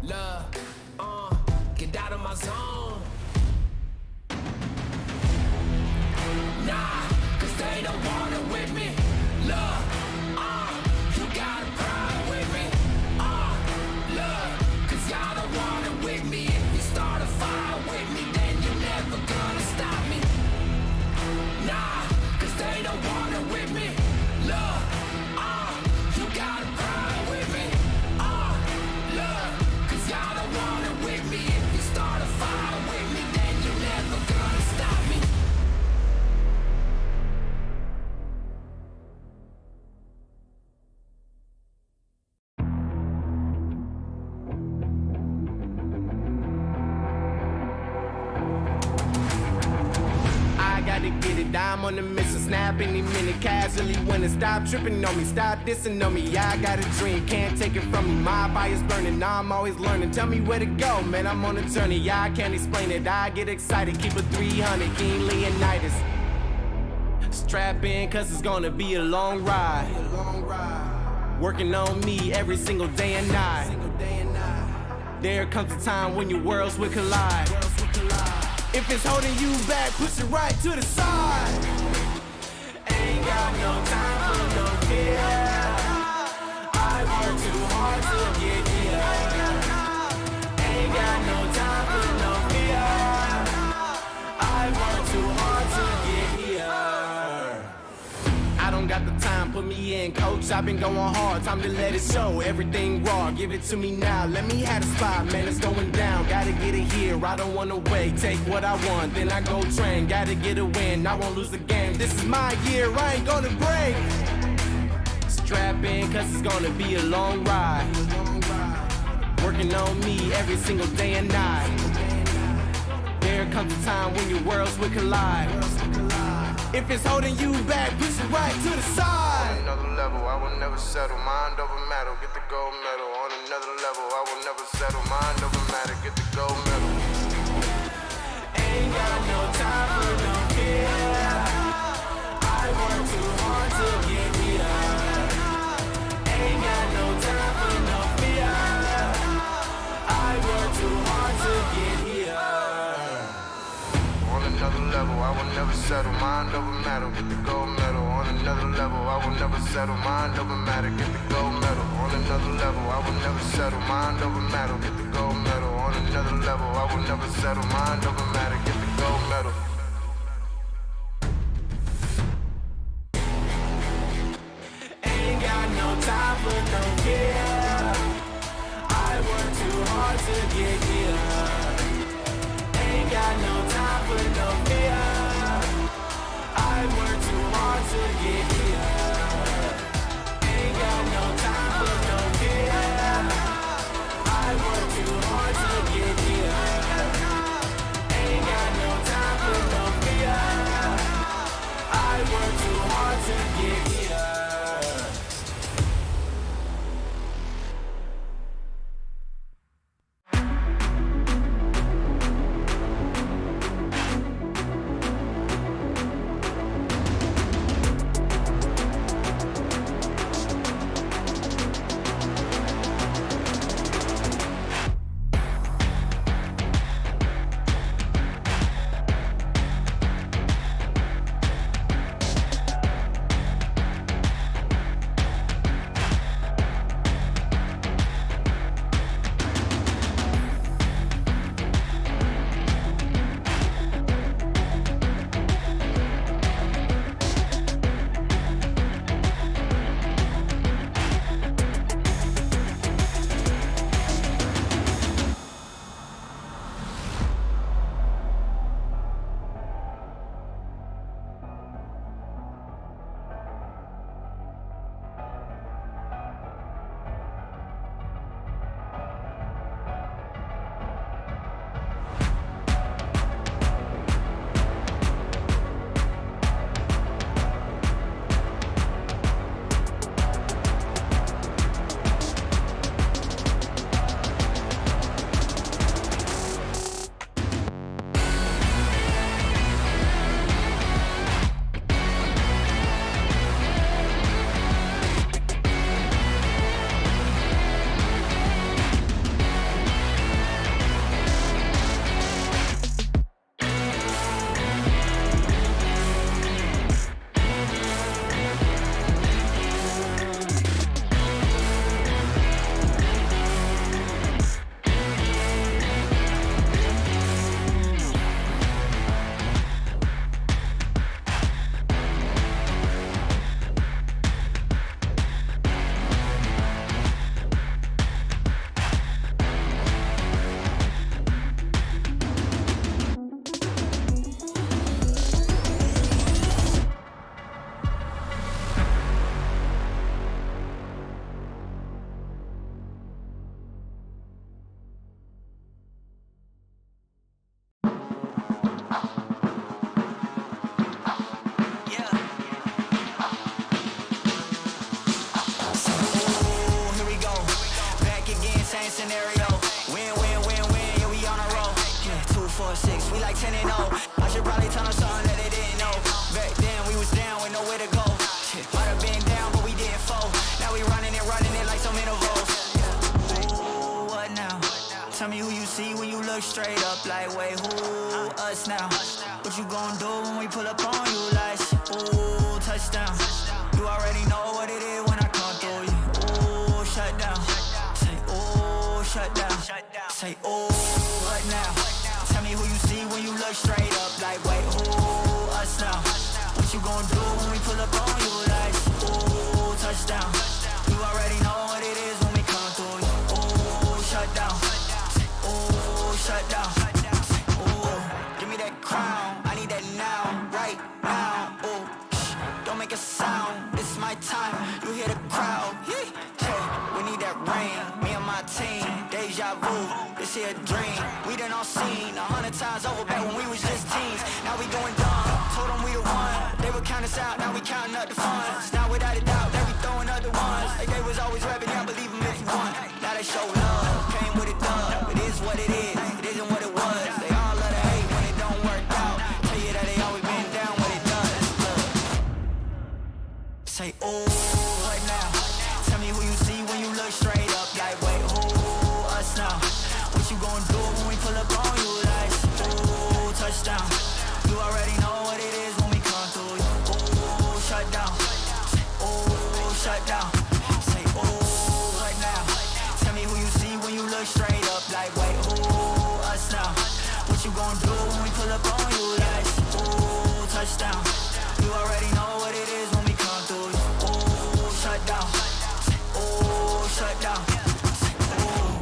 Love, get out of my zone. Nah, cause they don't want it with me. Love, you got a problem with me. Love, cause y'all don't want it with me. If you start a fire with me, then you're never gonna stop me. Nah, cause they don't want it with me. Love, you got a problem with me. Love, cause y'all don't want it with me. If you start a fire with me, then you're never gonna stop me. To get it, I'm on the mission, snap any minute, casually winning. Stop tripping on me, stop dissing on me. Yeah, I got a dream, can't take it from me. My fire's burning, I'm always learning. Tell me where to go, man, I'm on a journey. Yeah, I can't explain it, I get excited. Keep it 300, King Leonidas. Strap in, cause it's gonna be a long ride. Working on me every single day and night. There comes a time when your worlds will collide. If it's holding you back, push it right to the side. Ain't got no time for no fear. I work too hard to get here. Ain't got no time for no fear. I work too hard to get here. I don't got the time, put me in, coach. I've been going hard, time to let it show. Everything raw, give it to me now. Let me have the spot, man, it's going down. Gotta get it here, I don't wanna wait. Take what I want, then I go train. Gotta get a win, I won't lose the game. This is my year, I ain't gonna break. Strap in, cause it's gonna be a long ride. Working on me every single day and night. There comes a time when your worlds will collide. If it's holding you back, push it right to the side. On another level, I will never settle. Mind over matter, get the gold medal. On another level, I will never settle. Mind over matter, get the gold medal. Ain't got no time for no fear. I work too hard to get here. Ain't got no time for no fear. I work too hard to get here. On another level, I will never settle. Mind over matter, get the gold medal. On another level, I will never settle. Mind over matter, get the gold medal. On another level, I will never settle. Mind over matter, get the gold medal. On another level, I will never settle. Mind over matter, get the gold medal. Ain't got no time for no fear. I work too hard to get here. Ain't got no time for no fear. I work too hard to get here. Ain't got no time for no fear. I work too hard to get here. Ain't got no time for no fear. I work too hard to get here. 06, we like 10 and 0. I should probably tell them something that they didn't know. Back then we was down with nowhere to go. Shit, might have been down, but we didn't fall. Now we running it like some intervals. Ooh, what now? Tell me who you see when you look straight up. Like, wait, who? Us now. What you gon' do when we pull up on you? Like, ooh, touchdown. You already know what it is when I come through you. Ooh, shut down. Say, ooh, shut down. Say, ooh, what now? Tell me who you see when you look straight up. Like, wait, who? Us now. What you gon' do when we pull up on you? Like, ooh, touchdown. You already know what it is when we come through you. Ooh, shut down. Say, ooh, shut down. Say, ooh, give me that crown. I need that now, right now. Ooh, don't make a sound. This is my time. You hear the crowd. Yeah, we need that rain. Me and my team. Deja vu. This here a dream. We done all seen 100 times over back when we was just teens. Now we going dumb. Told them we the one. They would count us out. Now we counting up the funds. Now without a doubt, they be throwing up the ones. Like they was always rapping. Yeah, believe them if you want. Now they show love. Came with a dub. It is what it is. It isn't what it was. They all love to hate when it don't work out. Tell you that they always been down when it does. Look. Say, ooh, what now? Tell me who you see when you look straight up. Like, wait, who? Us now. What you gon' do when we pull up on you? Like, ooh, touchdown. You already know what it is when we come through you. Ooh, shut down. Say, ooh, shut down. Say, ooh, what now? Tell me who you see when you look straight up. Like, wait, who? Us now. What you gon' do when we pull up on you? Like, ooh, touchdown. You already know what it is when we come through you. Ooh, shut down. Say, ooh, shut down. Say, ooh.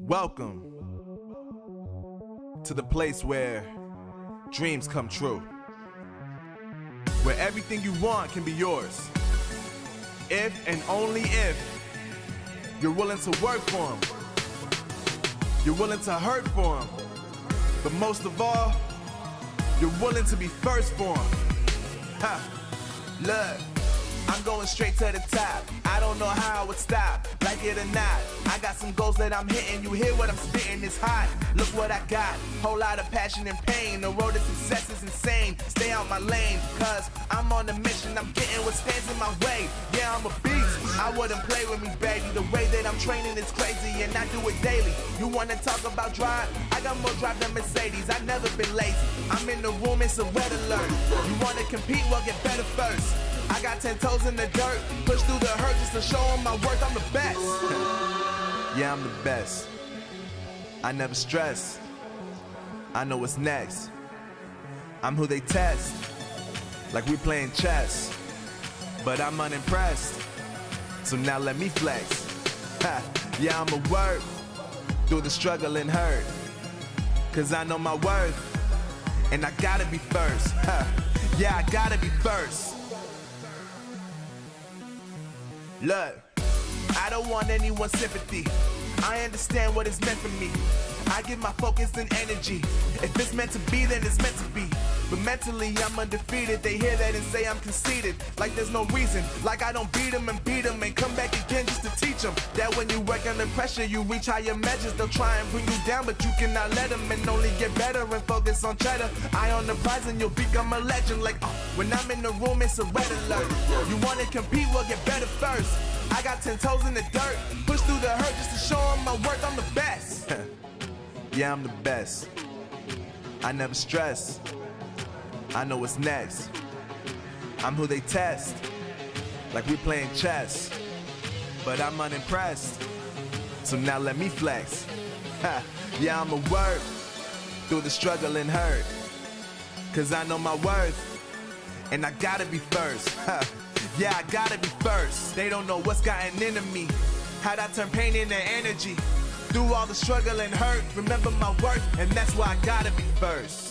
Welcome to the place where dreams come true, where everything you want can be yours, if and only if you're willing to work for them, you're willing to hurt for them, but most of all, you're willing to be first for them. Ha, look, I'm going straight to the top. I don't know how I would stop, like it or not. I got some goals that I'm hitting. You hear what I'm spitting? It's hot. Look what I got. Whole lot of passion and pain. The road to success is insane. Stay out my lane, cause I'm on a mission. I'm getting what stands in my way. Yeah, I'm a beast. I wouldn't play with me, baby. The way that I'm training is crazy, and I do it daily. You wanna talk about drive? I got more drive than Mercedes. I've never been lazy. I'm in the room, it's a red alert. You wanna compete? Well, get better first. I got 10 toes in the dirt. Push through the hurt just to show them my worth. I'm the best. Yeah, I'm the best. I never stress. I know what's next. I'm who they test, like we playing chess. But I'm unimpressed, so now let me flex. Ha, yeah, I'ma work through the struggle and hurt, cause I know my worth, and I gotta be first. Ha, yeah, I gotta be first. Look, I don't want anyone's sympathy. I understand what is meant for me. I give my focus and energy. If it's meant to be, then it's meant to be. But mentally, I'm undefeated. They hear that and say I'm conceited. Like there's no reason. Like I don't beat them and come back again just to teach them that when you work under pressure, you reach higher measures. They'll try and bring you down, but you cannot let them, and only get better and focus on cheddar. Eye on the prize and you'll become a legend. Like, when I'm in the room, it's a red alert. You wanna compete? Well, get better first. I got 10 toes in the dirt. Push through the hurt just to show them my worth. I'm the best. Yeah, I'm the best. I never stress. I know what's next. I'm who they test, like we playing chess. But I'm unimpressed, so now let me flex. Ha, yeah, I'ma work through the struggle and hurt, cause I know my worth, and I gotta be first. Ha, yeah, I gotta be first. They don't know what's gotten into me, how'd I turn pain into energy. Through all the struggle and hurt, remember my worth, and that's why I gotta be first.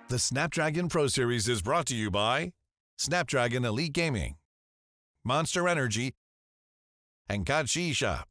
The Snapdragon Pro Series is brought to you by Snapdragon Elite Gaming, Monster Energy, and Kachi Shop.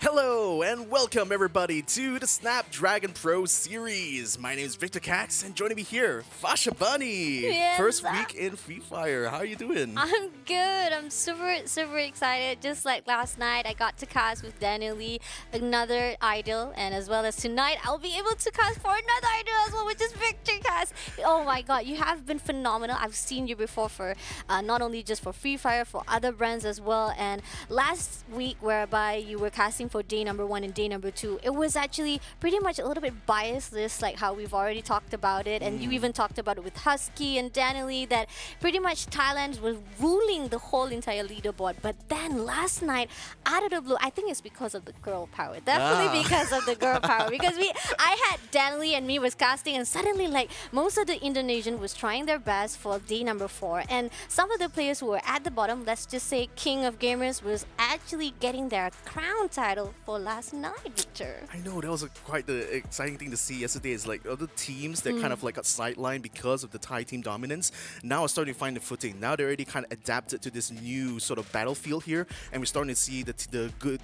Hello and welcome everybody to the Snapdragon Pro Series. My name is Victor Cax and joining me here, Fasha Bunny. Yes. First week in Free Fire. How are you doing? I'm good. I'm super excited. Just like last night, I got to cast with Daniel Lee, another idol, and as well as tonight, I'll be able to cast for another idol as well, which is Victor Cax. Oh my god, you have been phenomenal. I've seen you before for not only just for Free Fire, for other brands as well. And last week, whereby you were casting for day number 1 and day number 2, it was actually pretty much a little bit biased list, like how we've already talked about it, and you even talked about it with Husky and Danily, that pretty much Thailand was ruling the whole entire leaderboard. But then last night, out of the blue, I think it's because of the girl power. Definitely because of the girl power. Because I had Danily and me was casting, and suddenly like most of the Indonesian was trying their best for day number 4, and some of the players who were at the bottom, let's just say King of Gamers, was actually getting their crown title for last last night, Victor. I know, that was quite the exciting thing to see yesterday. Is like other teams that kind of like got sidelined because of the Thai team dominance now are starting to find the footing. Now they're already kind of adapted to this new sort of battlefield here, and we're starting to see the good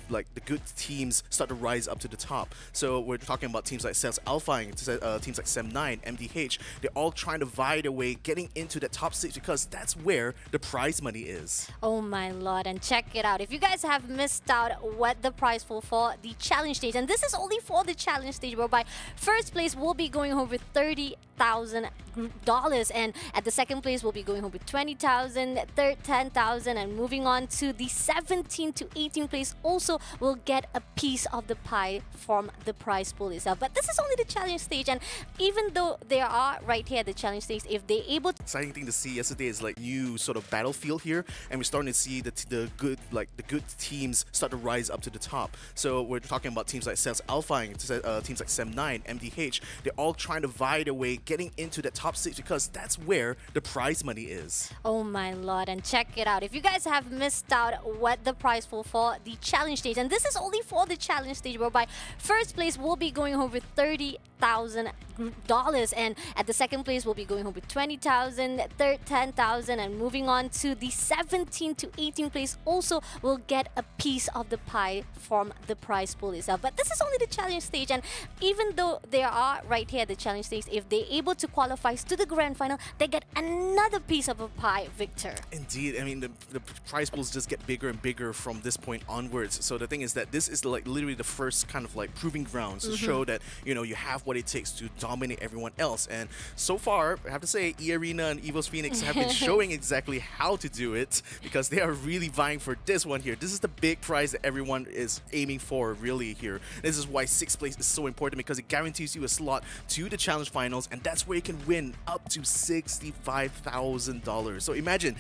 teams start to rise up to the top. So we're talking about teams like ALFAINK, teams like Sem9, MDH. They're all trying to vie their way, getting into that top 6 because that's where the prize money is. Oh my lord, and check it out. If you guys have missed out what the prize pool for the challenge stage, and this is only for the challenge stage, whereby first place will be going home with $30,000, and at the second place will be going home with $20,000, third $10,000, and moving on to the 17th to 18th place also will get a piece of the pie from the prize pool itself. But this is only the challenge stage, and even though they are right here at the challenge stage, if they're able to... Exciting thing to see yesterday is like new sort of battlefield here, and we're starting to see the good teams start to rise up to the top. So we're talking about teams like ALFAINK, teams like Sem9, MDH. They're all trying to vie their way, getting into that top 6 because that's where the prize money is. Oh my lord, and check it out. If you guys have missed out what the prize pool for the challenge stage, and this is only for the challenge stage, whereby first place will be going home with $30,000, and at the second place will be going home with $20,000, third $10,000, and moving on to the 17th to 18th place also will get a piece of the pie from the prize pool itself. But this is only the challenge stage, and even though they are right here at the challenge stage, if they're able to qualify to the grand final, they get another piece of a pie, Victor. Indeed, I mean the prize pools just get bigger and bigger from this point onwards. So the thing is that this is like literally the first kind of like proving grounds to show that you have what it takes to dominate everyone else. And so far, I have to say, EARENA and EVOS Phoenix have been showing exactly how to do it, because they are really vying for this one here. This is the big prize that everyone is aiming for really here. This is why 6th place is so important, because it guarantees you a slot to the challenge finals, and that's where you can win up to $65,000. So imagine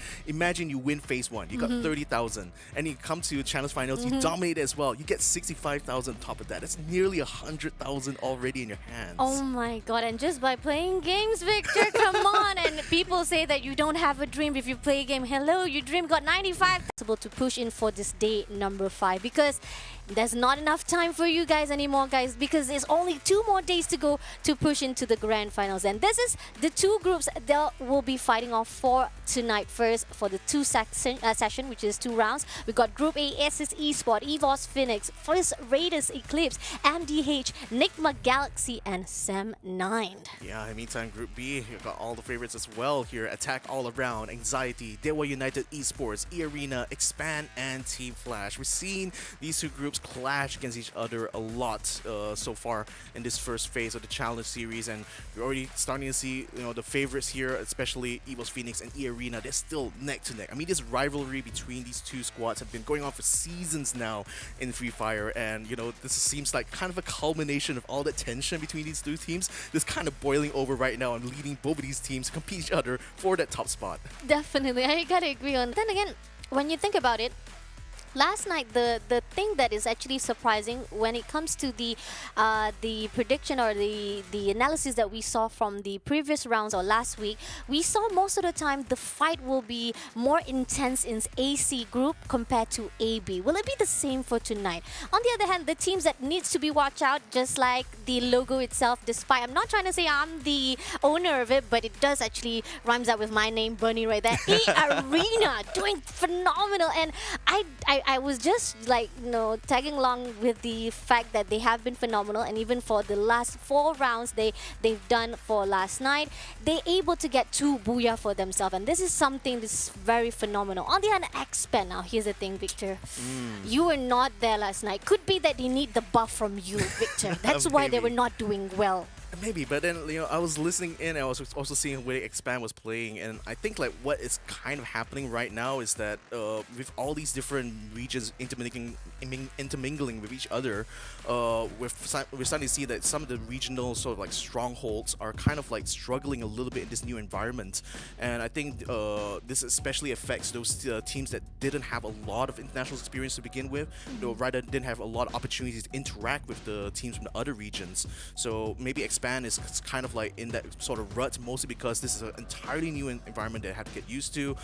you win phase 1, you got 30,000, and you come to challenge finals, you dominate as well, you get 65,000 on top of that. That's nearly 100,000 already in your hands. Oh my god, and just by playing games, Victor, come on. And people say that you don't have a dream if you play a game. Hello, your dream got 95. Possible to push in for this day number 5, because there's not enough time for you guys anymore, guys, because there's only 2 more days to go to push into the grand finals. And this is the 2 groups that will be fighting off for tonight. First, for the 2 session, which is 2 rounds, we got Group A, SS Esports, EVOS Phoenix, First Raiders Eclipse, MDH, NIGMA Galaxy, and Sem9. Yeah, meantime, Group B, you got all the favorites as well here. Attack All Around, Anxiety, DEWA United Esports, EARENA, Expand, and Team Flash. We're seeing these 2 groups clash against each other a lot so far in this first phase of the challenge series, and we're already starting to see the favorites here, especially EVOS Phoenix and EARENA. They're still neck to neck. I mean, this rivalry between these 2 squads have been going on for seasons now in Free Fire, and this seems like kind of a culmination of all the tension between these 2 teams. This kind of boiling over right now and leading both of these teams to compete each other for that top spot. Definitely, I gotta agree on. Then again, when you think about it, last night, the thing that is actually surprising when it comes to the prediction or the analysis that we saw from the previous rounds or last week, we saw most of the time the fight will be more intense in AC group compared to AB. Will it be the same for tonight? On the other hand, the teams that needs to be watched out, just like the logo itself, despite I'm not trying to say I'm the owner of it, but it does actually rhymes out with my name, Bunny, right there. EARENA doing phenomenal, and I was just like, tagging along with the fact that they have been phenomenal, and even for the last 4 rounds they've done for last night, they're able to get 2 booyah for themselves, and this is something that's very phenomenal. On the other hand, Expand, now here's the thing, Victor. You were not there last night. Could be that they need the buff from you, Victor. That's why they were not doing well. Maybe, but then I was listening in, and I was also seeing where Expand was playing, and I think like what is kind of happening right now is that with all these different regions intermingling with each other, we're starting to see that some of the regional sort of like strongholds are kind of like struggling a little bit in this new environment, and I think this especially affects those teams that didn't have a lot of international experience to begin with, or rather didn't have a lot of opportunities to interact with the teams from the other regions. So maybe Expand is kind of like in that sort of rut, mostly because this is an entirely new environment they have to get used to.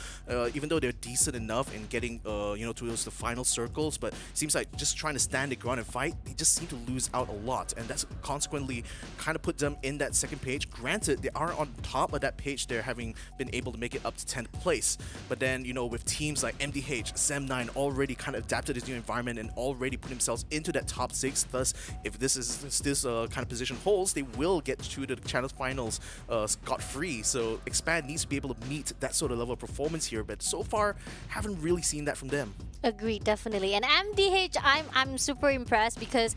Even though they're decent enough in getting towards the final circles, but it seems like just trying to stand their ground and fight, they just seem to lose out a lot, and that's consequently kind of put them in that second page. Granted, they are on top of that page there, having been able to make it up to 10th place, but then with teams like MDH, Sem9 already kind of adapted this new environment and already put themselves into that top 6. Thus, if this kind of position holds, they will get to the channel finals scot-free. So Expand needs to be able to meet that sort of level of performance here, but so far haven't really seen that from them. Agreed, definitely. And MDH, I'm super impressed because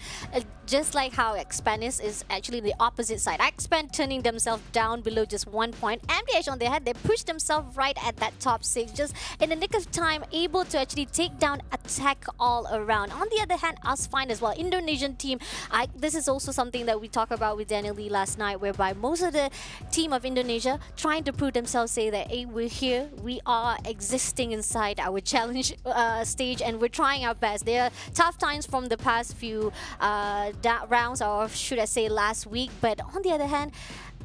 just like how Expand is actually the opposite side. Expand turning themselves down below just 1 point. MDH on their hand, they pushed themselves right at that top 6, just in the nick of time, able to actually take down attack all around. On the other hand, ALFAINK as well, Indonesian team. This is also something that we talked about with Daniel Lee last night, whereby most of the team of Indonesia trying to prove themselves, say that, hey, we're here, we are existing inside our challenge stage, and we're trying our best. There are tough times from the past few rounds, or should I say last week, but on the other hand,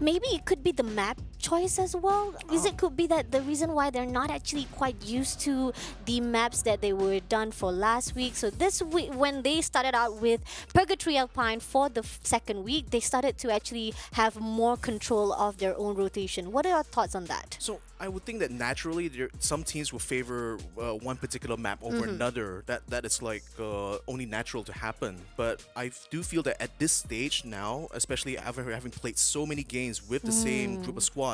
maybe it could be the map choice as well. It could be that the reason why they're not actually quite used to the maps that they were done for last week. So this week, when they started out with Purgatory Alpine for the second week, they started to actually have more control of their own rotation. What are your thoughts on that? So I would think that naturally some teams will favor one particular map over another. That is like only natural to happen. But I do feel that at this stage now, especially after having played so many games with the same group of squads,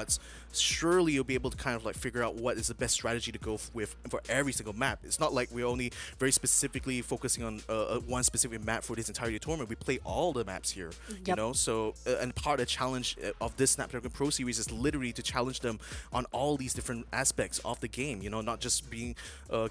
surely you'll be able to kind of like figure out what is the best strategy to go with for every single map. It's not like we're only very specifically focusing on one specific map for this entire tournament. We play all the maps here, you know. So and part of the challenge of this Snapdragon Pro Series is literally to challenge them on all these different aspects of the game. You know, not just being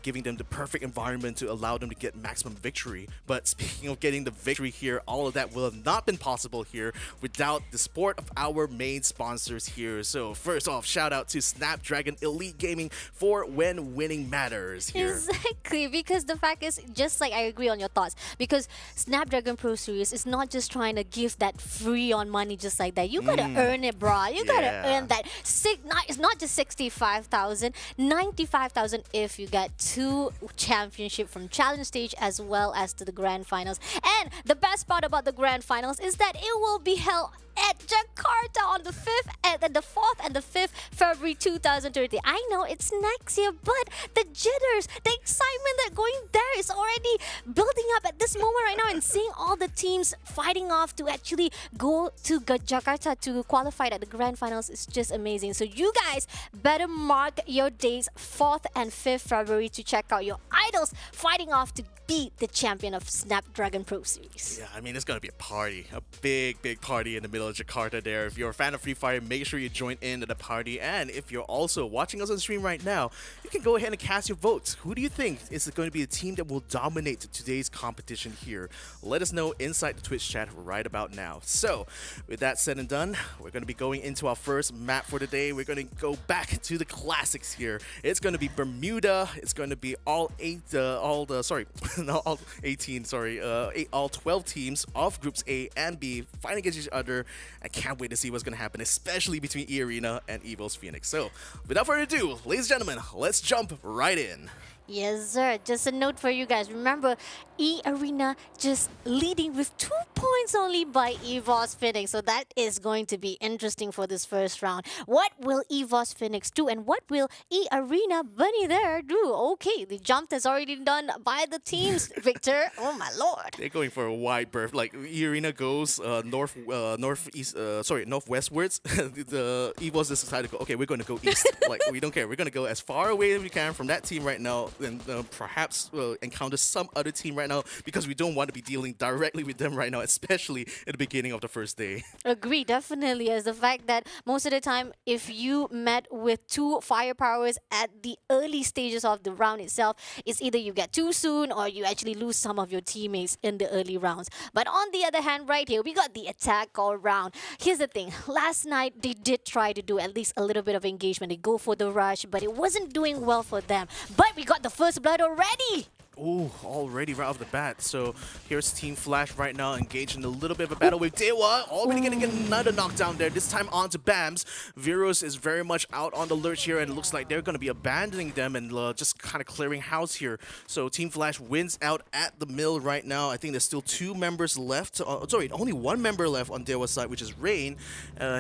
giving them the perfect environment to allow them to get maximum victory. But speaking of getting the victory here, all of that will have not been possible here without the support of our main sponsors here. So first off, shout out to Snapdragon Elite Gaming for when winning matters here. Exactly, because the fact is, just like I agree on your thoughts, because Snapdragon Pro Series is not just trying to give that free on money just like that. You gotta earn it, bro. You gotta earn that. It's not just 65,000, 95,000 if you get 2 championship from challenge stage as well as to the grand finals. And the best part about the grand finals is that it will be held at Jakarta on the 4th and the 5th February 2030. I know it's next year, but the jitters, the excitement that going there is already building up at this moment right now, and seeing all the teams fighting off to actually go to Jakarta to qualify at the grand finals is just amazing. So you guys better mark your dates 4th and 5th February to check out your idols fighting off to beat the champion of Snapdragon Pro Series. Yeah, I mean, it's gonna be a party, a big party in the middle of Jakarta there. If you're a fan of Free Fire, make sure you join in at the party. And if you're also watching us on stream right now, you can go ahead and cast your votes. Who do you think is going to be the team that will dominate today's competition here? Let us know inside the Twitch chat right about now. So, with that said and done, we're going to be going into our first map for today. We're going to go back to the classics here. It's going to be Bermuda. It's going to be all 12 teams of groups A and B fighting against each other. I can't wait to see what's going to happen, especially between EARENA and EVOS Phoenix. So, without further ado, ladies and gentlemen, let's jump right in. Yes, sir. Just a note for you guys. Remember, EARENA just leading with 2 points only by EVOS Phoenix. So that is going to be interesting for this first round. What will EVOS Phoenix do, and what will EARENA Bunny there do? Okay, the jump has already done by the teams, Victor. Oh my lord. They're going for a wide berth. Like EARENA goes northwestwards. The EVOS decided to go, okay, we're going to go east. Like, we don't care. We're going to go as far away as we can from that team right now, and perhaps encounter some other team right now, because we don't want to be dealing directly with them right now, especially at the beginning of the first day. Agree, definitely, as the fact that most of the time, if you met with 2 firepowers at the early stages of the round itself, it's either you get too soon or you actually lose some of your teammates in the early rounds. But on the other hand, right here, we got the attack all round. Here's the thing, last night they did try to do at least a little bit of engagement. They go for the rush, but it wasn't doing well for them. But we got the first blood already. Ooh, already right off the bat. So here's Team Flash right now engaged in a little bit of a battle with DEWA. Already gonna get another knockdown there. This time on to Bams. Virus is very much out on the lurch here, and it looks like they're gonna be abandoning them and just kind of clearing house here. So Team Flash wins out at the mill right now. I think there's still 2 members left. Sorry, only 1 member left on DEWA's side, which is Rain.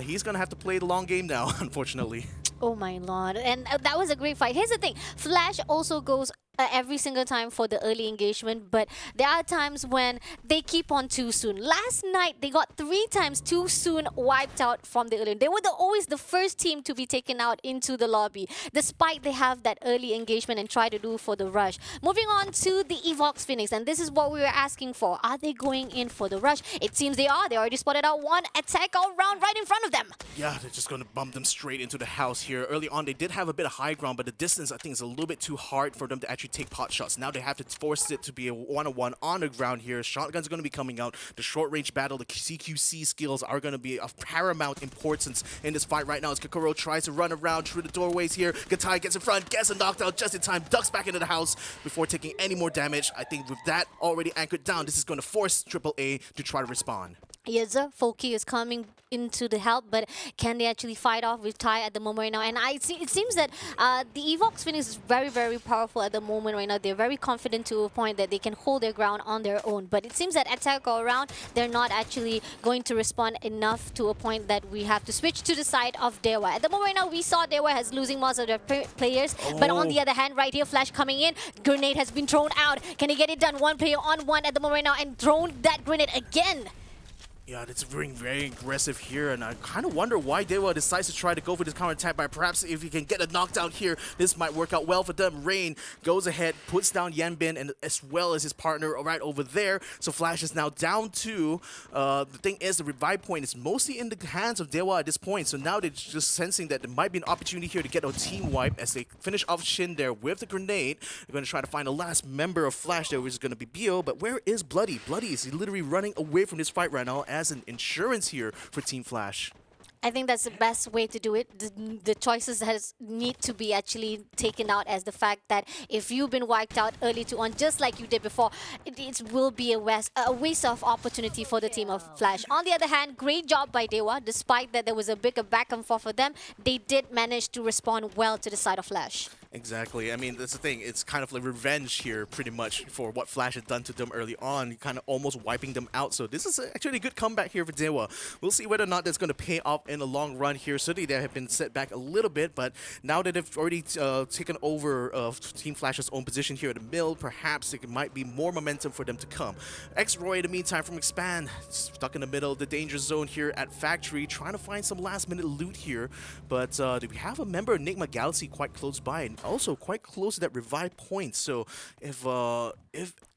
He's gonna have to play the long game now, unfortunately. Oh my lord. And that was a great fight. Here's the thing. Flash also goes every single time for the early engagement, but there are times when they keep on too soon. Last night, they got 3 times too soon wiped out from the early. They were always the first team to be taken out into the lobby, despite they have that early engagement and try to do for the rush. Moving on to the EVOS Phoenix, and this is what we were asking for. Are they going in for the rush? It seems they are. They already spotted out one attack all round right in front of them. Yeah, they're just going to bump them straight into the house here. Early on, they did have a bit of high ground, but the distance, I think, is a little bit too hard for them to actually take pot shots. Now they have to force it to be a one-on-one on the ground here. Shotguns are going to be coming out. The short-range battle, the CQC skills are going to be of paramount importance in this fight right now as Kokoro tries to run around through the doorways here. Gatai gets in front, gets a knockdown just in time, ducks back into the house before taking any more damage. I think with that already anchored down, this is going to force AAA to try to respond. Yes, Folky is coming into the help, but can they actually fight off with Tai at the moment right now? And it seems that the EVOS Phoenix is very, very powerful at the moment right now. They're very confident to a point that they can hold their ground on their own. But it seems that attack all around, they're not actually going to respond enough to a point that we have to switch to the side of DEWA. At the moment right now, we saw DEWA has losing most of their players. But on the other hand, right here, Flash coming in, grenade has been thrown out. Can he get it done? 1 player on 1 at the moment right now and thrown that grenade again. Yeah, it's very aggressive here, and I kind of wonder why DEWA decides to try to go for this counter attack. But perhaps if he can get a knockdown here, this might work out well for them. Rain goes ahead, puts down Yanbin, and as well as his partner right over there. So Flash is now down 2. The thing is, the revive point is mostly in the hands of DEWA at this point. So now they're just sensing that there might be an opportunity here to get a team wipe as they finish off Shin there with the grenade. They're going to try to find the last member of Flash there, which is going to be Bio. But where is Bloody? Bloody is literally running away from this fight right now as an insurance here for Team Flash. I think that's the best way to do it. The choices need to be actually taken out as the fact that if you've been wiped out early to on, just like you did before, it will be a waste of opportunity for the team of Flash. On the other hand, great job by DEWA. Despite that there was a bigger back and forth for them, they did manage to respond well to the side of Flash. Exactly. I mean, that's the thing. It's kind of like revenge here, pretty much, for what Flash had done to them early on, kind of almost wiping them out. So this is actually a good comeback here for DEWA. We'll see whether or not that's going to pay off in the long run here. Certainly, they have been set back a little bit, but now that they've already taken over Team Flash's own position here at the mill, perhaps it might be more momentum for them to come. X-Roy, in the meantime, from Expand, stuck in the middle of the danger zone here at Factory, trying to find some last-minute loot here. But do we have a member of NIGMA Galaxy quite close by, and also quite close to that revive point. So if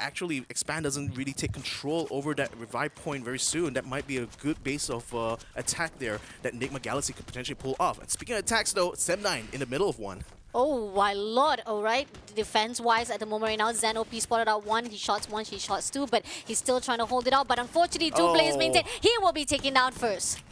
actually Expand doesn't really take control over that revive point very soon, that might be a good base of attack there that NIGMA Galaxy could potentially pull off. And speaking of attacks though, Sem9 in the middle of one. Oh my lord, alright. Defense-wise at the moment right now, Zen OP spotted out 1, he shots 1, he shots 2, but he's still trying to hold it out. But unfortunately, 2 players maintain. He will be taken down first.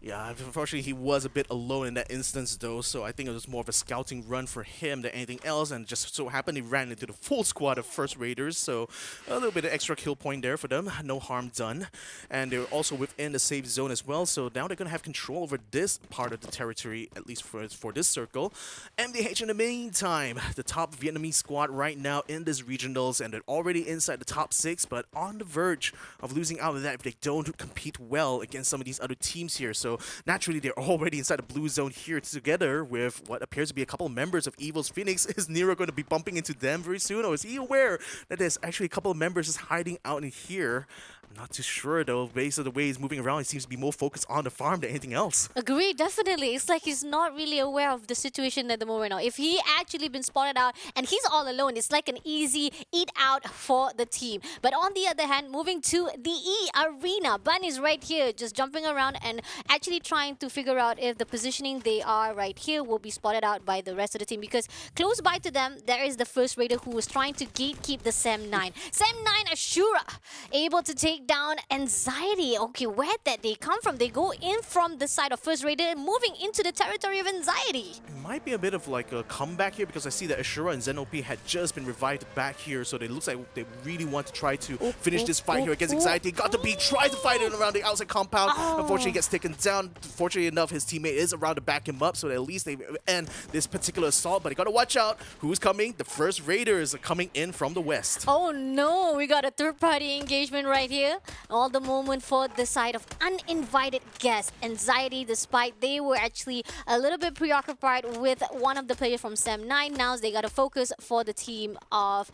Yeah, unfortunately, he was a bit alone in that instance, though, so I think it was more of a scouting run for him than anything else, and just so happened he ran into the full squad of First Raiders, so a little bit of extra kill point there for them, no harm done. And they're also within the safe zone as well, so now they're going to have control over this part of the territory, at least for this circle. MDH in the meantime, the top Vietnamese squad right now in this regionals, and they're already inside the top 6, but on the verge of losing out of that if they don't compete well against some of these other teams here. So naturally, they're already inside the blue zone here together with what appears to be a couple of members of EVOS Phoenix. Is Nero going to be bumping into them very soon, or is he aware that there's actually a couple of members just hiding out in here? I'm not too sure though. Based on the way he's moving around, he seems to be more focused on the farm than anything else. Agree, definitely. It's like he's not really aware of the situation at the moment now. If he actually been spotted out and he's all alone, it's like an easy eat out for the team. But on the other hand, moving to the EARENA, Bunny's right here just jumping around and actually trying to figure out if the positioning they are right here will be spotted out by the rest of the team, because close by to them there is the First Raider who was trying to gatekeep the Sem9. Sem9 Ashura able to take take down Anxiety. Okay, where did they come from? They go in from the side of First Raider and moving into the territory of Anxiety. It might be a bit of like a comeback here because I see that Ashura and Zenop had just been revived back here, so it looks like they really want to try to finish this fight here against Anxiety. Got to be tries to fight it around the outside compound. Unfortunately, gets taken down. Fortunately enough, his teammate is around to back him up, so at least they end this particular assault. But you got to watch out who's coming. The First Raiders are coming in from the west. Oh no, we got a third-party engagement right here. All the moment for the side of uninvited guests. Anxiety, despite they were actually a little bit preoccupied with one of the players from Sem9. Now they got to focus for the team of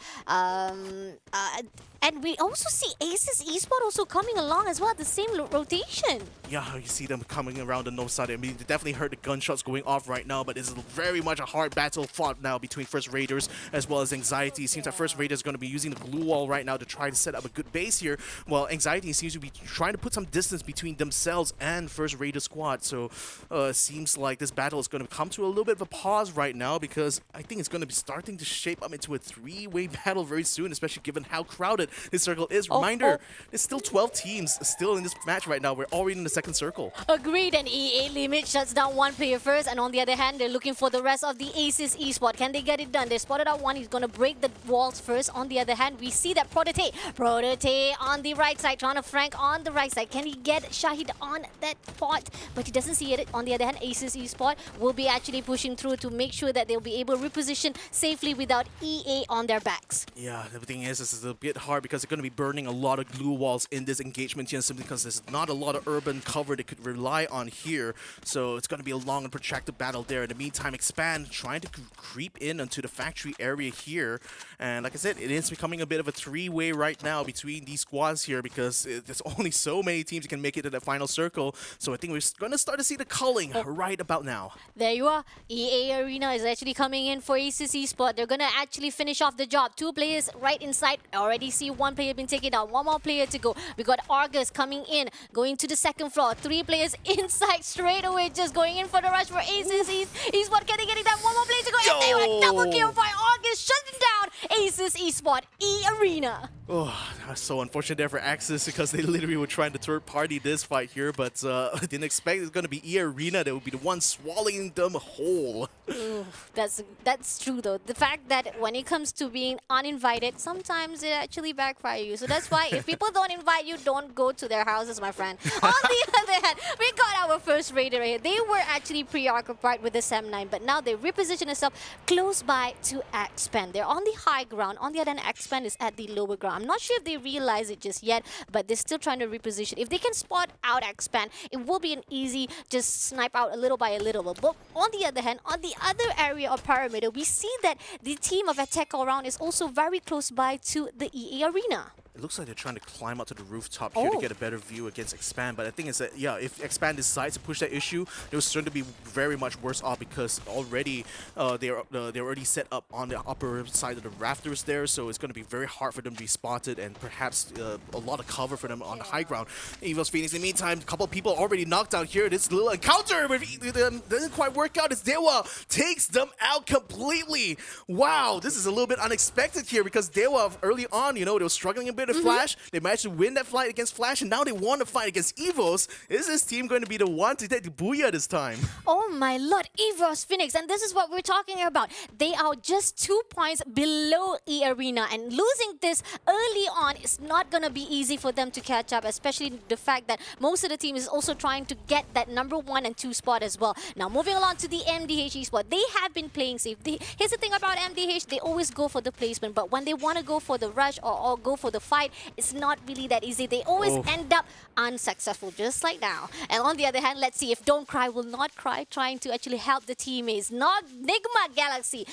and we also see Aces Esports also coming along as well, the same rotation. Yeah, you see them coming around the north side. I mean, they definitely heard the gunshots going off right now, but it's very much a hard battle fought now between First Raiders as well as Anxiety. It seems that First Raiders is going to be using the blue wall right now to try to set up a good base here, while Anxiety seems to be trying to put some distance between themselves and First Raider squad. So seems like this battle is going to come to a little bit of a pause right now, because I think it's going to be starting to shape up into a three-way battle very soon, especially given how crowded this circle is. Reminder, there's still 12 teams still in this match right now. We're already in the second circle. Agreed, and EA Limit shuts down one player first, and on the other hand, they're looking for the rest of the Aces Esports. Can they get it done? They spotted out one. He's going to break the walls first. On the other hand, we see that Protete on the right side, trying to flank on the right side. Can he get Shahid on that spot? But he doesn't see it. On the other hand, Aces Esports will be actually pushing through to make sure that they'll be able to reposition safely without EA on their backs. Yeah, the thing is, this is a bit hard because they're going to be burning a lot of glue walls in this engagement here, simply because there's not a lot of urban cover they could rely on here. So it's going to be a long and protracted battle there. In the meantime, Expand trying to creep in onto the factory area here. And like I said, it is becoming a bit of a three-way right now between these squads here, because there's only so many teams that can make it to the final circle. So I think we're going to start to see the culling right about now. There you are. EA Arena is actually coming in for Aces Esports. They're going to actually finish off the job. Two players right inside. Already see one player being taken down. One more player to go. We got Argus coming in, going to the second floor. Three players inside straight away, just going in for the rush for Aces Esports. Can they get it down? One more player to go. And they were double kill by Argus, shutting down Aces Esports E-Arena. Oh, that's so unfortunate there for Axis, because they literally were trying to third party this fight here, but I didn't expect it's going to be EARENA that would be the one swallowing them whole. Ooh, that's true though. The fact that when it comes to being uninvited, sometimes it actually backfires you. So that's why if people don't invite you, don't go to their houses, my friend. On the other hand, we got our First Raider here. They were actually preoccupied with the Sem9, but now they reposition themselves close by to Expand. They're on the high ground. On the other hand, Expand is at the lower ground. I'm not sure if they realize it just yet, but they're still trying to reposition. If they can spot out Expand, it will be an easy just snipe out a little by a little. But on the other hand, on the other area of Pyramid, we see that the team of Attack All Round is also very close by to the EA Arena. It looks like they're trying to climb up to the rooftop here to get a better view against Expand. But the thing is that, yeah, if Expand decides to push that issue, they're starting to be very much worse off, because already they're already set up on the upper side of the rafters there. So it's going to be very hard for them to be spotted, and perhaps a lot of cover for them on the high ground. EVOS Phoenix, in the meantime, a couple of people already knocked out here. This little encounter with them doesn't quite work out as DEWA takes them out completely. Wow, this is a little bit unexpected here, because DEWA early on, you know, they were struggling a bit. Flash, they managed to win that fight against Flash, and now they want to fight against EVOS. Is this team going to be the one to take the booyah this time? Oh my lord, EVOS Phoenix, and this is what we're talking about. They are just 2 points below EARENA, and losing this early on is not going to be easy for them to catch up, especially the fact that most of the team is also trying to get that number 1 and 2 spot as well. Now, moving along to the MDH Esports, they have been playing safe. Here's the thing about MDH, they always go for the placement, but when they want to go for the rush or go for the fight, it's not really that easy. They always end up unsuccessful, just like now. And on the other hand, let's see if Don't Cry Will Not Cry, trying to actually help the teammates. Not NIGMA Galaxy.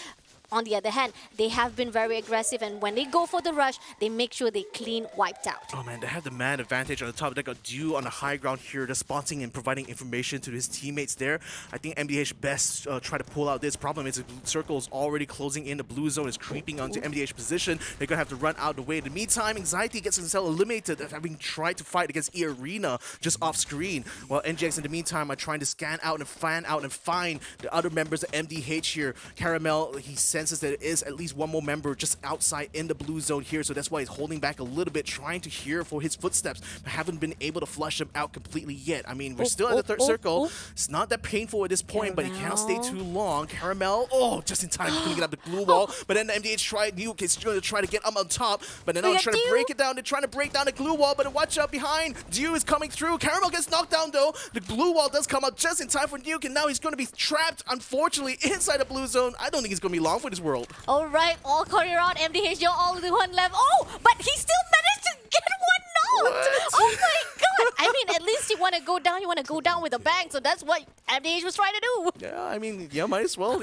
On the other hand, they have been very aggressive, and when they go for the rush, they make sure they clean wiped out. Oh man, they have the man advantage on the top. They got Dew on the high ground here, just spotting and providing information to his teammates there. I think MDH best try to pull out this. Problem is the circle is already closing in. The blue zone is creeping onto MDH position. They're gonna have to run out the way. In the meantime, Anxiety gets himself eliminated after having tried to fight against EARENA just off screen. While NGX in the meantime are trying to scan out and fan out and find the other members of MDH here. Caramel, he's senses that there is at least one more member just outside in the blue zone here, so that's why he's holding back a little bit, trying to hear for his footsteps, but haven't been able to flush them out completely yet. I mean, we're still at the third circle. It's not that painful at this point, but he cannot stay too long. Caramel, just in time, picking up the glue wall, but then the MDH Nuke is going to try to get up on top, but then now he's trying to break it down. They're trying to break down the glue wall, but watch out behind. DEWA is coming through. Caramel gets knocked down though. The glue wall does come out just in time for Nuke, and now he's going to be trapped, unfortunately, inside the blue zone. I don't think it's going to be long for this world. All right, all corner around. MDH, you're all the one left. Oh, but he still managed to get one knocked. Oh my god. I mean, at least you want to go down. You want to go down with a bang. So that's what MDH was trying to do. Yeah, I mean, yeah, might as well.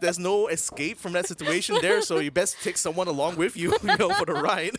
There's no escape from that situation there, so you best take someone along with you, for the ride.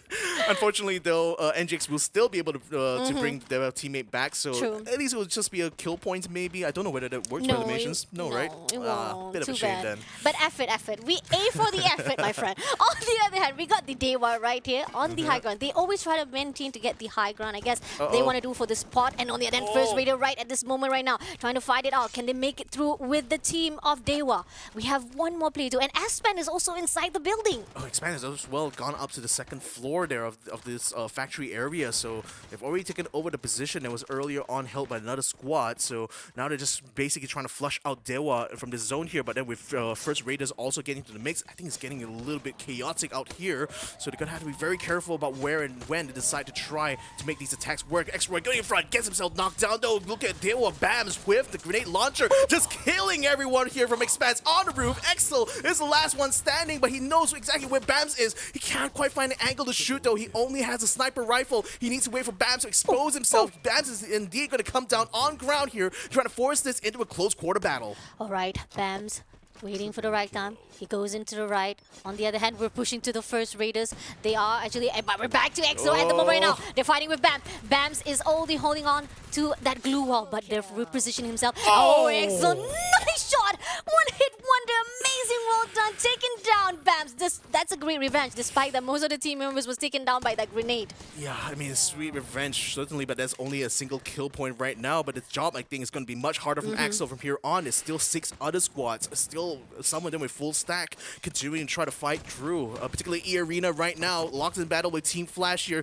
Unfortunately, though, NGX will still be able to bring their teammate back, so at least it will just be a kill point, maybe. I don't know whether that works for eliminations. No, right? It won't. Bit of Too a shame bad. then. But effort. We aim for the effort, my friend. On the other hand, we got the DEWA right here on the high ground. They always try to maintain to get the high ground, I guess. They want to do for the spot, and on the other hand, First Raider right at this moment right now, trying to fight it out. Can they make it through with the team of DEWA? We have one more player too, and Aspen is also inside the building. Expand has as well gone up to the second floor there of this factory area, so they've already taken over the position that was earlier on held by another squad, so now they're just basically trying to flush out DEWA from the zone here, but then with First Raiders also getting to the mix, I think it's getting a little bit chaotic out here, so they're going to have to be very careful about where and when they decide to try to make these attacks work. X-Roy going in front, gets himself knocked down though. Look at DEWA, Bams with the grenade launcher, just killing everyone here from Expanse on the roof. Exel is the last one standing, but he knows exactly where Bams is. He can't quite find an angle to shoot though. He only has a sniper rifle. He needs to wait for Bams to expose himself. Bams is indeed going to come down on ground here, trying to force this into a close quarter battle. All right, Bams waiting for the right time. He goes into the right. On the other hand, we're pushing to the First Raiders. They are actually, but we're back to EXO at the moment right now. They're fighting with Bam. Bams is only holding on to that glue wall, but they're repositioning himself. EXO, nice shot! One hit wonder, amazing, well done. Taken down Bams. That's a great revenge, despite that most of the team members was taken down by that grenade. Yeah, I mean, sweet revenge, certainly, but that's only a single kill point right now. But the job, I think, is going to be much harder from Axel from here on. There's still 6 other squads, still some of them with full stack, continuing to try to fight through. Particularly EARENA right now, locked in battle with Team Flash here.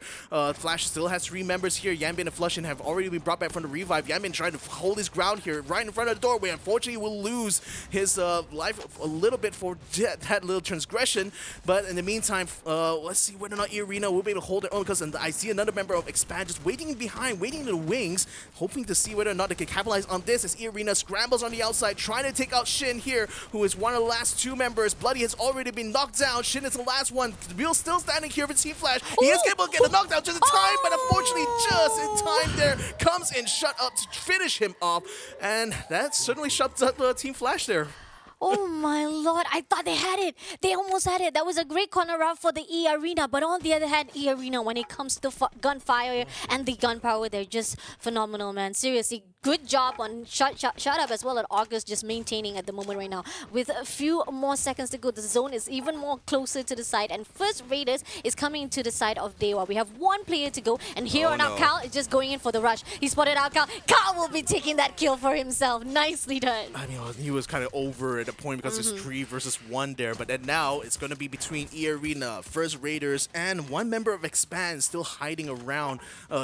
Flash still has 3 members here. Yanbin and Flushin have already been brought back from the revive. Yanbin trying to hold his ground here, right in front of the doorway. Unfortunately, will lose his life a little bit for that little transgression. But in the meantime, let's see whether or not EARENA will be able to hold their own, because I see another member of Expand just waiting behind, waiting in the wings, hoping to see whether or not they can capitalize on this as EARENA scrambles on the outside, trying to take out Shin here, who is one of the last 2 members. Bloody has already been knocked down. Shin is the last one. Wheel's still standing here for Team Flash. He is able to get a knockdown just in time, but unfortunately just in time there comes in shut up to finish him off, and that certainly shuts up Team Flash there. Oh my lord, I thought they had it. They almost had it. That was a great corner round for the EARENA. But on the other hand, EARENA, when it comes to gunfire and the gunpowder, they're just phenomenal, man. Seriously, good job on shut up as well at August, just maintaining at the moment right now. With a few more seconds to go, the zone is even more closer to the side. And First Raiders is coming to the side of DEWA. We have 1 player to go. And here on out, Cal is just going in for the rush. He spotted out Cal. Cal will be taking that kill for himself. Nicely done. I mean, he was kind of over at a point because it's 3 versus 1 there. But then now it's going to be between EARENA, First Raiders, and 1 member of Expand still hiding around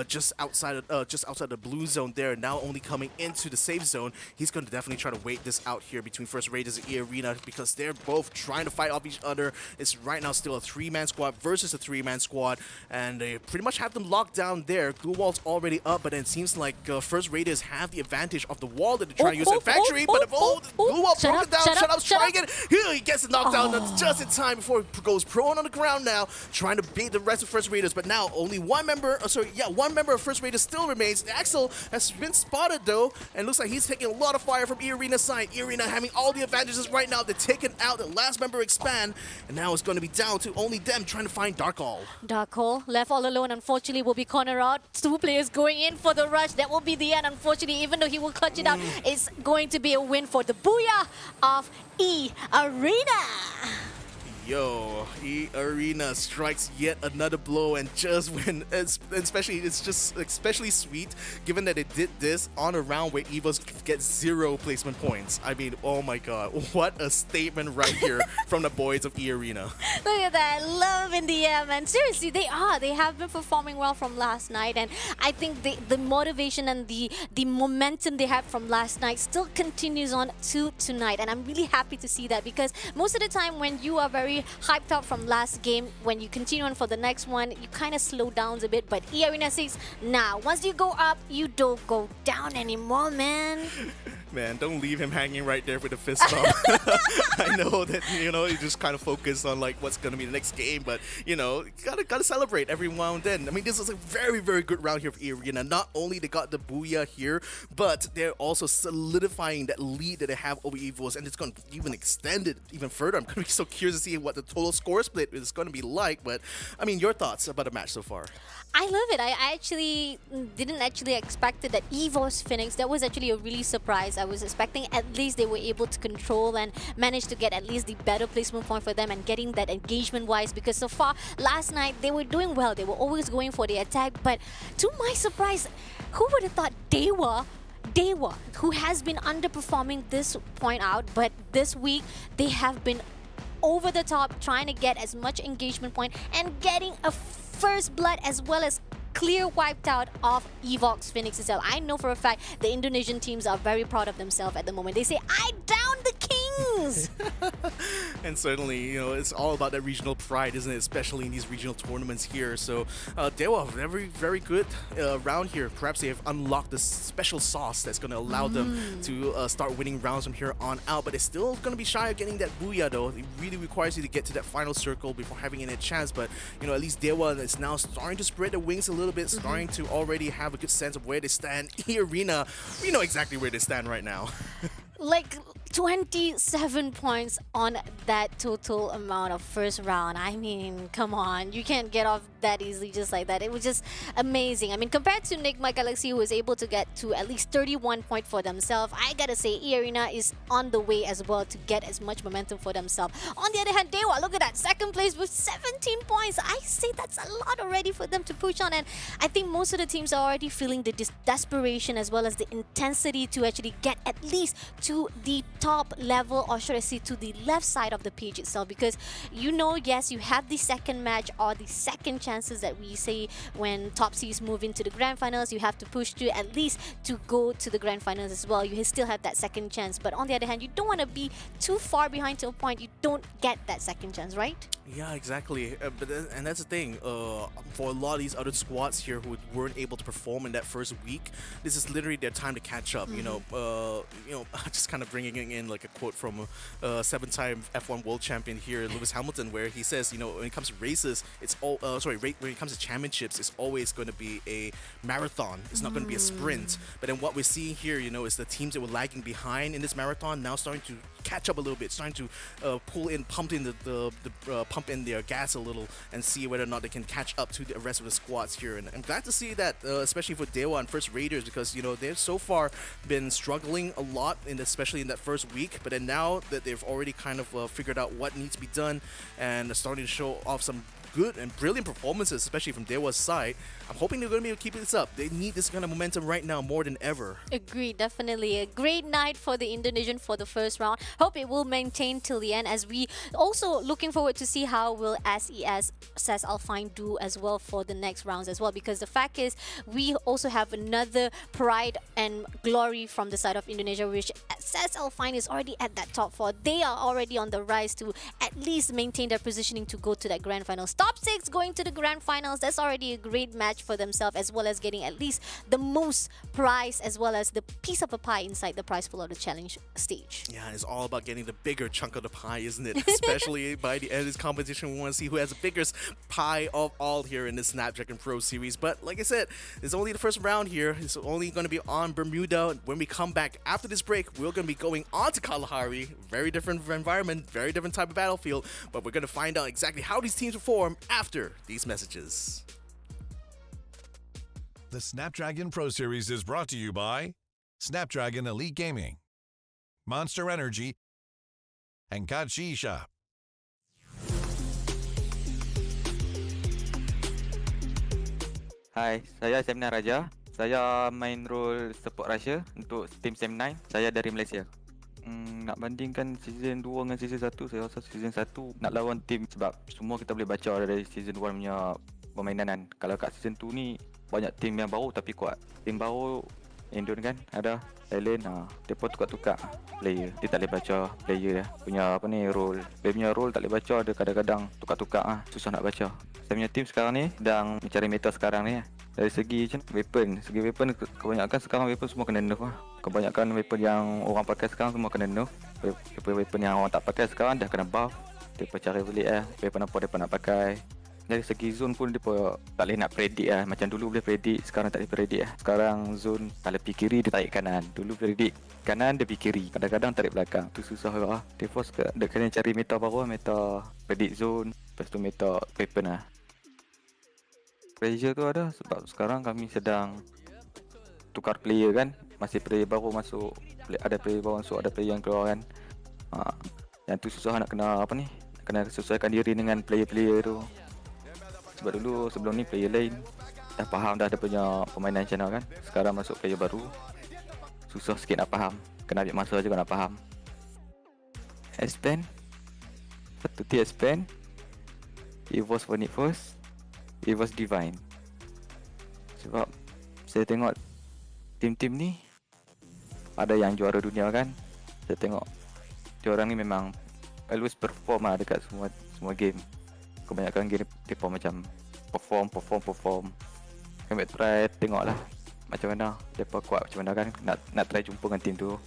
just outside the blue zone there. Now only coming into the safe zone. He's going to definitely try to wait this out here between First Raiders and EARENA, because they're both trying to fight off each other. It's right now still a 3-man squad versus a 3-man squad, and they pretty much have them locked down there. Glue wall's already up, but it seems like First Raiders have the advantage of the wall that they're trying to use in factory, but the glue wall broken down. Shut up, trying it. He gets the knockdown just in time before he goes prone on the ground now, trying to beat the rest of First Raiders, but now only 1 member, one member of First Raiders still remains. Axel has been spotted though, and looks like he's taking a lot of fire from EARENA's side. EARENA having all the advantages right now. They're taking out the last member Expand, and now it's going to be down to only them trying to find Dark Hall. Dark Hall left all alone, unfortunately, will be cornered out. 2 players going in for the rush. That will be the end, unfortunately. Even though he will clutch it out, it's going to be a win for the Booyah of EARENA. Yo, EARENA strikes yet another blow, and just when, especially, it's just especially sweet given that they did this on a round where EVOS get 0 placement points. I mean, oh my god, what a statement right here from the boys of EARENA. Look at that, love in the air, man. Seriously, they have been performing well from last night, and I think the motivation and the momentum they had from last night still continues on to tonight, and I'm really happy to see that, because most of the time when you are very hyped up from last game, when you continue on for the next one, you kind of slow down a bit. But EARENA says, nah, once you go up, you don't go down anymore, man. Man, don't leave him hanging right there with a fist bump. I know that, you know, you just kind of focus on like what's going to be the next game, but, you know, gotta celebrate every now and then. I mean, this is a very, very good round here for EARENA. Not only they got the booyah here, but they're also solidifying that lead that they have over EVOS, and it's going to even extend it even further. I'm going to be so curious to see what the total score split is going to be like, but, I mean, your thoughts about the match so far? I love it. I actually didn't actually expect it that EVOS Phoenix, that was actually a really surprise. I was expecting at least they were able to control and manage to get at least the better placement point for them and getting that engagement wise, because so far last night they were doing well. They were always going for the attack, but to my surprise, who would have thought DEWA, who has been underperforming this point out, but this week they have been over the top trying to get as much engagement point and getting a first blood as well as clear wiped out of EVOS Phoenix itself. I know for a fact the Indonesian teams are very proud of themselves at the moment. They say, I downed the Kings! And certainly, you know, it's all about that regional pride, isn't it? Especially in these regional tournaments here. So, DEWA, very, very good round here. Perhaps they have unlocked this special sauce that's going to allow them to start winning rounds from here on out. But it's still going to be shy of getting that booyah, though. It really requires you to get to that final circle before having any chance. But, you know, at least DEWA is now starting to spread their wings a little bit, starting to already have a good sense of where they stand. EARENA, we know exactly where they stand right now. Like 27 points on that total amount of first round. I mean, come on, you can't get off that easily just like that. It was just amazing. I mean, compared to NIGMA Galaxy, who was able to get to at least 31 points for themselves, I gotta say EARENA is on the way as well to get as much momentum for themselves. On the other hand, DEWA, look at that, second place with 17 points. I say that's a lot already for them to push on, and I think most of the teams are already feeling the desperation as well as the intensity to actually get at least to the top level, or should I say to the left side of the page itself, because you know, yes, you have the second match or the second chances that we say when top seeds move into the grand finals. You have to push to at least to go to the grand finals as well. You still have that second chance, but on the other hand, you don't want to be too far behind to a point you don't get that second chance, right? Yeah, exactly. And that's the thing. For a lot of these other squads here who weren't able to perform in that first week, this is literally their time to catch up. You know, just kind of bringing in like a quote from a 7-time F1 world champion here, Lewis Hamilton, where he says, you know, when it comes to races, it's all when it comes to championships, it's always going to be a marathon. It's not going to be a sprint. But then what we're seeing here, you know, is the teams that were lagging behind in this marathon now starting to catch up a little bit, starting to pump in their gas a little and see whether or not they can catch up to the rest of the squads here. And I'm glad to see that, especially for DEWA and First Raiders, because, you know, they've so far been struggling a lot, especially in that first week. But then now that they've already kind of figured out what needs to be done and are starting to show off some good and brilliant performances, especially from DEWA's side, I'm hoping they're going to be able to keep this up. They need this kind of momentum right now more than ever. Agreed, definitely. A great night for the Indonesian for the first round. Hope it will maintain till the end, as we also looking forward to see how will SES says ALFAINK do as well for the next rounds as well, because the fact is we also have another pride and glory from the side of Indonesia, which says ALFAINK is already at that top 4. They are already on the rise to at least maintain their positioning to go to that grand finals. Top 6 going to the grand finals, that's already a great match for themselves, as well as getting at least the most prize as well as the piece of a pie inside the prize pool of the challenge stage. Yeah, and it's all about getting the bigger chunk of the pie, isn't it? Especially by the end of this competition, we want to see who has the biggest pie of all here in the Snapdragon Pro Series. But like I said, it's only the first round here. It's only going to be on Bermuda. When we come back after this break, we're going to be going on to Kalahari. Very different environment, very different type of battlefield, but we're going to find out exactly how these teams perform after these messages. The Snapdragon Pro Series is brought to you by Snapdragon Elite Gaming, Monster Energy, and Kachi Shop. Hai, saya Semna Raja. Saya main role support Russia untuk tim Sem9. Saya dari Malaysia. Nak bandingkan season 2 dengan season 1, saya rasa season 1 nak lawan tim sebab semua kita boleh baca dari season 1 punya permainan kan. Kalau kat season 2 ni banyak tim yang baru tapi kuat. Tim baru Indon kan ada Thailand, mereka tukar-tukar player. Dia tak boleh baca player dia punya apa ni role. Dia punya role tak boleh baca, dia kadang-kadang tukar-tukar susah nak baca. Saya punya tim sekarang ni sedang mencari meta sekarang ni. Dari segi weapon, kebanyakan sekarang weapon semua kena nerf lah. Kebanyakan weapon yang orang pakai sekarang semua kena nerf. Weapon yang orang tak pakai sekarang dah kena buff. Mereka cari beli weapon apa mereka nak pakai. Dari segi zone pun mereka tak boleh nak predict lah. Macam dulu boleh predict, sekarang tak boleh predict lah. Sekarang zone kalau pergi kiri dia tarik kanan. Dulu predict kanan dia pergi kiri, kadang-kadang tarik belakang. Tu susah lah. EVOS dia kena cari meta baru, meta predict zone. Lepas tu meta weapon lah. Pressure tu ada sebab sekarang kami sedang tukar player kan. Masih player baru masuk, ada player baru masuk, ada player yang keluar kan. Yang tu susah nak kena apa ni, kena sesuaikan diri dengan player-player tu. Sebab dulu sebelum ni player lain dah faham dah ada punya permainan channel kan. Sekarang masuk player baru, susah sikit nak faham. Kena ambil masa juga nak faham. S-Pen, satu tier S-Pen, EVOS for Need First, EVOS Divine. Sebab saya tengok tim-tim ni ada yang juara dunia kan. Saya tengok diorang ni memang always perform lah dekat semua game. Kebanyakan game mereka macam perform. Kami try tengok lah macam mana mereka kuat, macam mana kan. Nak try jumpa dengan tim tu,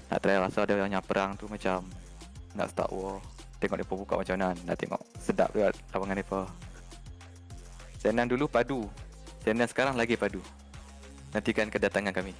nak try rasa dia yang perang tu macam nak start war. Tengok mereka buka macam mana, nak tengok sedap juga lawangan mereka. Senang dulu padu, senang sekarang lagi padu. Nantikan kedatangan kami.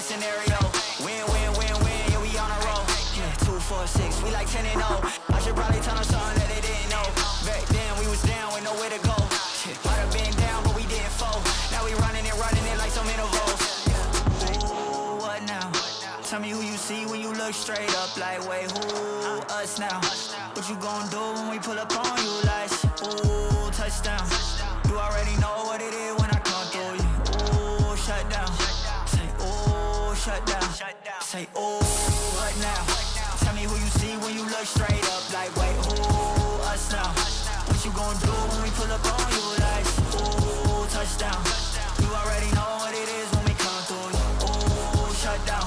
scenario. Win, win, win, win, yeah, we on a roll. Yeah, 2, 4, 6, we like 10 and 0. I should probably tell them something that they didn't know. Back then, we was down with nowhere to go. Might have been down, but we didn't fall. Now we running it like some intervals. Ooh, what now? Tell me who you see when you look straight up like, wait, who us now? What you gonna do when we pull up on you like, shut down. Say, ooh, what now? Tell me who you see when you look straight up. Like, wait, who us now? What you gonna do when we pull up on you? Like, ooh, touchdown. You already know what it is when we come through. Ooh, shut down.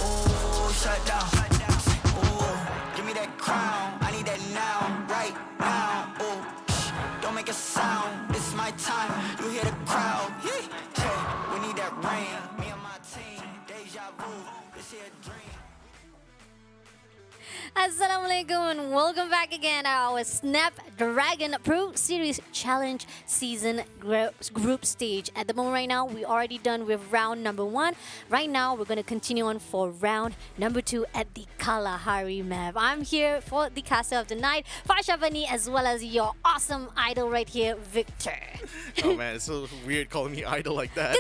Ooh, shut down. Ooh, give me that crown. I need that now, right now. Ooh, don't make a sound. It's my time. You hear the crowd. Yeah, we need that rain. Me and my team. Deja vu. This here a dream. Assalamualaikum and welcome back again to our Snapdragon Pro Series Challenge Season Group Stage. At the moment right now, we're already done with round number 1. Right now, we're going to continue on for round number 2 at the Kalahari map. I'm here for the caster of the night, Farshavani, as well as your awesome idol right here, Victor. Oh man, it's so weird calling me idol like that.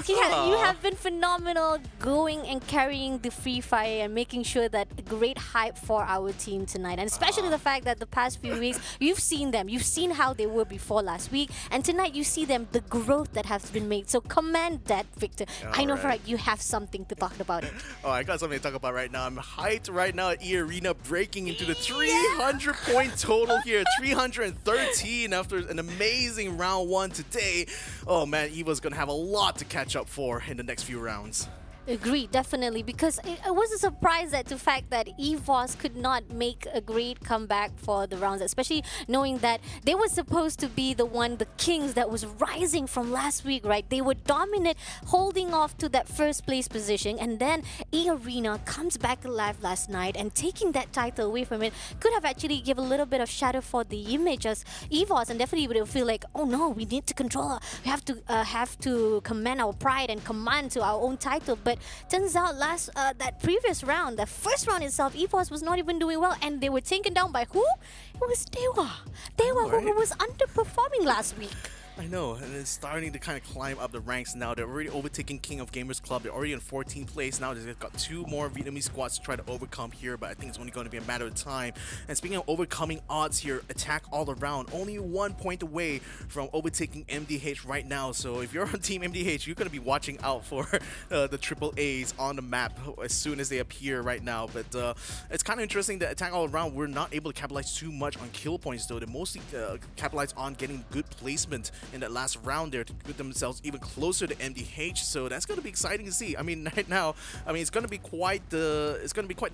You have been phenomenal going and carrying the Free Fire and making sure that a great hype for our team tonight, and especially the fact that the past few weeks you've seen them, you've seen how they were before last week, and tonight you see them, the growth that has been made. So commend that, Victor. I know for a fact you have something to talk about it. Oh, I got something to talk about right now. I'm hyped right now at EARENA, breaking into the 300 point total here, 313 after an amazing round 1 today. Oh man, EVO's gonna have a lot to catch up for in the next few rounds. Agree, definitely, because it was a surprise at the fact that EVOS could not make a great comeback for the rounds, especially knowing that they were supposed to be the kings that was rising from last week, right? They were dominant, holding off to that first place position, and then EARENA comes back alive last night and taking that title away from it could have actually give a little bit of shadow for the image as EVOS, and definitely would feel like, oh no, we need to control, we have to command our pride and command to our own title. But turns out that previous round, the first round itself, EVOS was not even doing well, and they were taken down by who? It was DEWA. Who was underperforming last week. I know, and it's starting to kind of climb up the ranks now. They're already overtaking King of Gamers Club. They're already in 14th place now. They've got 2 more Vietnamese squads to try to overcome here, but I think it's only going to be a matter of time. And speaking of overcoming odds here, Attack All Around, only 1 point away from overtaking MDH right now. So if you're on Team MDH, you're going to be watching out for the triple A's on the map as soon as they appear right now. But it's kind of interesting that Attack All Around, we're not able to capitalize too much on kill points though. They mostly capitalize on getting good placement in that last round there to put themselves even closer to MDH. So that's going to be exciting to see. I mean, right now, it's going to be quite the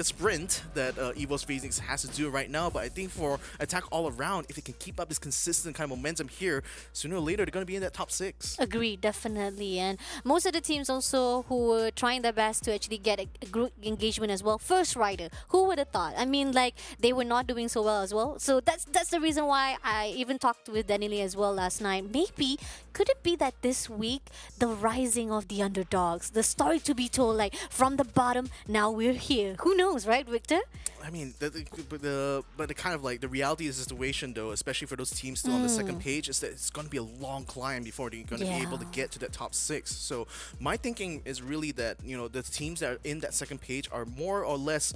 sprint that EVOS Phoenix has to do right now. But I think for Attack All Around, if they can keep up this consistent kind of momentum here, sooner or later they're going to be in that top 6. Agree, definitely. And most of the teams also who were trying their best to actually get a group engagement as well. First Rider, who would have thought? I mean, like, they were not doing so well as well. So that's the reason why I even talked with Daniele as well last night. Maybe could it be that this week the rising of the underdogs, the story to be told, like from the bottom, now we're here. Who knows, right, Victor? I mean, but the kind of like the reality of the situation though, especially for those teams still on the second page, is that it's going to be a long climb before they're going to be able to get to that top 6. So my thinking is really that, you know, the teams that are in that second page are more or less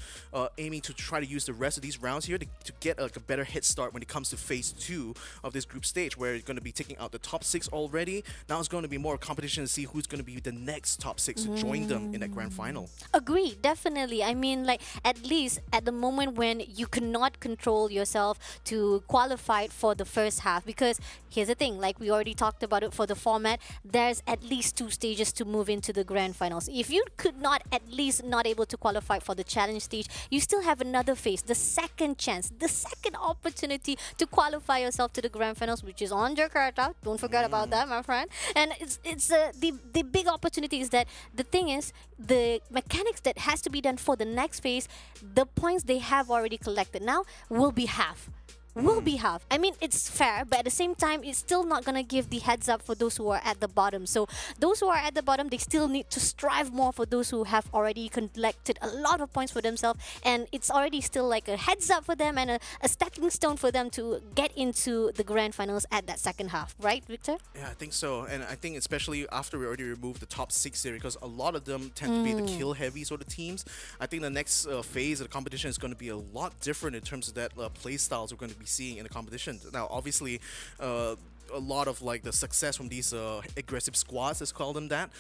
aiming to try to use the rest of these rounds here to get like a better head start when it comes to phase 2 of this group stage, where you're going to be taking out the top 6 already. Now it's going to be more competition to see who's going to be the next top 6 to join them in that grand final. Agree, definitely. I mean, like, at least at the moment when you cannot control yourself to qualify for the first half, because here's the thing, like we already talked about it for the format, there's at least 2 stages to move into the grand finals. If you could not at least not able to qualify for the challenge stage, you still have another phase, the second chance, the second opportunity to qualify yourself to the grand finals, which is on Jakarta. Don't forget about that, my friend. And it's the big opportunity is that the thing is, the mechanics that has to be done for the next phase, the points they have already collected now will be half. I mean, it's fair, but at the same time, it's still not going to give the heads up for those who are at the bottom. So those who are at the bottom, they still need to strive more for those who have already collected a lot of points for themselves. And it's already still like a heads up for them and a stepping stone for them to get into the grand finals at that second half. Right, Victor? Yeah, I think so. And I think especially after we already removed the top 6 there, because a lot of them tend to be the kill heavy sort of teams. I think the next phase of the competition is going to be a lot different in terms of that play styles we're going to be seeing in the competition. Now, obviously, a lot of like the success from these aggressive squads, let's call them that,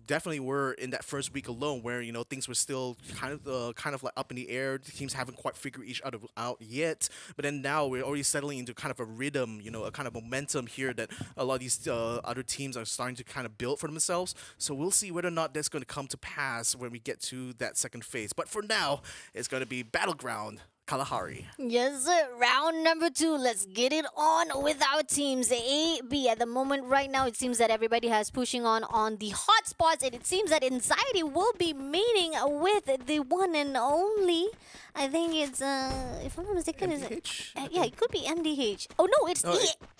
definitely were in that first week alone, where things were still kind of like up in the air. The teams haven't quite figured each other out yet. But then now we're already settling into kind of a rhythm, a kind of momentum here that a lot of these other teams are starting to kind of build for themselves. So we'll see whether or not that's going to come to pass when we get to that second phase. But for now, it's going to be Battleground Kalahari. Yes, sir. Round number 2. Let's get it on with our teams. A, B. At the moment, right now, it seems that everybody has pushing on the hot spots, and it seems that Anxiety will be meeting with the one and only. I think it's, if I'm not mistaken, is it? Yeah, it could be MDH. Oh no, it's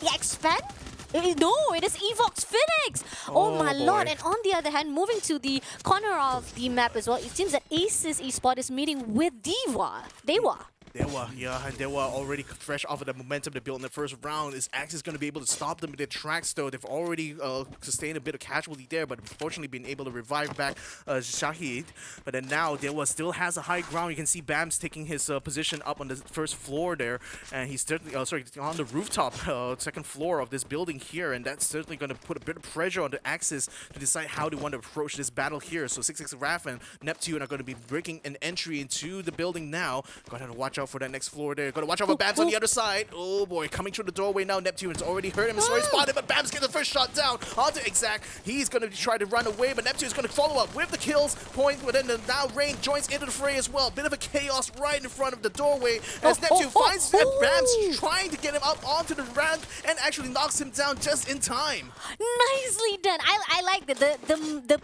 Expand. No, it is EVOS Phoenix. Oh my boy. lord! And on the other hand, moving to the corner of the map as well, it seems that Aces Esports is meeting with DEWA. DEWA, yeah, and DEWA already fresh off of the momentum they built in the first round. Is Axis going to be able to stop them in their tracks, though? They've already sustained a bit of casualty there, but unfortunately been able to revive back Shahid. But then now DEWA still has a high ground. You can see Bams taking his position up on the first floor there, and he's certainly, on the rooftop, second floor of this building here, and that's certainly going to put a bit of pressure on the Axis to decide how they want to approach this battle here. So 6-6 Raph and Neptune are going to be breaking an entry into the building now. Gotta have to watch out for that next floor there. Gotta watch out for Bams on the other side. Oh boy, coming through the doorway now. Neptune's already hurt him. He's already spotted, but Bams gets the first shot down onto Exact. He's gonna try to run away, but Neptune's gonna follow up with the kills point. But then now Rain joins into the fray as well. Bit of a chaos right in front of the doorway as Neptune finds Bams trying to get him up onto the ramp and actually knocks him down just in time. Nicely done. I like the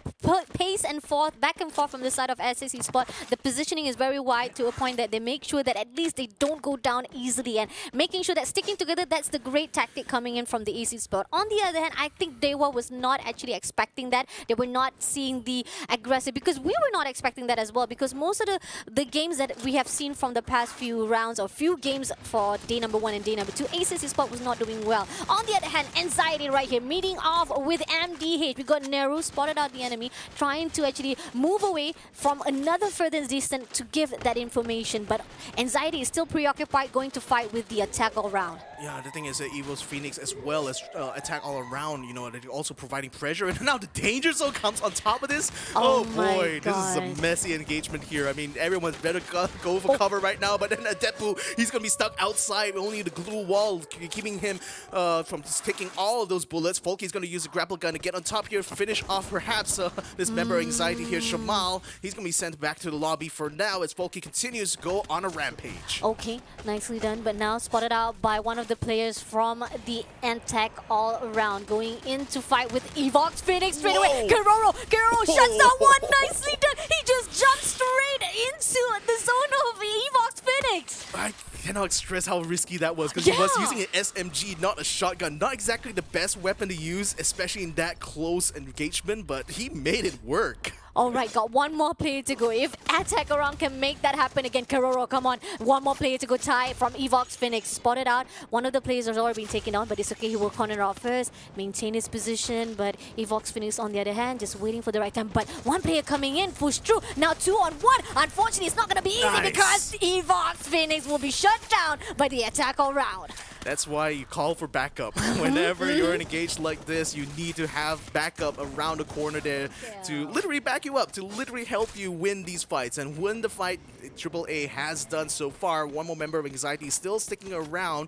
pace and back and forth from the side of SSE Sport. The positioning is very wide to a point that they make sure that at least they don't go down easily, and making sure that sticking together, that's the great tactic coming in from the AC Sport. On the other hand, I think DEWA was not actually expecting that. They were not seeing the aggressive, because we were not expecting that as well, because most of the games that we have seen from the past few rounds or few games for day number 1 and day number 2, AC Sport was not doing well. On the other hand, Anxiety right here meeting off with MDH. We got Neru spotted out the enemy, trying to actually move away from another further distance to give that information, but Anxiety is still preoccupied going to fight with the attack all round. Yeah, the thing is that EVOS Phoenix as well as attack all around, they're also providing pressure, and now the danger zone comes on top of this. Oh boy, this is a messy engagement here. I mean, everyone's better go for cover right now, but then Deadpool, he's gonna be stuck outside, only the glue wall keeping him from taking all of those bullets. Folky's gonna use a grapple gun to get on top here, finish off perhaps this member Anxiety here, Shamal. He's gonna be sent back to the lobby for now as Folky continues to go on a rampage. Okay, nicely done, but now spotted out by one of the players from the attack all around, going in to fight with EVOS Phoenix straight away. Keroro shuts down one. Nicely done. He just jumped straight into the zone of EVOS Phoenix. I cannot stress how risky that was, because he was using an SMG, not a shotgun. Not exactly the best weapon to use, especially in that close engagement, but he made it work. Alright, got one more player to go. If Attack Around can make that happen again, Keroro, come on. One more player to go. Ty from EVOS Phoenix. Spotted out. One of the players has already been taken down, but it's okay. He will corner out first, maintain his position. But EVOS Phoenix, on the other hand, just waiting for the right time. But one player coming in, push through. Now 2-on-1. Unfortunately, it's not going to be easy because EVOS Phoenix will be shut down by the Attack All Round. That's why you call for backup. Whenever you're engaged like this, you need to have backup around the corner there to literally back you up, to literally help you win these fights. And win the fight AAA has done so far. One more member of Anxiety still sticking around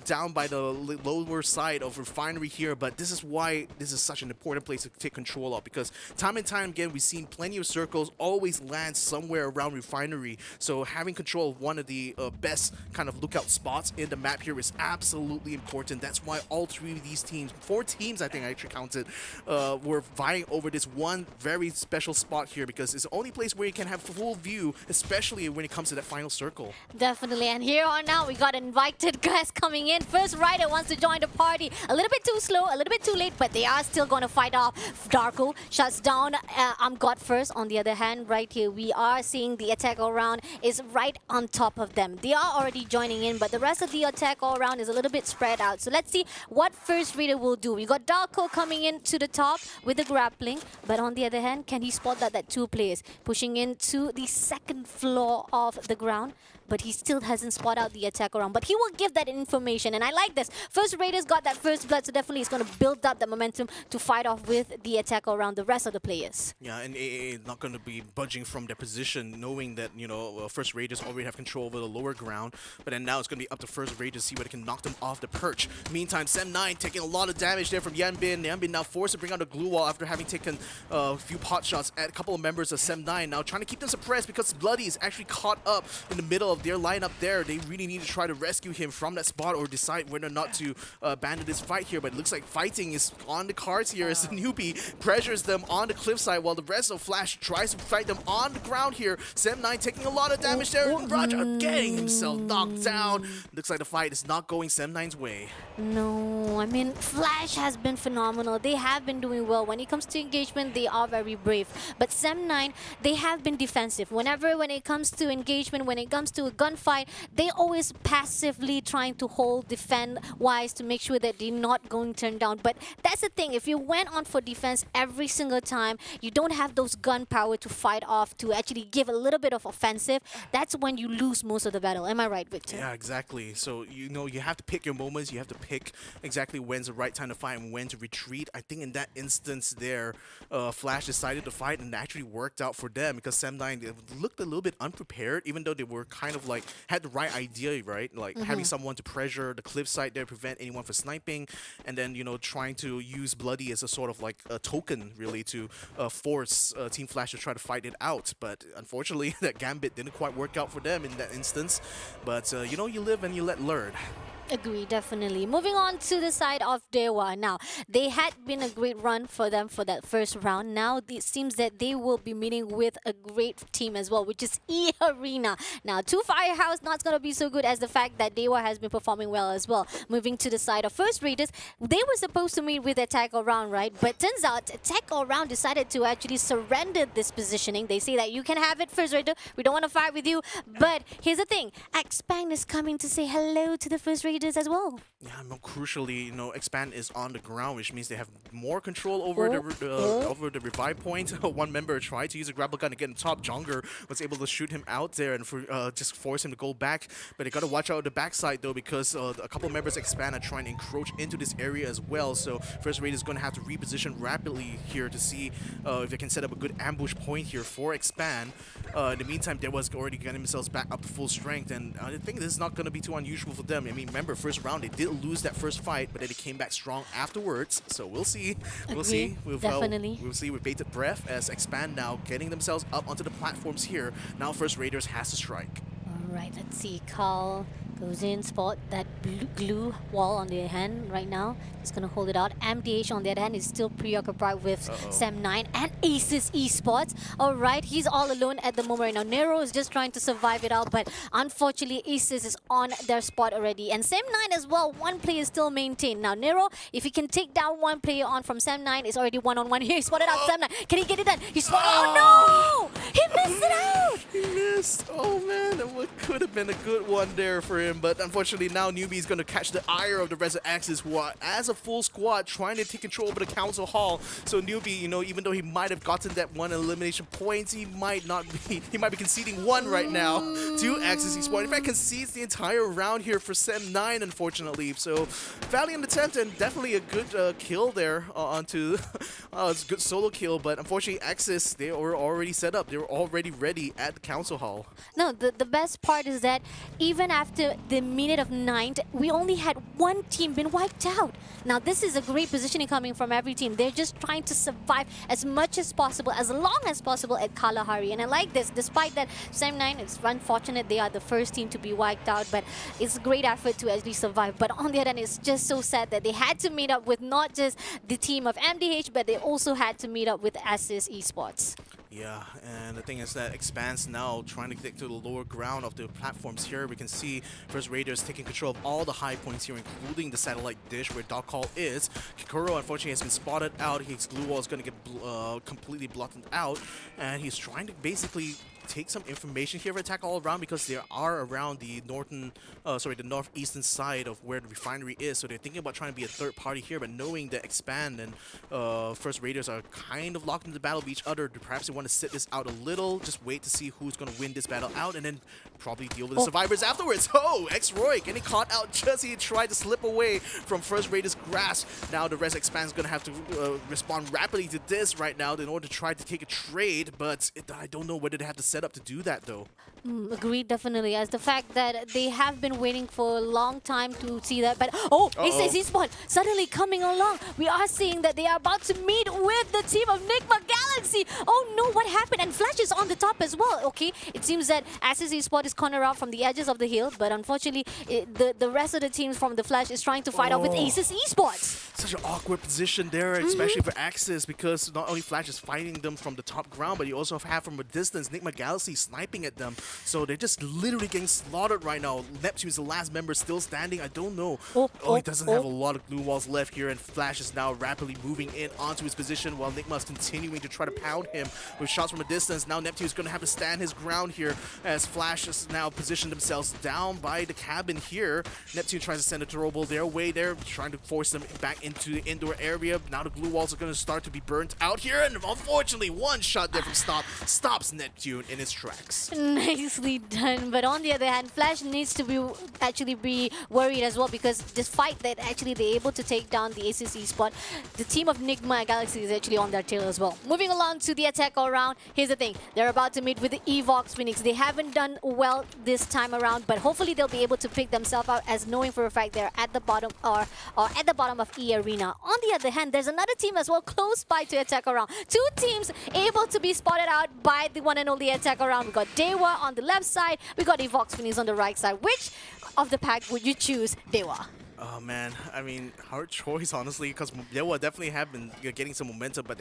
down by the lower side of Refinery here, but this is why this is such an important place to take control of, because time and time again, we've seen plenty of circles always land somewhere around Refinery. So having control of one of the best kind of lookout spots in the map here is absolutely important. That's why all three of these teams, 4 teams I think I actually counted, were vying over this one very special spot here, because it's the only place where you can have full view, especially when it comes to that final circle. Definitely, and here on out, we got invited guests coming in. First rider wants to join the party. A little bit too slow, a little bit too late, but they are still going to fight off. Darko shuts down God first. On the other hand, right here, we are seeing the attack all round is right on top of them. They are already joining in, but the rest of the attack all round is a little bit spread out. So let's see what first reader will do. We got Darko coming in to the top with the grappling, but on the other hand, can he spot that 2 players pushing into the second floor of the ground? but he still hasn't spotted out the attack around. But he will give that information, and I like this. First Raiders got that first blood, so definitely it's going to build up the momentum to fight off with the attack around the rest of the players. Yeah, and AA not going to be budging from their position, knowing that, you know, First Raiders already have control over the lower ground, but then now it's going to be up to First Raiders to see whether they can knock them off the perch. Meantime, Sem9 taking a lot of damage there from Yanbin. Yanbin now forced to bring out the glue wall after having taken a few pot shots at a couple of members of Sem9. Now trying to keep them suppressed because Bloody is actually caught up in the middle of their lineup there. They really need to try to rescue him from that spot or decide whether or not to abandon this fight here, but it looks like fighting is on the cards here as the newbie pressures them on the cliffside while the rest of Flash tries to fight them on the ground here. Sem9 taking a lot of damage there, and Raja getting himself knocked down. Looks like the fight is not going Sem9's way. No, I mean, Flash has been phenomenal. They have been doing well. When it comes to engagement, they are very brave. But Sem9, they have been defensive. When it comes to engagement, when it comes to a gunfight, they always passively trying to hold, defend-wise to make sure that they're not going to turn down. But that's the thing. If you went on for defense every single time, you don't have those gun power to fight off, to actually give a little bit of offensive, that's when you lose most of the battle. Am I right, Victor? Yeah, exactly. So, you know, you have to pick your moments. You have to pick exactly when's the right time to fight and when to retreat. I think in that instance there, Flash decided to fight, and it actually worked out for them because Sem9 looked a little bit unprepared, even though they were kind of like, had the right idea, right? Like having someone to pressure the cliff side there, prevent anyone from sniping, and then, you know, trying to use Bloody as a sort of like a token, really, to force Team Flash to try to fight it out. But unfortunately, that gambit didn't quite work out for them in that instance. But, you know, you live and you let learn. Agree, definitely. Moving on to the side of DEWA. Now, they had been a great run for them for that first round. Now, it seems that they will be meeting with a great team as well, which is EARENA. Now, 2 Firehouse not going to be so good as the fact that DEWA has been performing well as well. Moving to the side of First Raiders, they were supposed to meet with Attack All Round, right? But turns out Attack All Round decided to actually surrender this positioning. They say that you can have it, First Raider. We don't want to fight with you. But here's the thing. Expand is coming to say hello to the First Raiders as well. Yeah, more crucially, you know, Expand is on the ground, which means they have more control over the revive point. One member tried to use a grapple gun to get on top. Jonger was able to shoot him out there and just force him to go back. But they got to watch out the backside though, because a couple of members Expand are trying to encroach into this area as well. So First Raid is going to have to reposition rapidly here to see if they can set up a good ambush point here for Expand. In the meantime, there was already getting themselves back up to full strength, and I think this is not going to be too unusual for them. I mean, remember, first round they did lose that first fight, but then they came back strong afterwards. So we'll see. We'll see. Definitely. We'll see with bated breath as Expand now getting themselves up onto the platforms here. Now First Raiders has to strike. All right, let's see. Carl goes in, spot that glue wall on their hand right now. Just gonna hold it out. MDH on the other hand is still preoccupied with Sem9 and Aces Esports. All right, he's all alone at the moment right now. Nero is just trying to survive it out, but unfortunately Aces is on their spot already. And Sem9 as well, one player is still maintained. Now Nero, if he can take down one player on from Sem9, it's already one-on-one here. He spotted out Sem9. Can he get it done? He spotted. Oh no! He missed it out! He missed. Oh man, that could have been a good one there for him. But unfortunately now Newbie is going to catch the ire of the rest of Axis, who are as a full squad trying to take control over the Council Hall. So Newbie, you know, even though he might have gotten that one elimination points, he might be conceding one right now to Axis Esports. In fact, concedes the entire round here for Sem9, unfortunately. So valiant attempt and definitely a good kill there onto it's a good solo kill, but unfortunately Axis, they were already set up. They were already ready at the Council Hall. No, the best part is that even after the minute of 9th, we only had one team been wiped out. Now this is a great positioning coming from every team. They're just trying to survive as much as possible, as long as possible at Kalahari. And I like this, despite that Sem9, it's unfortunate they are the first team to be wiped out, but it's a great effort to actually survive. But on the other hand, it's just so sad that they had to meet up with not just the team of MDH, but they also had to meet up with Asus Esports. Yeah, and the thing is that Expanse now trying to get to the lower ground of the platforms here. We can see First Raiders taking control of all the high points here, including the satellite dish where Dog Call is. Kikuro unfortunately has been spotted out. His glue wall is going to get completely blocked out, and he's trying to basically take some information here for Attack All Around because they are around the the northeastern side of where the refinery is. So they're thinking about trying to be a third party here, but knowing that Expand and First Raiders are kind of locked into battle with each other, perhaps they want to sit this out a little, just wait to see who's going to win this battle out, and then probably deal with the survivors afterwards. Oh, X-Roy getting caught out just as he tried to slip away from First Raiders' grasp. Now the rest Expand's going to have to respond rapidly to this right now in order to try to take a trade, but I don't know whether they have the setup to do that though. Agreed, definitely. As the fact that they have been waiting for a long time to see that. But Ace Esports suddenly coming along. We are seeing that they are about to meet with the team of NIGMA Galaxy. Oh no, what happened? And Flash is on the top as well. Okay, it seems that Ace Esports is cornered out from the edges of the hill, but unfortunately, the rest of the teams from the Flash is trying to fight out with Aces Esports. Such an awkward position there, especially for Axis, because not only Flash is fighting them from the top ground, but you also have from a distance NIGMA Galaxy sniping at them. So they're just literally getting slaughtered right now. Neptune is the last member still standing. I don't know. He doesn't have a lot of glue walls left here, and Flash is now rapidly moving in onto his position while NIGMA is continuing to try to pound him with shots from a distance. Now Neptune is going to have to stand his ground here as Flash has now positioned themselves down by the cabin here. Neptune tries to send a turbo their way there, trying to force them back into the indoor area. Now the glue walls are going to start to be burnt out here, and unfortunately one shot there from stops Neptune in its tracks. Nicely done. But on the other hand, Flash needs to be worried as well, because despite that actually they're able to take down the Aces Esports, the team of NIGMA Galaxy is actually on their tail as well. Moving along to the Attack All Round, here's the thing. They're about to meet with the EVOS Phoenix. They haven't done well this time around, but hopefully they'll be able to pick themselves out, as knowing for a fact they're at the bottom or at the bottom of EARENA. On the other hand, there's another team as well close by to Attack All Round. Two teams able to be spotted out by the one and only Attack All Round. We got DEWA on the left side, we got EVOS Phoenix on the right side. Which of the pack would you choose, DEWA? Oh man, I mean, hard choice honestly, because DEWA definitely have been getting some momentum, but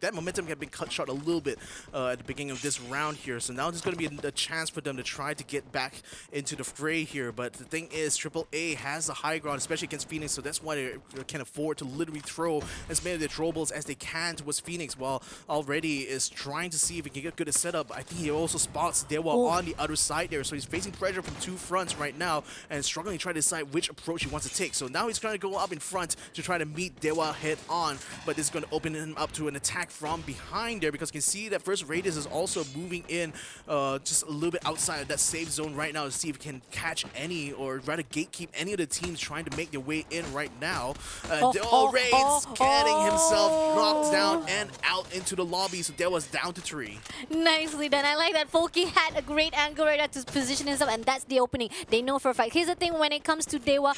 that momentum had been cut short a little bit at the beginning of this round here. So now there's going to be a chance for them to try to get back into the fray here. But the thing is, AAA has the high ground, especially against Phoenix, so that's why they can afford to literally throw as many of their throwables as they can towards Phoenix, while already is trying to see if he can get good a setup. I think he also spots DEWA on the other side there, so he's facing pressure from two fronts right now and struggling to try to decide which approach he wants to take. So now he's trying to go up in front to try to meet DEWA head on, but this is going to open him up to an attack from behind there, because you can see that First Raiders is also moving in just a little bit outside of that safe zone right now to see if he can catch any, or rather gatekeep any of the teams trying to make their way in right now. Raids getting himself knocked down and out into the lobby, so DEWA's down to 3. Nicely done. I like that Folky had a great angle right now to position himself, and that's the opening. They know for a fact. Here's the thing, when it comes to DEWA,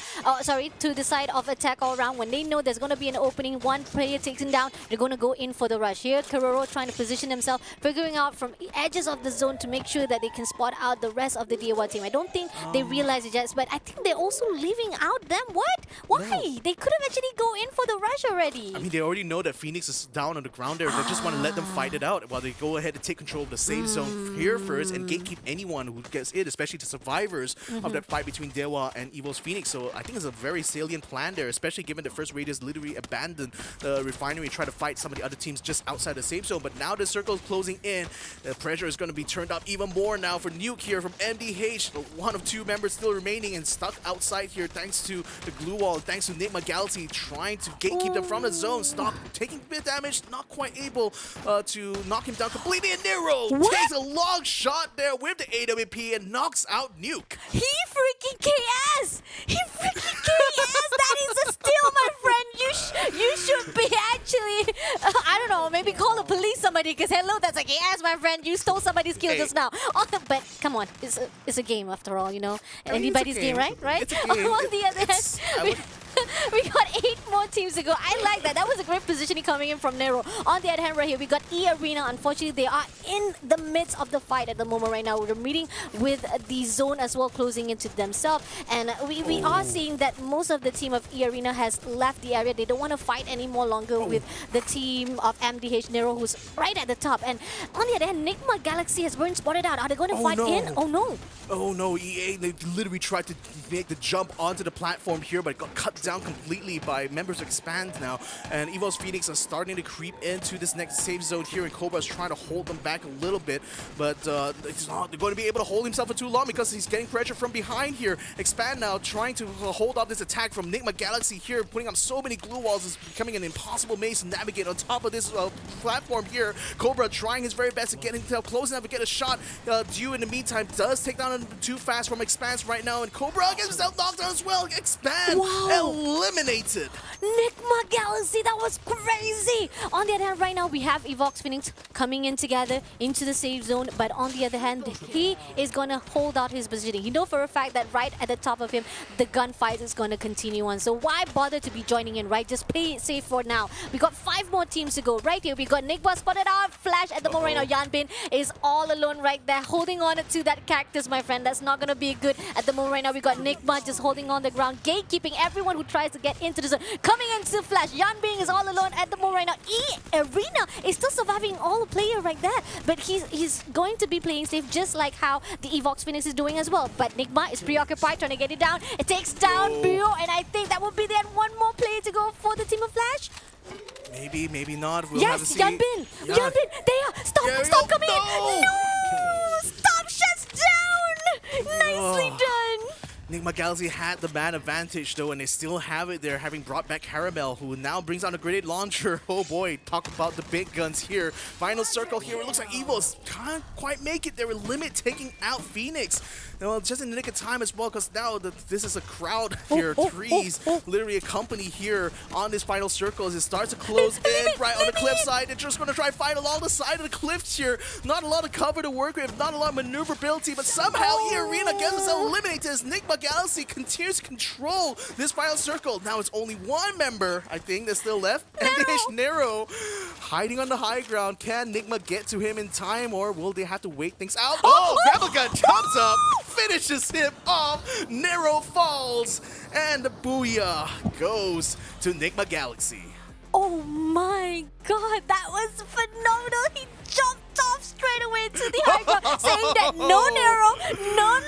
to the side of Attack All Round, when they know there's going to be an opening, one player takes him down, they're going to go in for the rush. Here, Karoro trying to position himself, figuring out from edges of the zone to make sure that they can spot out the rest of the DEWA team. I don't think they realize it yet, but I think they're also leaving out them. What? Why? No. They could have actually go in for the rush already. I mean, they already know that Phoenix is down on the ground there. They just want to let them fight it out while they go ahead and take control of the safe zone here first and gatekeep anyone who gets it, especially the survivors of that fight between DEWA and EVOS Phoenix. So I think it's a very salient plan there, especially given that First Raiders literally abandoned the refinery and try to fight some of the other teams just outside the safe zone. But now the circle is closing in. The pressure is going to be turned up even more now for Nuke here from MDH. One of two members still remaining and stuck outside here thanks to the glue wall, thanks to NIGMA Galaxy trying to gatekeep them from the zone. Stop taking a bit of damage, not quite able to knock him down completely. And Nero takes a long shot there with the AWP and knocks out Nuke. He freaking KS! He freaking KS! That is a steal, my friend! You should be actually, I don't know, maybe call the police somebody, because hello, that's a KS, my friend. You stole somebody's kill just now. But come on, it's a game after all, you know? Anybody's game, right? It's a game. On the other hand, we got 8 more teams to go. I like that. That was a great positioning coming in from Nero. On the other hand, right here, we got EARENA. Unfortunately, they are in the midst of the fight at the moment right now. We're meeting with the zone as well, closing into themselves. And we are seeing that most of the team of EARENA has left the area. They don't want to fight any more longer with the team of MDH Nero, who's right at the top. And on the other hand, NIGMA Galaxy has been spotted out. Are they going to fight in? Oh no. Oh no, EA, they literally tried to make the jump onto the platform here, but got cut down down completely by members of Expand now. And EVOS Phoenix are starting to creep into this next safe zone here, and Cobra's trying to hold them back a little bit. But it's not going to be able to hold himself for too long because he's getting pressure from behind here. Expand now trying to hold off this attack from NIGMA Galaxy here, putting up so many glue walls. Is becoming an impossible maze to navigate on top of this platform here. Cobra trying his very best to get himself close enough to get a shot. DEWA in the meantime does take down too fast from Expanse right now, and Cobra gets himself knocked down as well. Expand eliminated. NIGMA Galaxy, that was crazy! On the other hand, right now we have EVOS Phoenix coming in together into the safe zone, but on the other hand, he is gonna hold out his positioning. You know for a fact that right at the top of him, the gunfight is gonna continue on. So why bother to be joining in, right? Just play it safe for now. We got 5 more teams to go. Right here, we got NIGMA spotted out. Flash at the moment right now. Yanbin is all alone right there, holding on to that cactus, my friend. That's not gonna be good at the moment right now. We got NIGMA just holding on the ground, gatekeeping everyone who tries to get into the zone. Coming into Flash, Yanbin is all alone at the moment right now. EARENA is still surviving all player right there, but he's going to be playing safe just like how the EVOS Phoenix is doing as well. But NIGMA is preoccupied trying to get it down. It takes down Bio, and I think that would be then one more player to go for the team of Flash. Maybe, maybe not. We'll Yes, have to see. Yanbin! Yanbin! There! Stop coming in! No! Stop shuts down! Nicely done! NIGMA Galaxy had the man advantage though, and they still have it there, having brought back Caramel, who now brings out a grenade launcher. Oh boy, talk about the big guns here. Final circle here. It looks like EVOS can't quite make it. They were limit taking out Phoenix. Well, just in the nick of time as well, because now this is a crowd here. Trees literally a company here on this final circle as it starts to close in right on the cliff side. They're just going to try to fight along the side of the cliffs here. Not a lot of cover to work with, not a lot of maneuverability, but somehow EARENA gets himself eliminated as NIGMA Galaxy continues to control this final circle. Now it's only one member, I think, that's still left. And Nero hiding on the high ground. Can NIGMA get to him in time, or will they have to wait things out? Oh, Rebel Gun jumps up, finishes him off. Nero falls, and the booyah goes to NIGMA Galaxy. Oh my god, that was phenomenal! He jumped off straight away to the high ground, saying that no, Nero, no,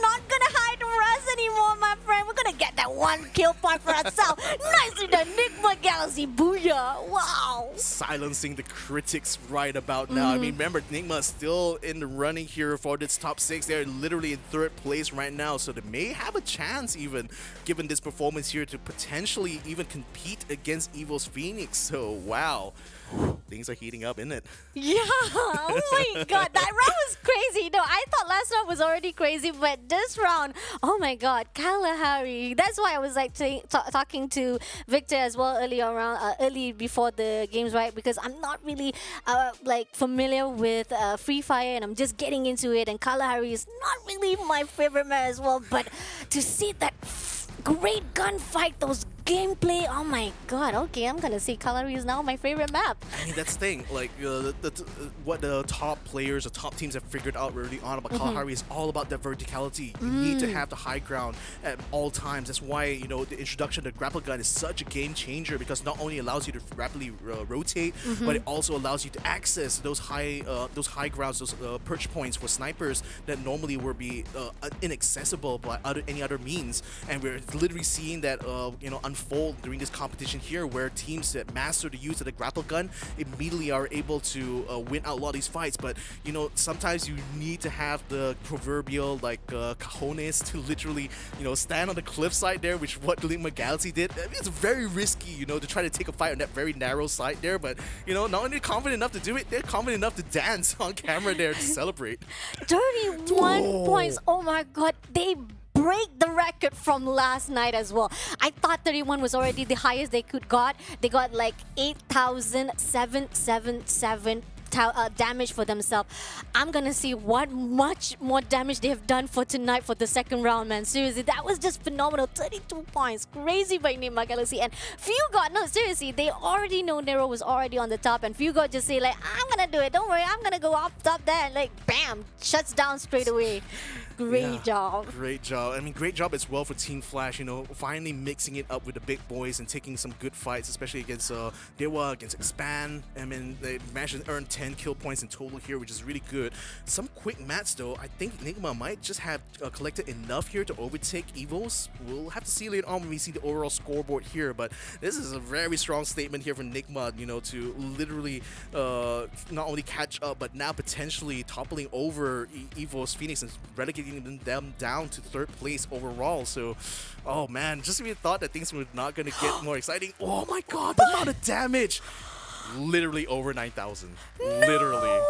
not gonna hide from us anymore, my friend. We're gonna get that one kill point for ourselves. Nicely done, NIGMA Galaxy, booyah! Wow! Silencing the critics right about now. I mean, remember, NIGMA is still in the running here for this top 6. They're literally in 3rd place right now, so they may have a chance even, given this performance here, to potentially even compete against EVOS Phoenix. So, wow. Things are heating up, isn't it? Yeah! Oh my god, that round was crazy. No, I thought last round was already crazy, but this round, oh my god, Kalahari. That's why I was like talking to Victor as well early before the games, right? Because I'm not really like familiar with Free Fire, and I'm just getting into it. And Kalahari is not really my favorite map as well. But to see that great gunfight, those gameplay, oh my god, okay, I'm gonna say Kalahari is now my favorite map. I mean, that's the thing, like, what the top players, the top teams have figured out early on about Kalahari is all about that verticality. You need to have the high ground at all times. That's why, you know, the introduction of the grapple gun is such a game changer, because not only allows you to rapidly rotate, but it also allows you to access those high grounds, those perch points for snipers that normally would be inaccessible by any other means. And we're literally seeing that, you know, unfold during this competition here, where teams that master the use of the grapple gun immediately are able to win out a lot of these fights. But you know, sometimes you need to have the proverbial like cojones to literally, you know, stand on the cliffside there, which what NIGMA Galaxy did. I mean, it's very risky, you know, to try to take a fight on that very narrow side there. But you know, not only confident enough to do it, they're confident enough to dance on camera there to celebrate. 31 points. Oh my god, they break the record from last night as well. I thought 31 was already the highest they could got. They got like 8,777 damage for themselves. I'm gonna see what much more damage they have done for tonight for the second round, man. Seriously, that was just phenomenal. 32 points. Crazy by NIGMA Galaxy. And Fugod, no, seriously, they already know Nero was already on the top, and Fugod just say like, I'm gonna do it, don't worry, I'm gonna go up top there, and like, bam, shuts down straight away. Great job. Great job. I mean, great job as well for Team Flash, you know, finally mixing it up with the big boys and taking some good fights, especially against DEWA, against Expand. I mean, they managed to earn 10 10 kill points in total here, which is really good. Some quick mats though. I think NIGMA might just have collected enough here to overtake EVOS. We'll have to see later on when we see the overall scoreboard here, but this is a very strong statement here from NIGMA, you know, to literally not only catch up, but now potentially toppling over EVOS Phoenix and relegating them down to 3rd place overall. So, oh man, just even thought that things were not going to get more exciting. Oh my god, the amount of damage! Literally over 9,000. Literally.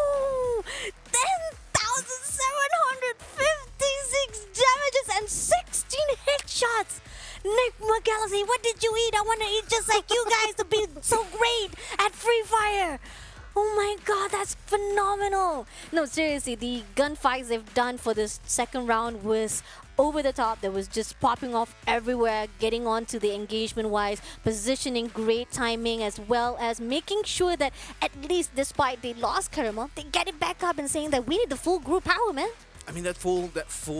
10,756 damages and 16 headshots! NIGMA Galaxy, what did you eat? I want to eat just like you guys to be so great at Free Fire! Oh my god, that's phenomenal! No, seriously, the gunfights they've done for this second round was over the top. That was just popping off everywhere, getting on to the engagement-wise, positioning, great timing, as well as making sure that at least despite they lost Caramel, they get it back up and saying that we need the full group power, man. I mean, that full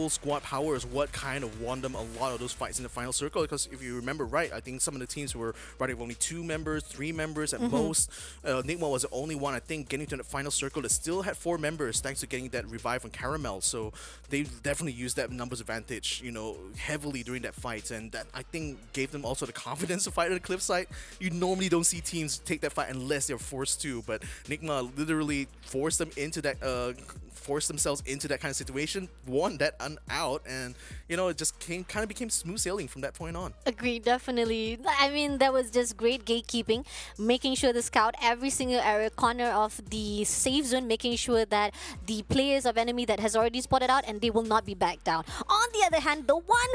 squad power is what kind of won them a lot of those fights in the final circle. Because if you remember right, I think some of the teams were running with only 2 members, 3 members at most. NIGMA was the only one, I think, getting to the final circle that still had 4 members thanks to getting that revive from Caramel. So they definitely used that numbers advantage, you know, heavily during that fight. And that, I think, gave them also the confidence to fight on the Eclipse side. You normally don't see teams take that fight unless they're forced to. But NIGMA literally forced them into that force themselves into that kind of situation, won that out, and you know, it just kind of became smooth sailing from that point on. Agreed, definitely. I mean, that was just great gatekeeping, making sure to scout every single area corner of the safe zone, making sure that the players of enemy that has already spotted out and they will not be back down. On the other hand, the one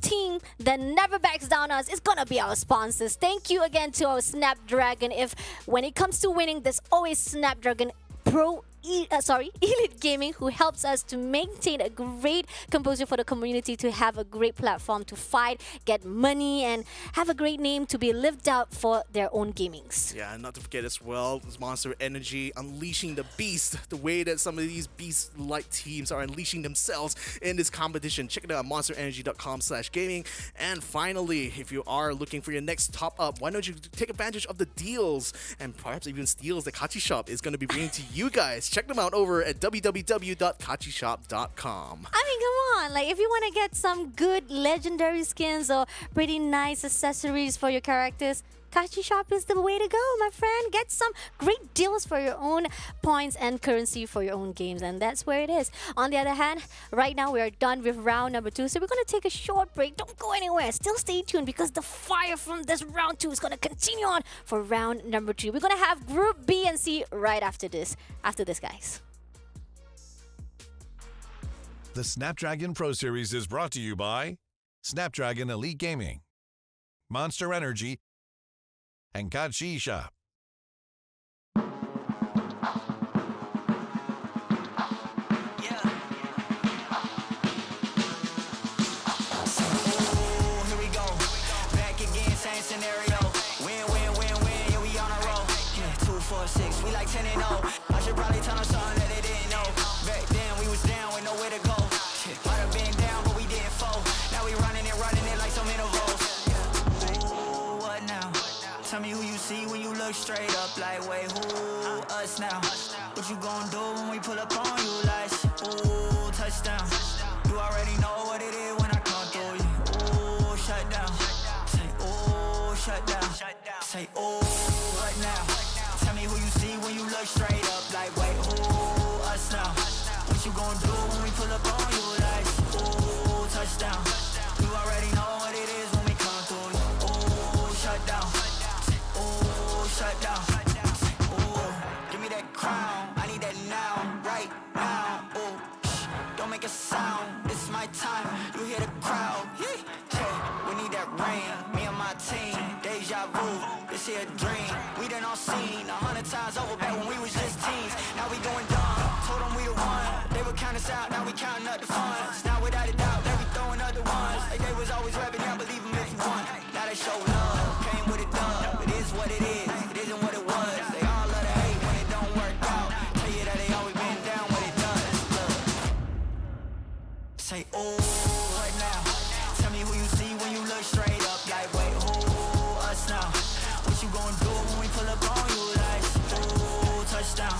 team that never backs down us is gonna be our sponsors. Thank you again to our Snapdragon. If when it comes to winning, there's always Snapdragon Pro Elite Gaming, who helps us to maintain a great composure for the community, to have a great platform to fight, get money, and have a great name to be lived out for their own gamings. Yeah, and not to forget as well, Monster Energy unleashing the beast, the way that some of these beast-like teams are unleashing themselves in this competition. Check it out at monsterenergy.com/gaming. And finally, if you are looking for your next top up, why don't you take advantage of the deals and perhaps even steals that Kachi Shop is going to be bringing to you guys. Check them out over at www.kachishop.com. I mean, come on, like if you want to get some good legendary skins or pretty nice accessories for your characters, Kachi Shop is the way to go, my friend. Get some great deals for your own points and currency for your own games, and that's where it is. On the other hand, right now we are done with round number 2, so we're going to take a short break. Don't go anywhere. Still stay tuned, because the fire from this round 2 is going to continue on for round number 3. We're going to have Group B and C right after this. After this, guys. The Snapdragon Pro Series is brought to you by Snapdragon Elite Gaming, Monster Energy, and Kachi Shop. We like 10 and 0. I should probably tell them something that they didn't know. Back then we was down with nowhere to go. Might have been down, but we didn't fall. Now we running it like some intervals. Ooh, what now? Tell me who you see when you look straight up. Like, wait, who? Us now. What you gonna do when we pull up on you? Like, ooh, touchdown. You already know what it is when I come through you. Ooh, shut down. Say, ooh, shut down. Say, ooh, what now? Tell me who you see when you look straight up. Like, wait, who? Us now. What you gonna do when we pull up on you? Like, ooh, touchdown. You already know what it is when we come through you. Ooh, shut down. Ooh, shut down. Ooh, give me that crown. I need that now, right now. Ooh, don't make a sound. This is my time. You hear the crowd. Hey, we need that rain. Me and my team. Deja vu. This here a dream. We done all seen 100 times over back when we was just teens. Now we going dumb. Told them we the one. They would count us out. Now we counting up the funds. Now without a doubt, they be throwing up the ones. Like they was always rapping. Now believe them if you want. Now they show love. Came with a dub. It is what it is. It isn't what it was. They all love to hate when it don't work out. Tell you that they always been down when it does. Look. Say, ooh, what now? Tell me who you see when you look straight up. Like, wait, who? Us now. What you gonna do when we pull up on you? Like, ooh, touchdown.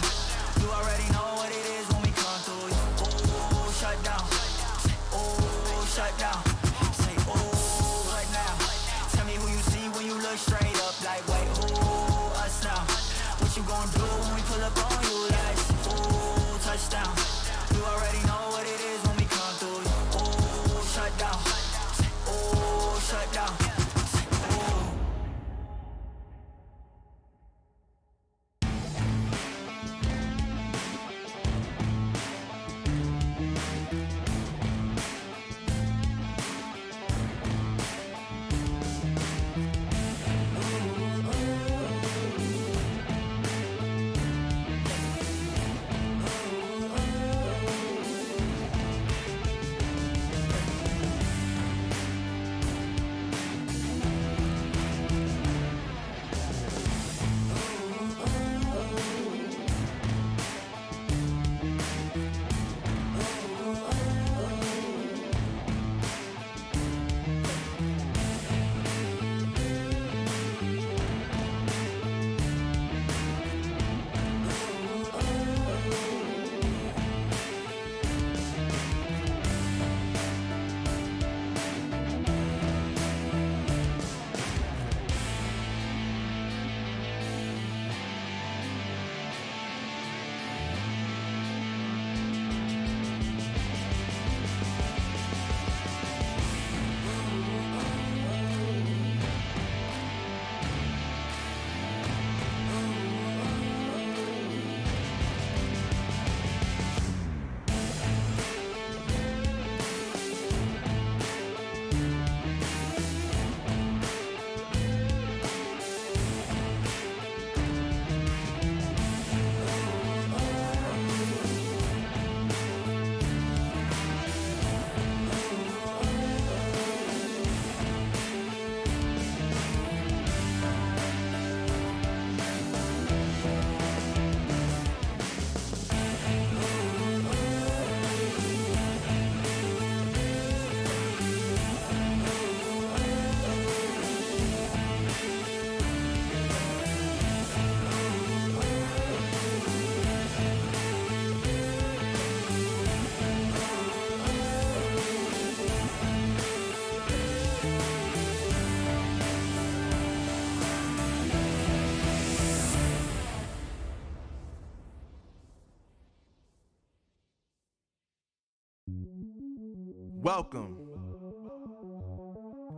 Welcome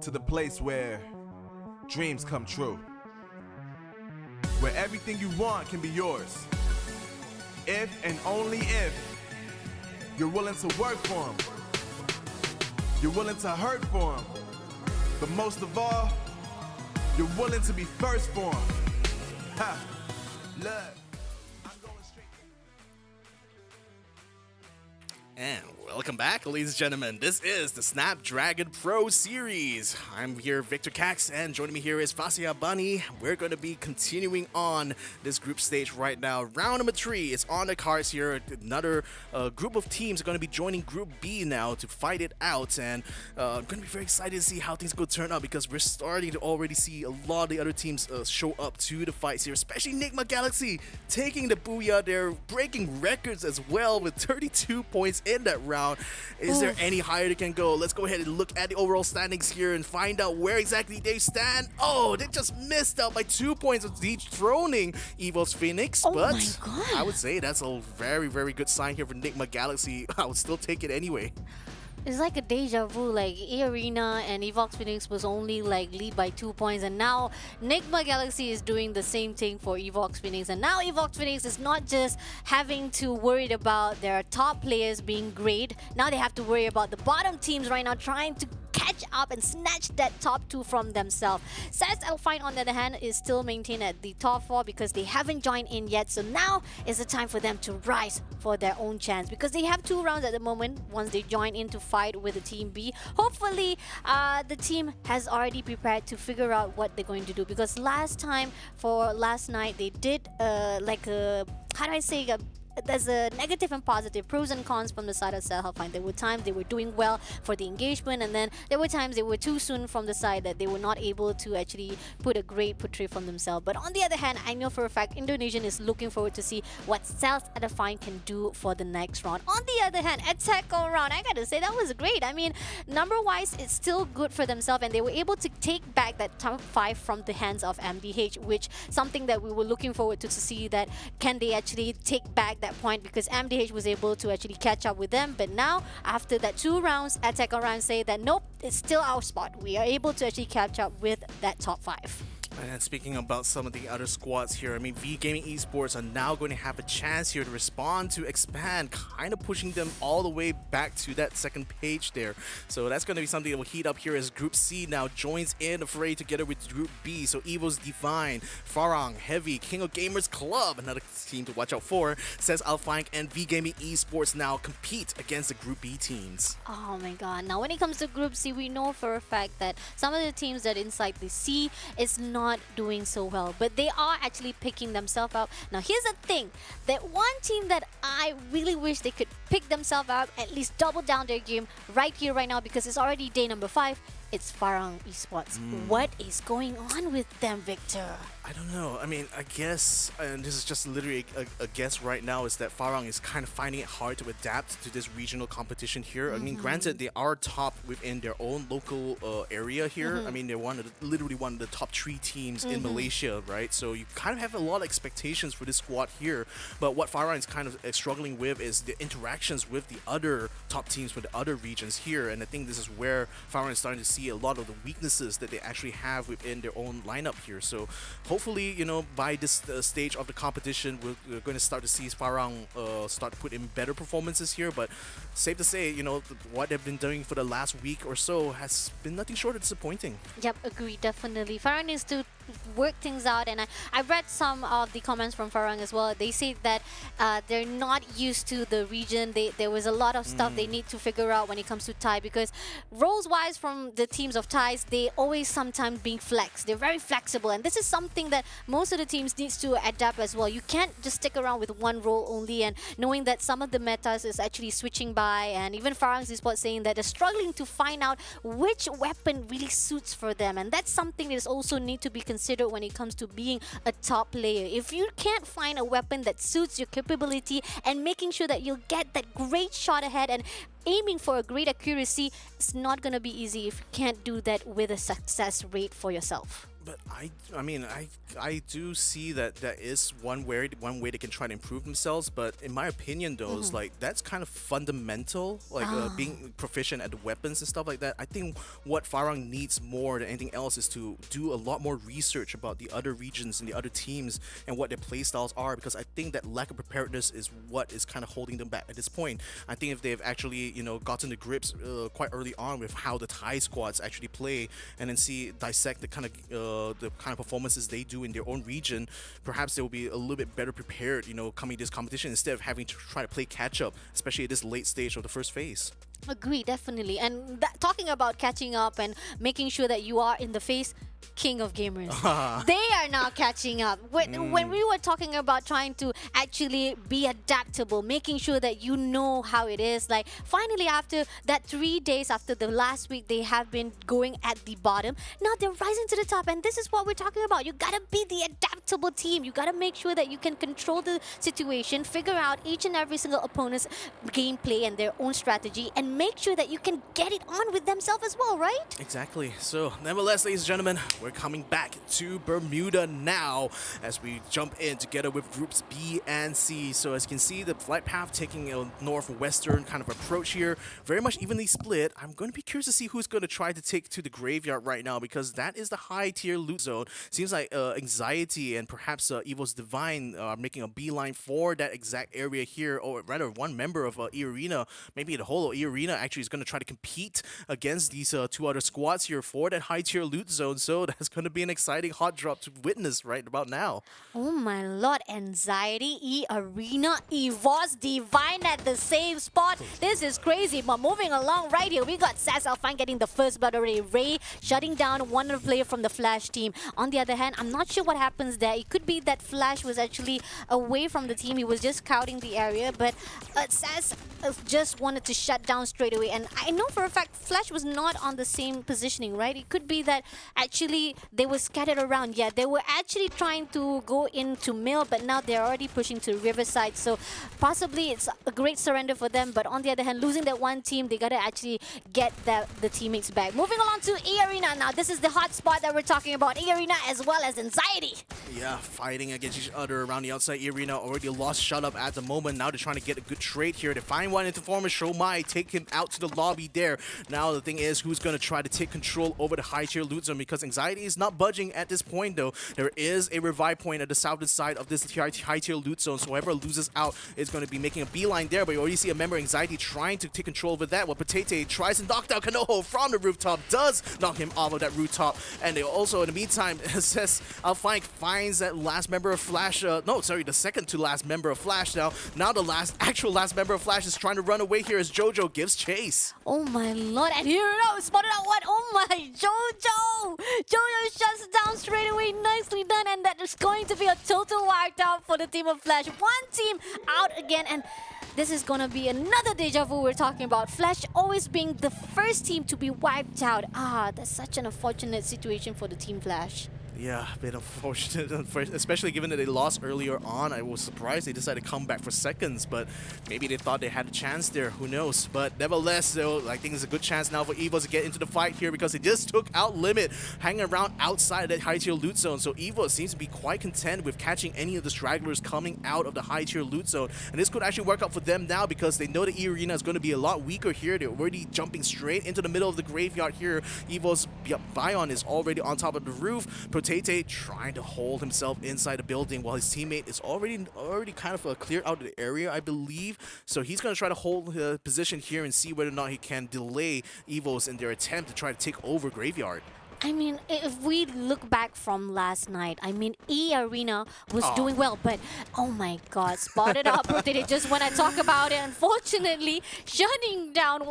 to the place where dreams come true. Where everything you want can be yours. If and only if you're willing to work for them. You're willing to hurt for them. But most of all, you're willing to be first for them. Ha! Look. And welcome back, ladies and gentlemen. This is the Snapdragon Pro Series. I'm here, Victor Cax, and joining me here is Fasia Bunny. We're going to be continuing on this group stage right now. Round number 3 is on the cards here. Another group of teams are going to be joining Group B now to fight it out. And I'm going to be very excited to see how things go turn out because we're starting to already see a lot of the other teams show up to the fights here, especially NIGMA Galaxy taking the booyah. They're breaking records as well with 32 points in that round. Is there any higher they can go? Let's go ahead and look at the overall standings here and find out where exactly they stand. Oh, they just missed out by 2 points of dethroning EVOS Phoenix, but my God. I would say that's a very, very good sign here for NIGMA Galaxy. I would still take it anyway. It's like a deja vu, like EARENA and EVOS Phoenix was only like lead by 2 points, and now NIGMA Galaxy is doing the same thing for EVOS Phoenix, and now EVOS Phoenix is not just having to worry about their top players being great, now they have to worry about the bottom teams right now trying to catch up and snatch that top 2 from themselves. SAS ALFAINK on the other hand is still maintained at the top 4 because they haven't joined in yet, so now is the time for them to rise for their own chance because they have 2 rounds at the moment once they join in to fight with the team B. Hopefully the team has already prepared to figure out what they're going to do because last time for last night they did like a, how do I say, there's a negative and positive, pros and cons from the side of SAS ALFAINK. There were times they were doing well for the engagement, and then there were times they were too soon from the side that they were not able to actually put a great portray from themselves. But on the other hand, I know for a fact Indonesian is looking forward to see what SAS ALFAINK can do for the next round. On the other hand, attack all round, I gotta say that was great. I mean, number-wise, it's still good for themselves, and they were able to take back that top 5 from the hands of MDH, which something that we were looking forward to see, that can they actually take back that point, because MDH was able to actually catch up with them. But now after that 2 rounds, attack around say that nope, it's still our spot. We are able to actually catch up with that top 5. And speaking about some of the other squads here, I mean, V Gaming Esports are now going to have a chance here to respond to expand, kind of pushing them all the way back to that second page there. So that's going to be something that will heat up here as Group C now joins in the fray together with Group B. So EVOS Divine, Farang, Heavy, King of Gamers Club, another team to watch out for, says ALFAINK, and V Gaming Esports now compete against the Group B teams. Oh my god. Now when it comes to Group C, we know for a fact that some of the teams that inside the C is not doing so well, but they are actually picking themselves up. Now here's the thing, that one team that I really wish they could pick themselves up, at least double down their game right here right now, because it's already day number 5. It's FARANG Esports. What is going on with them, Victor? I don't know. I mean, I guess, and this is just literally a guess right now, is that FARANG is kind of finding it hard to adapt to this regional competition here. I mean, granted, they are top within their own local area here. I mean, they're literally one of the top 3 teams in Malaysia, right? So you kind of have a lot of expectations for this squad here. But what FARANG is kind of struggling with is the interactions with the other top teams from the other regions here. And I think this is where FARANG is starting to see a lot of the weaknesses that they actually have within their own lineup here. So hopefully, you know, by this stage of the competition, we're going to start to see FARANG start to put in better performances here. But safe to say, you know, what they've been doing for the last week or so has been nothing short of disappointing. Yep, agree, definitely. FARANG needs to work things out, and I read some of the comments from FARANG as well. They say that they're not used to the region. There was a lot of stuff they need to figure out when it comes to Thai, because roles-wise from the teams of Thais, they always sometimes being flexed. They're very flexible, and this is something that most of the teams needs to adapt as well. You can't just stick around with one role only, and knowing that some of the metas is actually switching by, and even FARANG Esports saying that they're struggling to find out which weapon really suits for them, and that's something that is also need to be considered when it comes to being a top player. If you can't find a weapon that suits your capability and making sure that you'll get that great shot ahead and aiming for a great accuracy, it's not going to be easy if you can't do that with a success rate for yourself. But I mean, I do see that that is one way they can try to improve themselves. But in my opinion, though, is like that's kind of fundamental, like being proficient at the weapons and stuff like that. I think what Farang needs more than anything else is to do a lot more research about the other regions and the other teams and what their playstyles are, because I think that lack of preparedness is what is kind of holding them back at this point. I think if they've actually, you know, gotten the grips quite early on with how the Thai squads actually play, and then dissect the kind of performances they do in their own region, perhaps they will be a little bit better prepared, you know, coming to this competition instead of having to try to play catch up, especially at this late stage of the first phase. Agree, definitely. And talking about catching up and making sure that you are in the face, king of gamers. They are now catching up. When we were talking about trying to actually be adaptable, making sure that you know how it is, like finally after that 3 days after the last week, they have been going at the bottom. Now they're rising to the top, and this is what we're talking about. You gotta be the adaptable team. You gotta make sure that you can control the situation, figure out each and every single opponent's gameplay and their own strategy, and make sure that you can get it on with themselves as well, right? Exactly. So, nevertheless, ladies and gentlemen, we're coming back to Bermuda now as we jump in together with groups B and C. So, as you can see, the flight path taking a northwestern kind of approach here, very much evenly split. I'm going to be curious to see who's going to try to take to the graveyard right now, because that is the high tier loot zone. Seems like Anxiety and perhaps EVOS Divine are making a beeline for that exact area here, or rather, one member of EARENA, maybe the whole EARENA actually is going to try to compete against these two other squads here for that high tier loot zone. So that's going to be an exciting hot drop to witness right about now. Oh my lord, Anxiety, EARENA, EVOS, Divine at the same spot. This is crazy, but moving along right here, we got ALFAINK getting the first blood already. Ray shutting down one player from the Flash team. On the other hand, I'm not sure what happens there. It could be that Flash was actually away from the team. He was just scouting the area, but Saz just wanted to shut down straight away. And I know for a fact Flash was not on the same positioning, right? It could be that actually they were scattered around. Yeah, they were actually trying to go into Mill, but now they're already pushing to Riverside. So possibly it's a great surrender for them. But on the other hand, losing that one team, they got to actually get the teammates back. Moving along to EARENA now. This is the hot spot that we're talking about. EARENA as well as Anxiety. Yeah, fighting against each other around the outside. EARENA already lost Shut Up at the moment. Now they're trying to get a good trade here. They find one into former Shomai, take him out to the lobby there. Now the thing is, who's going to try to take control over the high tier loot zone, because Anxiety is not budging at this point though. There is a revive point at the southern side of this high tier loot zone, so whoever loses out is going to be making a beeline there, but you already see a member Anxiety trying to take control over that. Well, Potato tries to knock down Kanoho from the rooftop, does knock him off of that rooftop, and they also, in the meantime, says ALFAINK finds that last member of Flash, the second to last member of Flash now. Now the actual last member of Flash is trying to run away here as Jojo gives chase. Oh my lord, and here it is, spotted out one. Oh my, Jojo! Jojo shuts down straight away, nicely done, and that is going to be a total wiped out for the team of Flash. One team out again, and this is gonna be another deja vu we're talking about. Flash always being the first team to be wiped out. That's such an unfortunate situation for the Team Flash. Yeah, a bit unfortunate, especially given that they lost earlier on. I was surprised they decided to come back for seconds, but maybe they thought they had a chance there. Who knows? But nevertheless, though, I think it's a good chance now for EVOS to get into the fight here, because they just took out Limit, hanging around outside of that high tier loot zone. So EVOS seems to be quite content with catching any of the stragglers coming out of the high tier loot zone. And this could actually work out for them now, because they know the EARENA is going to be a lot weaker here. They're already jumping straight into the middle of the graveyard here. EVOS Bion is already on top of the roof. Potato trying to hold himself inside the building while his teammate is already kind of cleared out of the area, I believe. So he's going to try to hold the position here and see whether or not he can delay EVOS in their attempt to try to take over Graveyard. I mean, if we look back from last night, I mean, EARENA was doing well, but oh my god, spotted up Potato just when I talk about it, unfortunately, shutting down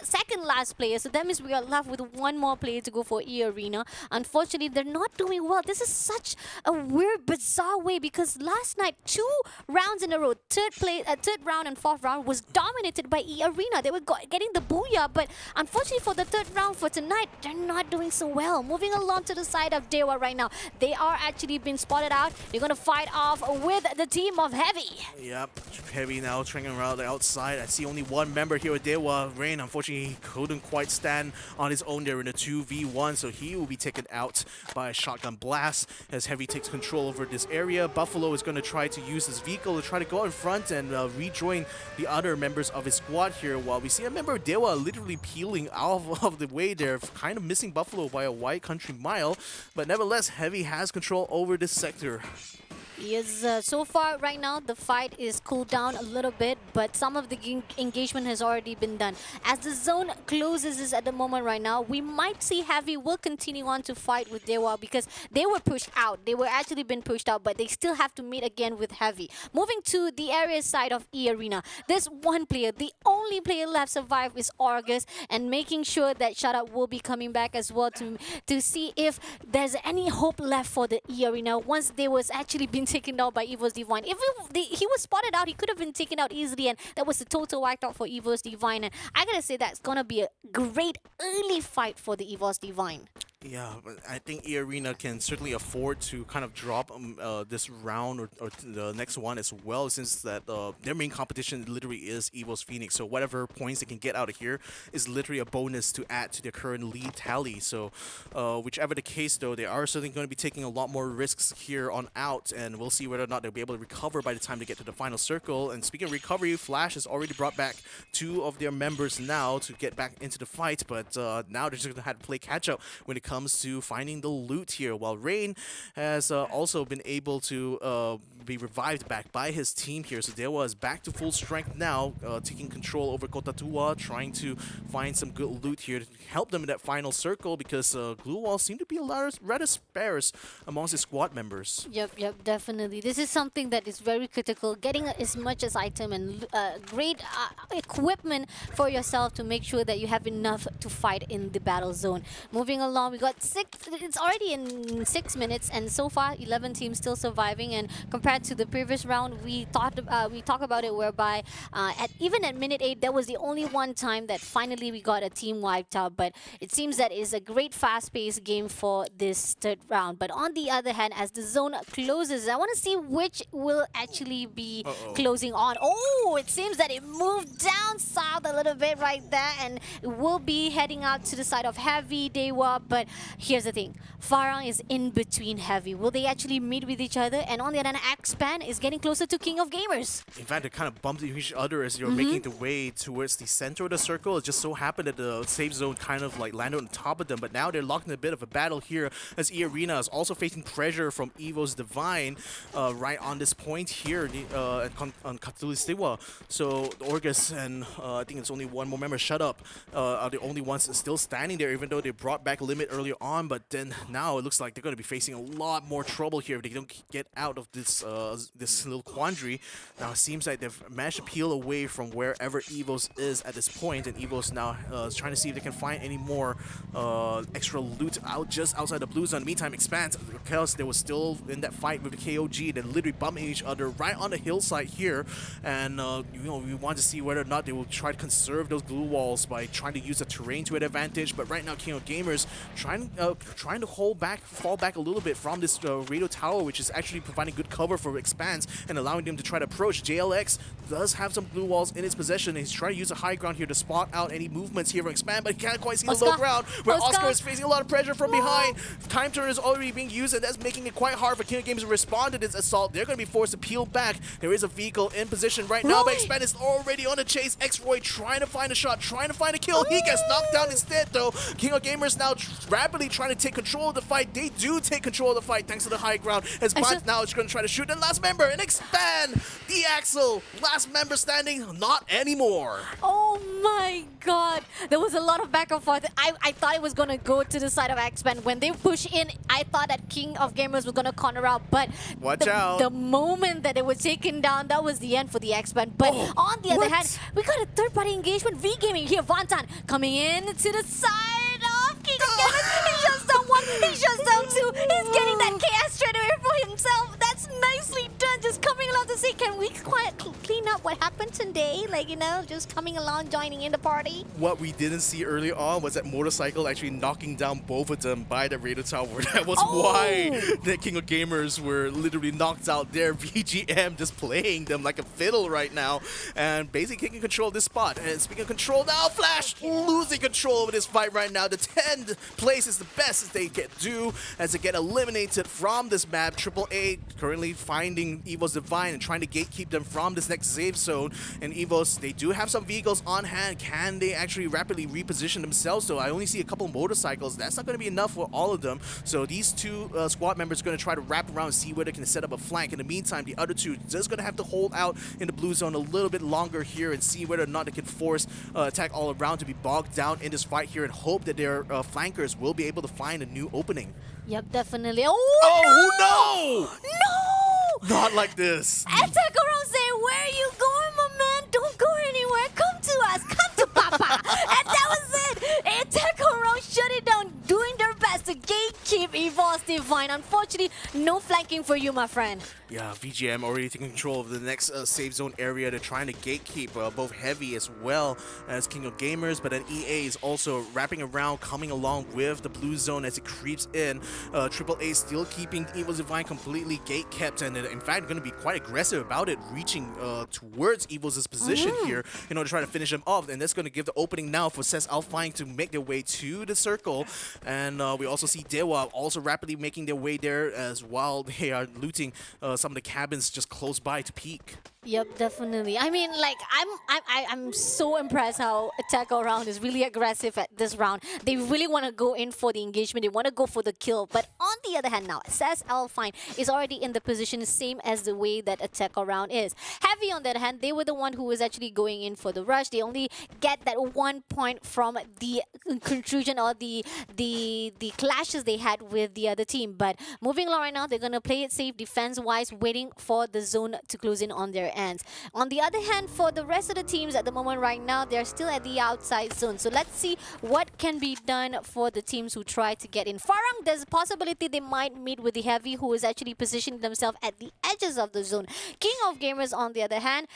second last player. So that means we are left with one more player to go for EARENA. Unfortunately, they're not doing well. This is such a weird, bizarre way, because last night, 2 rounds in a row, third round and fourth round was dominated by EARENA. They were getting the booyah, but unfortunately for the third round for tonight, they're not doing doing so well. Moving along to the side of DEWA right now. They are actually being spotted out. They're going to fight off with the team of Heavy. Yep, Heavy now trekking around the outside. I see only one member here with DEWA. Rain, unfortunately, he couldn't quite stand on his own there in a 2v1, so he will be taken out by a shotgun blast as Heavy takes control over this area. Buffalo is going to try to use his vehicle to try to go in front and rejoin the other members of his squad here, while we see a member of DEWA literally peeling out of the way there, kind of missing Buffalo by a wide country mile. But nevertheless, Heavy has control over this sector. Yes, so far right now the fight is cooled down a little bit, but some of the engagement has already been done. As the zone closes at the moment right now, we might see Heavy will continue on to fight with DEWA because they were pushed out. They were actually been pushed out, but they still have to meet again with Heavy. Moving to the area side of EARENA, there's one player, the only player left survive is Argus, and making sure that Shutup will be coming back as well to see if there's any hope left for the EARENA once they was actually been taken down by EVOS Divine. If he was spotted out, he could have been taken out easily, and that was a total wiped out for EVOS Divine. And I gotta say that's gonna be a great early fight for the EVOS Divine. Yeah, but I think EARENA can certainly afford to kind of drop this round or the next one as well, since that their main competition literally is EVOS Phoenix. So whatever points they can get out of here is literally a bonus to add to their current lead tally. So whichever the case, though, they are certainly going to be taking a lot more risks here on out, and we'll see whether or not they'll be able to recover by the time they get to the final circle. And speaking of recovery, Flash has already brought back 2 of their members now to get back into the fight, but now they're just going to have to play catch up when it comes to finding the loot here, while Rain has also been able to be revived back by his team here. So DEWA is back to full strength now, taking control over Kota Tua, trying to find some good loot here to help them in that final circle, because glue walls seem to be rather sparse amongst his squad members. Yep, definitely. This is something that is very critical. Getting as much as item and great equipment for yourself to make sure that you have enough to fight in the battle zone. Moving along, we got it's already in 6 minutes, and so far 11 teams still surviving. And compared to the previous round, we talked about it whereby even at minute 8, that was the only one time that finally we got a team wiped out. But it seems that is a great fast-paced game for this third round. But on the other hand, as the zone closes, I want to see which will actually be closing on. Oh, it seems that it moved down south a little bit right there, and it will be heading out to the side of Heavy, DEWA. But here's the thing, Farang is in between Heavy. Will they actually meet with each other? And on the other hand, X-Pan is getting closer to King of Gamers. In fact, they kind of bumped into each other as you're making the way towards the center of the circle. It just so happened that the safe zone kind of like landed on top of them, but now they're locked in a bit of a battle here as EARENA is also facing pressure from EVOS Divine right on this point here on Katulistiwa. So Orgus and I think it's only one more member, Shutup, are the only ones still standing there, even though they brought back Limit earlier on. But then now it looks like they're going to be facing a lot more trouble here if they don't get out of this this little quandary. Now it seems like they've managed to peel away from wherever EVOS is at this point, and EVOS now is trying to see if they can find any more extra loot just outside the blue zone. In the meantime, Expanse, because they were still in that fight with the KOG, they're literally bumping each other right on the hillside here, and you know, we want to see whether or not they will try to conserve those glue walls by trying to use the terrain to their advantage. But right now, King of Gamers trying to fall back a little bit from this radio tower, which is actually providing good cover for Expanse and allowing them to try to approach. JLX does have some glue walls in his possession, and he's trying to use a high ground here to spot out any movements here from Expand, but he can't quite see the low ground, where Oscar is facing a lot of pressure from behind. Time turner is already being used, and that's making it quite hard for King of Gamers to respond to this assault. They're going to be forced to peel back. There is a vehicle in position right now, but Expand is already on the chase. X-Roy trying to find a shot, trying to find a kill. He gets knocked down instead, though. King of Gamers now rapidly trying to take control of the fight. They do take control of the fight thanks to the high ground, as Bant now is going to try to shoot the last member and Expand the Axel. Last member standing, not anymore. Oh my god, there was a lot of back and forth. I thought it was going to go to the side of X-Men. When they push in, I thought that King of Gamers was going to corner out, but watch out. The moment that they were taken down, that was the end for the X-Men. But on the other hand, we got a third-party engagement. V-Gaming here, Vantan coming in to the side of King of Gamers. He shuts down one, he shuts down two. He's getting that KS straight away for himself. That's nicely done. Just coming along to see, can we clean up what happened happen today? Like, just coming along, joining in the party? What we didn't see early on was that motorcycle actually knocking down both of them by the radar tower. That was why the King of Gamers were literally knocked out there. VGM just playing them like a fiddle right now and basically taking control of this spot. And speaking of control now, Flash losing control over this fight right now. The 10th place is the best as they get do as they get eliminated from this map. AAA currently finding EVOS Divine and trying to gatekeep them from this next safe zone. And EVOS, they do have some vehicles on hand. Can they actually rapidly reposition themselves? So I only see a couple motorcycles. That's not going to be enough for all of them. So these two squad members are going to try to wrap around and see where they can set up a flank. In the meantime, the other two just going to have to hold out in the blue zone a little bit longer here and see whether or not they can force attack all around to be bogged down in this fight here and hope that their flankers will be able to find a new opening. Yep, definitely. Oh, no! No! Not like this. Attack around saying, where are you going, my man? Don't go anywhere. Come to us. Come to Papa. And that was it. Attack around shut it down, doing their best to gatekeep EVOS Divine. Unfortunately, no flanking for you, my friend. Yeah, VGM already taking control of the next safe zone area. They're trying to gatekeep both Heavy as well as King of Gamers, but then EA is also wrapping around, coming along with the blue zone as it creeps in. AAA still keeping EVOS Divine completely gate-kept, and in fact going to be quite aggressive about it, reaching towards EVOS' position here in order to try to finish them off, and that's going to give the opening now for ALFAINK to make their way to the circle. And we also see DEWA also rapidly making their way there as while they are looting some of the cabins just close by to peek. Yep, definitely. I mean, like, I'm so impressed how Attack All Round is really aggressive at this round. They really want to go in for the engagement. They want to go for the kill. But on the other hand now, ALFAINK is already in the position same as the way that Attack All Round is. Heavy on the other hand, they were the one who was actually going in for the rush. They only get that 1 point from the conclusion or the clashes they had with the other team. But moving along right now, they're going to play it safe defense-wise, waiting for the zone to close in on their ends. On the other hand, for the rest of the teams at the moment right now, they're still at the outside zone. So let's see what can be done for the teams who try to get in. FARANG, there's a possibility they might meet with the Heavy, who is actually positioning themselves at the edges of the zone. King of Gamers, on the other hand,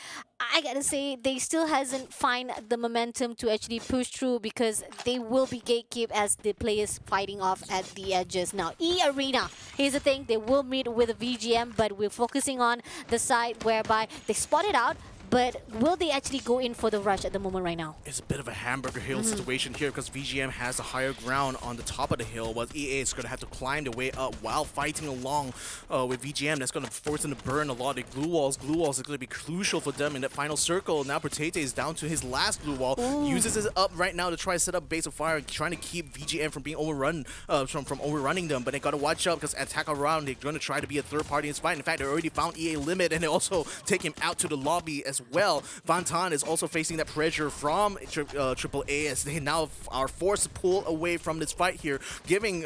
I gotta say, they still hasn't find the momentum to actually push through because they will be gatekeep as the players fighting off at the edges. Now, EARENA, here's the thing, they will meet with a VGM, but we're focusing on the side whereby they spot it out. But will they actually go in for the rush at the moment right now? It's a bit of a hamburger hill situation here because VGM has the higher ground on the top of the hill, while EA is going to have to climb their way up while fighting along with VGM. That's going to force them to burn a lot of glue walls. Glue walls are going to be crucial for them in that final circle. Now Protete is down to his last glue wall. Uses it up right now to try to set up base of fire, trying to keep VGM from being overrun, from overrunning them. But they got to watch out because Attack Around, they're going to try to be a third party in this fight. In fact, they already found EA Limit and they also take him out to the lobby as well. Vantan is also facing that pressure from AAA as they now are forced to pull away from this fight here, giving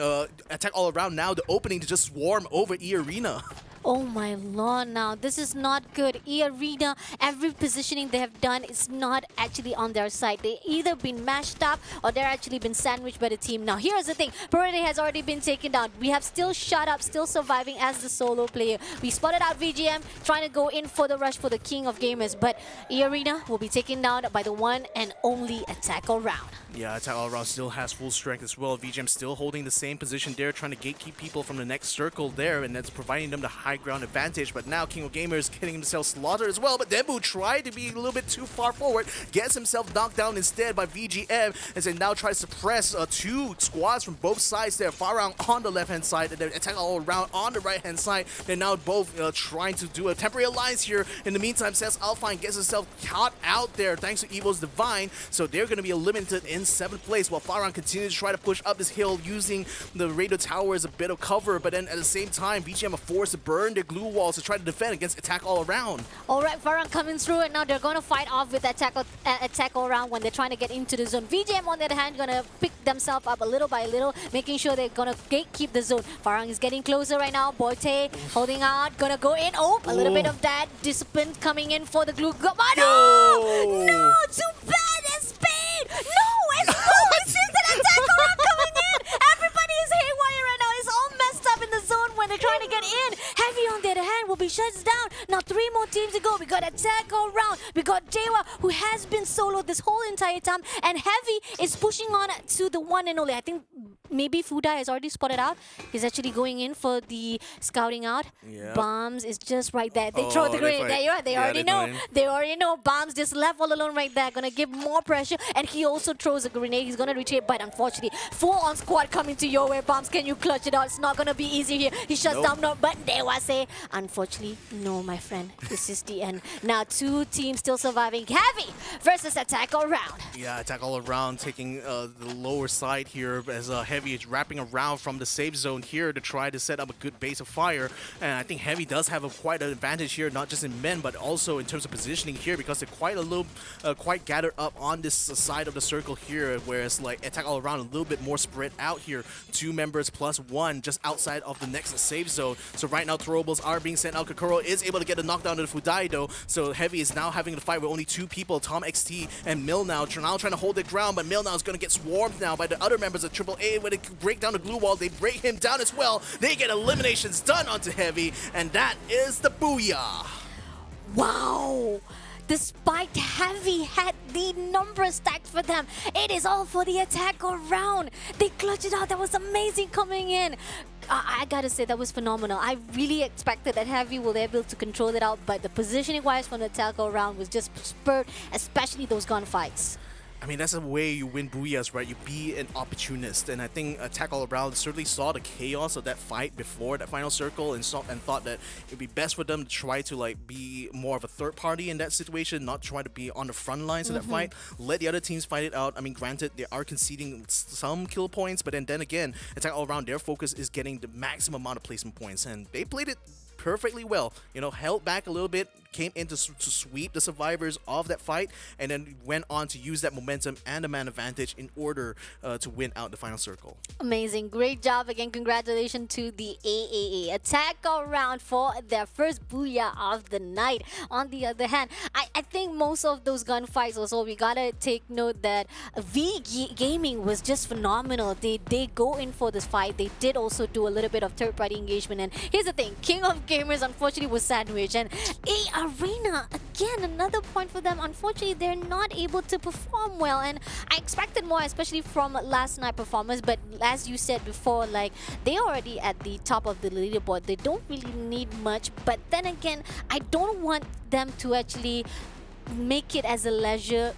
Attack All Around now the opening to just swarm over EARENA. Oh my lord, now this is not good. EARENA, every positioning they have done is not actually on their side. They either been mashed up or they're actually been sandwiched by the team. Now here's the thing, Protete has already been taken down. We have still shut up, still surviving as the solo player. We spotted out VGM trying to go in for the rush for the King of Gamers, but EARENA will be taken down by the one and only Attack All Round. Yeah, Attack All Around still has full strength as well. VGM still holding the same position there, trying to gatekeep people from the next circle there, and that's providing them the high ground advantage. But now King of Gamers getting himself slaughtered as well. But Dembu tried to be a little bit too far forward, gets himself knocked down instead by VGM as they now try to suppress two squads from both sides there. FARANG on the left-hand side and then Attack All Around on the right-hand side. They're now both trying to do a temporary alliance here. In the meantime, ALFAINK gets himself caught out there thanks to EVOS Divine. So they're going to be eliminated in 7th place while FARANG continues to try to push up this hill using the radar tower as a bit of cover. But then at the same time, VGM are forced to burn their glue walls to try to defend against Attack All Around. Alright, FARANG coming through and now they're going to fight off with Attack All Around when they're trying to get into the zone. VGM on the other hand going to pick themselves up a little by little, making sure they're going to gatekeep the zone. FARANG is getting closer right now. Boite holding out, going to go in. Oh, a little bit of that discipline coming in for the glue. No! No! Too bad! It's speed! No! It's it's just an Attack All Around coming in! Everybody is haywire right now. It's all messed up in the zone when they're trying to get in. Heavy on the other hand will be shut down. Now 3 more teams to go. We got Attack all round. We got DEWA, who has been solo this whole entire time, and Heavy is pushing on to the one and only. I think maybe Fuda has already spotted out. He's actually going in for the scouting out. Yeah. Bombs is just right there. They throw the they grenade. fight. There you are. They Yeah, already they know. go in. They already know. Bombs just left all alone right there. Gonna give more pressure. And he also throws a grenade. He's gonna retreat, but unfortunately, full on squad coming to your way. Bombs, can you clutch it out? It's not gonna be easy here. He shuts down, no, but DEWA say, unfortunately, no, my friend. This is the end. Now 2 teams still surviving. Heavy versus Attack all round. Yeah, Attack all around, taking the lower side here as Heavy is wrapping around from the safe zone here to try to set up a good base of fire. And I think Heavy does have quite an advantage here, not just in men, but also in terms of positioning here, because they're quite gathered up on this side of the circle here, whereas like Attack all around a little bit more spread out here. 2 members plus 1 just outside of the next safe zone. So right now throwables are being sent out. Kokoro is able to get a knockdown to the Fudai though, so Heavy is now having to fight with only 2 people, Tom XT and Mill now trying to hold their ground, but Mill now is going to get swarmed now by the other members of AAA. When they break down the glue wall, they break him down as well. They get eliminations done onto Heavy, and that is the booyah. Wow! Despite Heavy had the number stacked for them, it is all for the Attack all round. They clutched it out. That was amazing coming in. I gotta say, that was phenomenal. I really expected that Heavy will be able to control it out, but the positioning wise from the Attack all round was just spurred, especially those gunfights. I mean, that's the way you win booyahs, right? You be an opportunist, and I think Attack all around certainly saw the chaos of that fight before that final circle, and thought that it'd be best for them to try to like be more of a third party in that situation, not try to be on the front lines of that fight. Let the other teams fight it out. I mean, granted, they are conceding some kill points, but then again, Attack all around, their focus is getting the maximum amount of placement points, and they played it perfectly well. You know, held back a little bit, came in to sweep the survivors of that fight, and then went on to use that momentum and the man advantage in order to win out the final circle. Amazing. Great job again. Congratulations to the AAA. Attack all round for their first booyah of the night. On the other hand, I think most of those gunfights also, we gotta take note that Gaming was just phenomenal. They go in for this fight. They did also do a little bit of third-party engagement. And here's the thing, King of Gamers unfortunately was sandwiched. And EARENA, again, another point for them. Unfortunately, they're not able to perform well. And I expected more, especially from last night performance. But as you said before, like, they're already at the top of the leaderboard. They don't really need much. But then again, I don't want them to actually make it as a leisure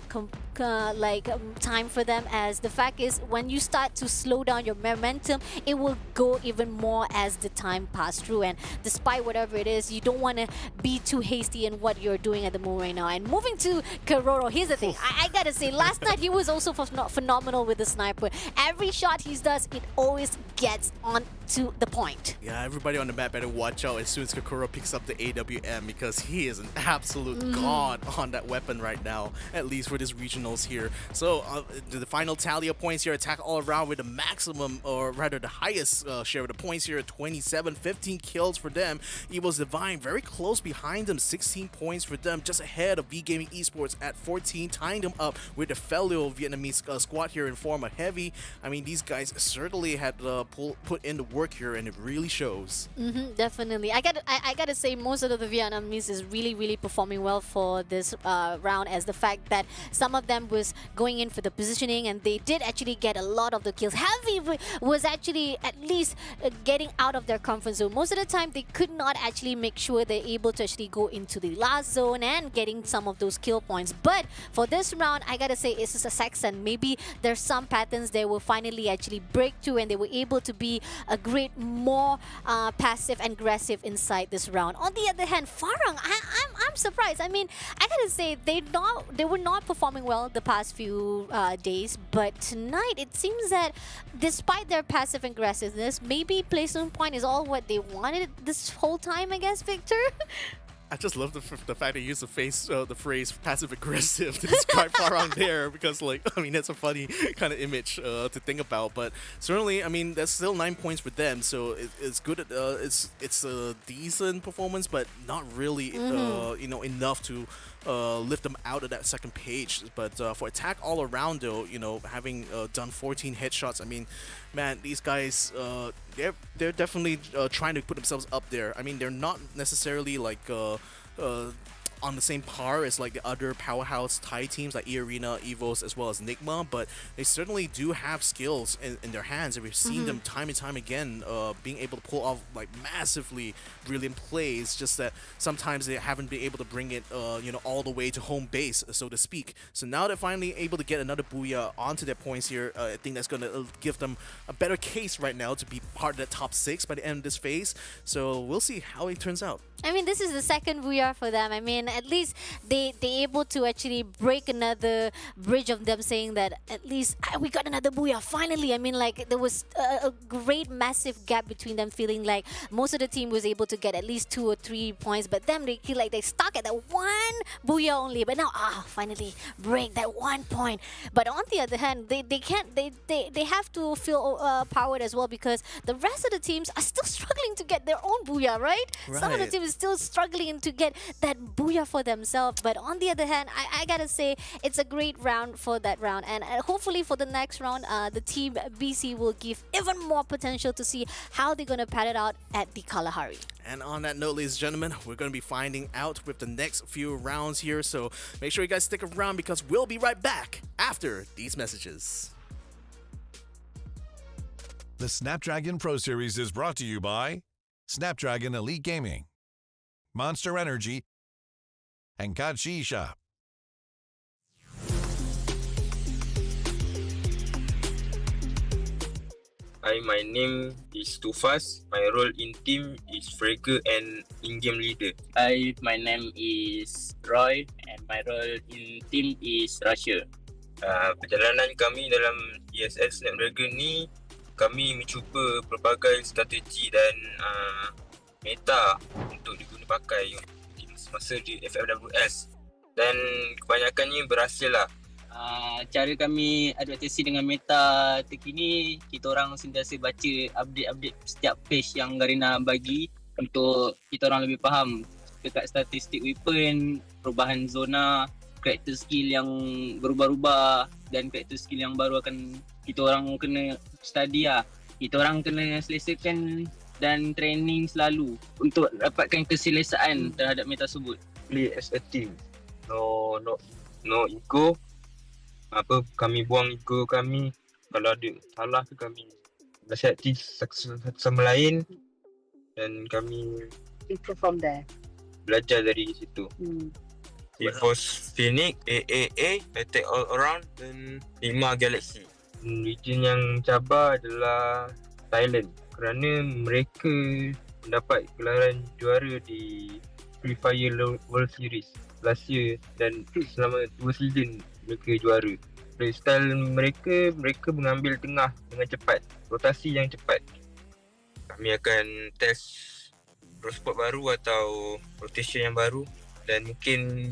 time for them, as the fact is, when you start to slow down your momentum, it will go even more as the time passes through. And despite whatever it is, you don't want to be too hasty in what you're doing at the moment right now. And moving to Kororo, here's the thing, I gotta say, last night he was also phenomenal with the sniper. Every shot he does, it always gets on to the point. Yeah, everybody on the map better watch out as soon as Kokoro picks up the AWM, because he is an absolute god on that weapon right now, at least for this regionals here. So the final tally of points here, Attack all around with the maximum, or rather the highest share of the points here at 27, 15 kills for them. EVOS Divine very close behind them, 16 points for them, just ahead of V Gaming Esports at 14, tying them up with the fellow Vietnamese squad here in form of Heavy. I mean, these guys certainly had put in the work here, and it really shows. Definitely. I gotta say, most of the Vietnamese is really performing well for this round, as the fact that some of them was going in for the positioning, and they did actually get a lot of the kills. Heavy was actually at least getting out of their comfort zone. Most of the time, they could not actually make sure they're able to actually go into the last zone and getting some of those kill points. But for this round, I gotta say, it's just a section. Maybe there's some patterns they will finally actually break through, and they were able to be a great, more passive and aggressive inside this round. On the other hand, Farang, I'm surprised. I mean, I gotta say, they were not performing well the past few days, but tonight it seems that despite their passive aggressiveness, maybe placement point is all what they wanted this whole time, I guess, Victor? I just love the fact they use the phrase passive aggressive to describe Farang there, because, like, I mean, that's a funny kind of image to think about. But certainly, I mean, that's still 9 points for them, so it's good. It's a decent performance, but not really you know, enough to lift them out of that second page. But for attack all around, though, having done 14 headshots, I mean, man, these guys, they're definitely trying to put themselves up there. I mean, they're not necessarily like on the same par as like the other powerhouse Thai teams like EARENA, EVOS, as well as NIGMA, but they certainly do have skills in their hands, and we've seen them time and time again being able to pull off like massively brilliant plays, just that sometimes they haven't been able to bring it all the way to home base, so to speak. So now they're finally able to get another booyah onto their points here. I think that's going to give them a better case right now to be part of the top 6 by the end of this phase, so we'll see how it turns out. I mean, this is the second booyah for them. I mean, at least they able to actually break another bridge of them saying that at least we got another booyah finally. I mean, like there was a great massive gap between them, feeling like most of the team was able to get at least 2 or 3 points, but them they feel like they stuck at that one booyah only. But now finally break that 1 point. But on the other hand, they can't, they have to feel powered as well, because the rest of the teams are still struggling to get their own booyah, right? Some of the teams still struggling to get that booyah for themselves. But on the other hand, I gotta say it's a great round for that round, and hopefully for the next round the team BC will give even more potential to see how they're gonna pad it out at the Kalahari. And on that note, ladies and gentlemen, we're going to be finding out with the next few rounds here, so make sure you guys stick around, because we'll be right back after these messages. The Snapdragon Pro Series is brought to you by Snapdragon Elite Gaming, Monster Energy, and Kachi Shop. Hi, my name is Tufas. My role in team is Fragger and in-game leader. Hi, my name is Roy and my role in team is Russia. Perjalanan kami dalam ESL Snapdragon ni, kami mencuba pelbagai strategi dan meta untuk diguna pakai masa di FFWS, dan kebanyakannya berhasil lah. Cara kami adaptasi dengan meta terkini, kita orang sentiasa baca update-update setiap page yang Garena bagi untuk kita orang lebih faham dekat statistik weapon, perubahan zona, karakter skill yang berubah-ubah dan karakter skill yang baru akan kita orang kena study lah. Kita orang kena selesakan dan training selalu untuk dapatkan keselesaan terhadap meta tersebut. Play as a team. No ego. Kami buang ego kami. Kalau ada salah ke, kami nasihati satu sama lain, dan kami improve from there. Belajar dari situ. EVOS Phoenix, AAA, Attack All Around, dan NIGMA Galaxy. Region yang cabar adalah Thailand, kerana mereka mendapat gelaran juara di Freefire World Series last year, dan selama 2 season mereka juara. Playstyle mereka mengambil tengah dengan cepat, rotasi yang cepat. Kami akan test pro sport baru atau rotation yang baru, dan mungkin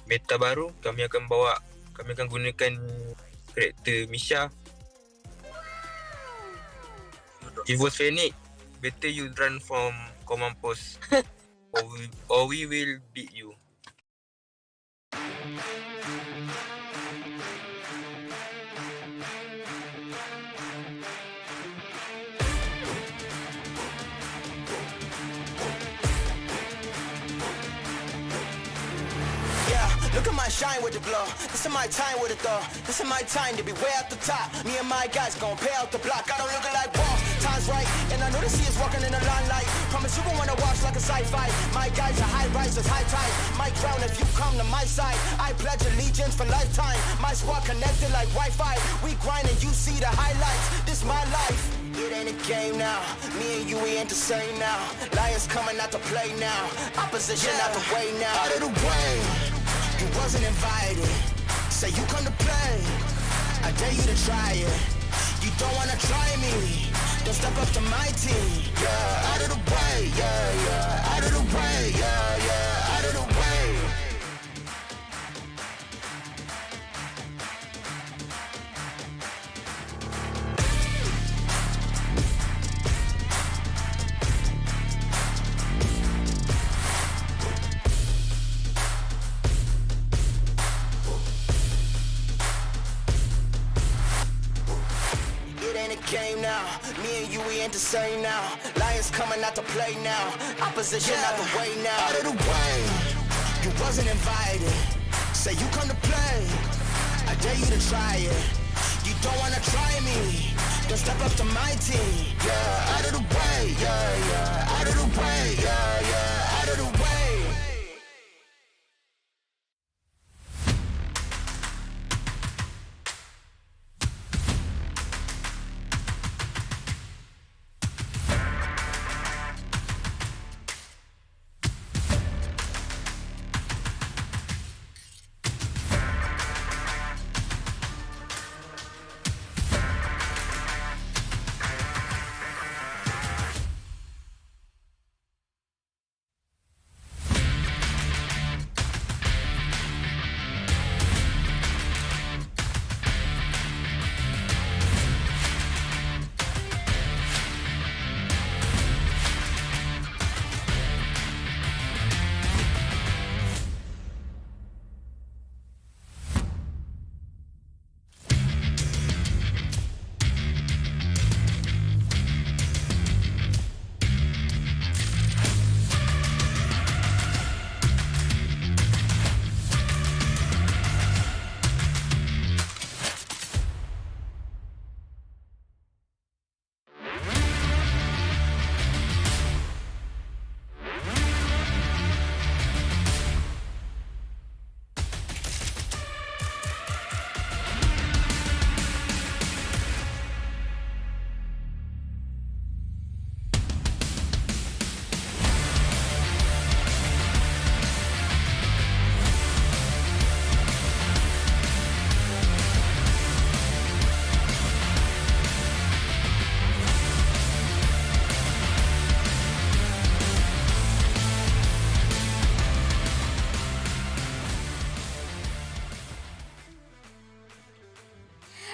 meta baru. Kami akan gunakan karakter Misha. EVOS Phoenix, better you run from command post or we will beat you. Look at my shine with the glow. This is my time with it though. This is my time to be way at the top. Me and my guys gon' pay out the block. I don't look like boss. Time's right, and I know the sea is walking in the limelight. Promise you gon' wanna watch like a sci-fi. My guys are high risers, high tide. Might drown if you come to my side. I pledge allegiance for lifetime. My squad connected like Wi-Fi. We grind and you see the highlights. This my life. It ain't a game now. Me and you, we ain't the same now. Lions coming out to play now. Opposition out the way now. Out of the way. You wasn't invited. Say you come to play. I dare you to try it. You don't wanna try me. Don't step up to my team. Yeah, out of the way. Yeah, yeah. Out of the way. Yeah, yeah. Out of the way. ain't the same now. Lions coming out to play now. Opposition out the way now. Out of the way. You wasn't invited. Say you come to play. I dare you to try it. You don't wanna try me. Then step up to my team. Yeah, out of the way. Yeah, yeah. Out of the way. Yeah, yeah. Out of the way.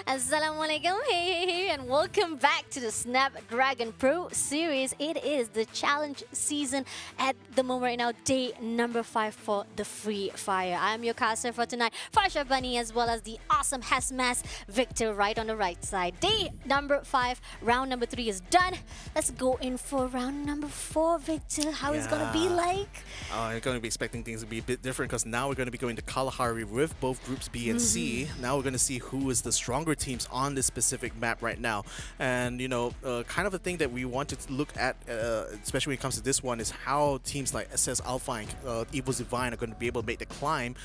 Assalamualaikum, hey, and welcome back to the Snapdragon Pro Series. It is the challenge season at the moment right now, day number 5 for the Free Fire. I'm your caster for tonight, Farsha Bunny, as well as the awesome Hasmas Victor right on the right side. Day number 5, round number 3 is done. Let's go in for round number 4, Victor. How is it going to be like? I'm going to be expecting things to be a bit different because now we're going to be going to Kalahari with both groups B and C. Now we're going to see who is the stronger teams on this specific map right now. And, you know, kind of the thing that we wanted to look at, especially when it comes to this one, is how teams like SS ALFAINK, EVOS Divine are going to be able to make the climb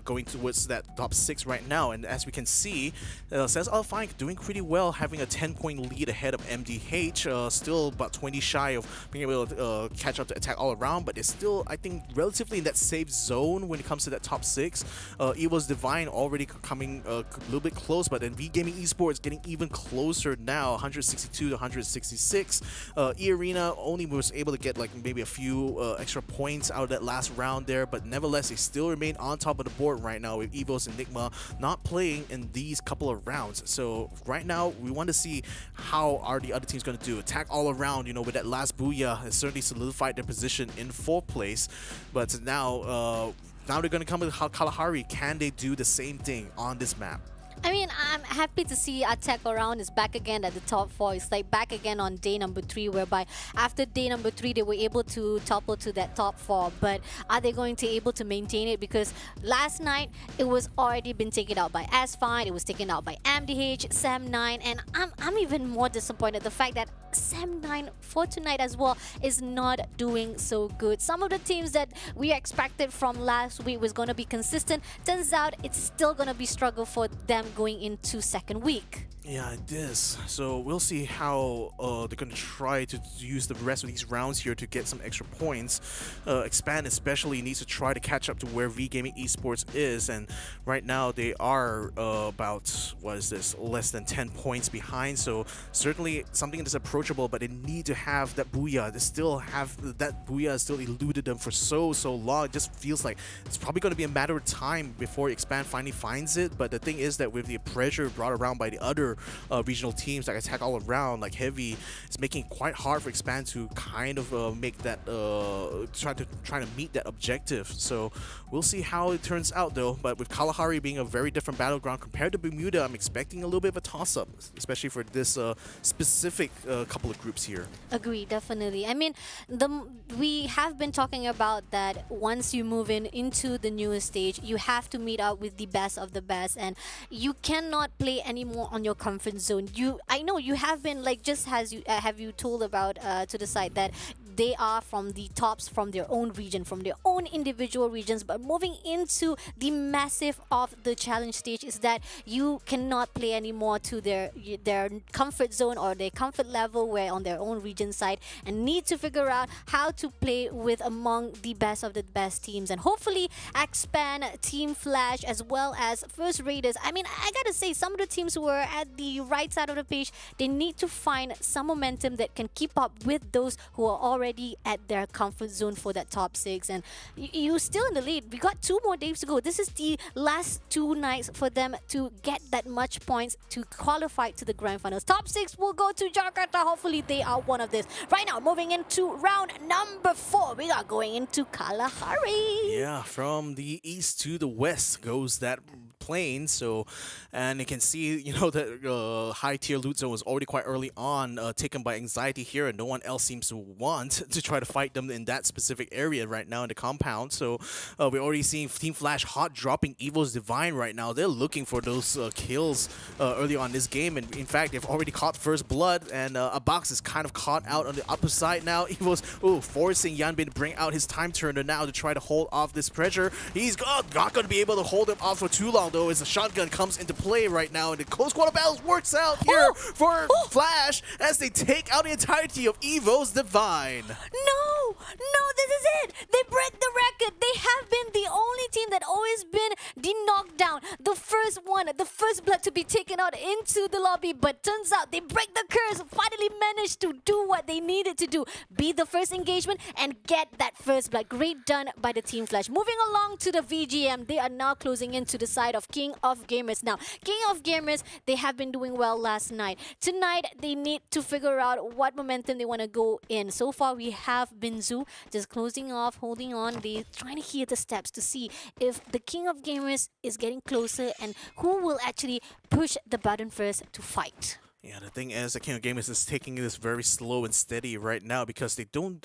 going towards that top 6 right now. And as we can see, SS ALFAINK doing pretty well, having a 10-point lead ahead of MDH, still about 20 shy of being able to catch up to Attack All Around, but it's still, I think, relatively in that safe zone when it comes to that top 6. EVOS Divine already coming a little bit close, but then V-Gaming Esports getting even closer now, 162 to 166. EARENA only was able to get like maybe a few extra points out of that last round there, but nevertheless, they still remain on top of the board right now with EVOS and NIGMA not playing in these couple of rounds. So right now, we want to see how are the other teams going to do. Attack All Around, you know, with that last Booyah has certainly solidified their position in 4th place, but now they're going to come with Kalahari. Can they do the same thing on this map? I mean, I'm happy to see Attack Around is back again at the top 4. It's like back again on day number 3, whereby after day number 3, they were able to topple to that top 4. But are they going to be able to maintain it? Because last night, it was already been taken out by ALFAINK, it was taken out by MDH, Sam9, and I'm even more disappointed the fact that Sam9 for tonight as well is not doing so good. Some of the teams that we expected from last week was going to be consistent. Turns out it's still going to be struggle for them going into 2nd week. Yeah, it is. So we'll see how they're going to try to use the rest of these rounds here to get some extra points. Expand especially needs to try to catch up to where V-Gaming Esports is, and right now they are about, what is this, less than 10 points behind, so certainly something that's approachable, but they need to have that Booyah. They still have that Booyah still eluded them for so long. It just feels like it's probably going to be a matter of time before Expand finally finds it, but the thing is that with the pressure brought around by the other other regional teams like Attack All Around, like Heavy, is making it quite hard for Expand to kind of make that trying to meet that objective. So we'll see how it turns out though. But with Kalahari being a very different battleground compared to Bermuda, I'm expecting a little bit of a toss-up, especially for this specific couple of groups here. Agree, definitely. I mean, we have been talking about that once you move into the newest stage, you have to meet up with the best of the best, and you cannot play anymore on your comfort zone. I know you have been like, just as you have you told about to the side that they are from the tops from their own region, from their own individual regions, but moving into the massive of the challenge stage is that you cannot play anymore to their comfort zone or their comfort level, where on their own region side, and need to figure out how to play with among the best of the best teams, and hopefully expand Team Flash as well as First Raiders. I mean, I gotta say, some of the teams who are at the right side of the page, they need to find some momentum that can keep up with those who are already at their comfort zone for that top 6. And you're still in the lead. We got 2 more days to go. This is the last 2 nights for them to get that much points to qualify to the grand finals. Top 6 will go to Jakarta. Hopefully they are one of this. Right now, moving into round number 4, we are going into Kalahari. Yeah, from the east to the west goes that plane. So, and you can see, you know, that high tier loot zone was already quite early on taken by Anxiety here, and no one else seems to want to try to fight them in that specific area right now in the compound. So we're already seeing Team Flash hot dropping EVOS Divine right now. They're looking for those kills early on this game, and in fact they've already caught first blood, and Abax is kind of caught out on the upper side now. EVOS forcing Yanbin to bring out his time turner now to try to hold off this pressure. He's not going to be able to hold him off for too long though, as the shotgun comes into play right now, and the close quarter battles works out here for Flash as they take out the entirety of EVOS Divine. No, this is it. They break the record. They have been the only team that always been the knockdown, the first one, the first blood to be taken out into the lobby. But turns out they break the curse, finally managed to do what they needed to do, be the first engagement and get that first blood. Great done by the Team Flash. Moving along to the VGM, they are now closing into the side of King of Gamers. Now, King of Gamers, they have been doing well last night. Tonight, they need to figure out what momentum they want to go in. So far, we have Binzu just closing off, holding on. They're trying to hear the steps to see if the King of Gamers is getting closer and who will actually push the button first to fight. Yeah, the thing is, the King of Gamers is taking this very slow and steady right now because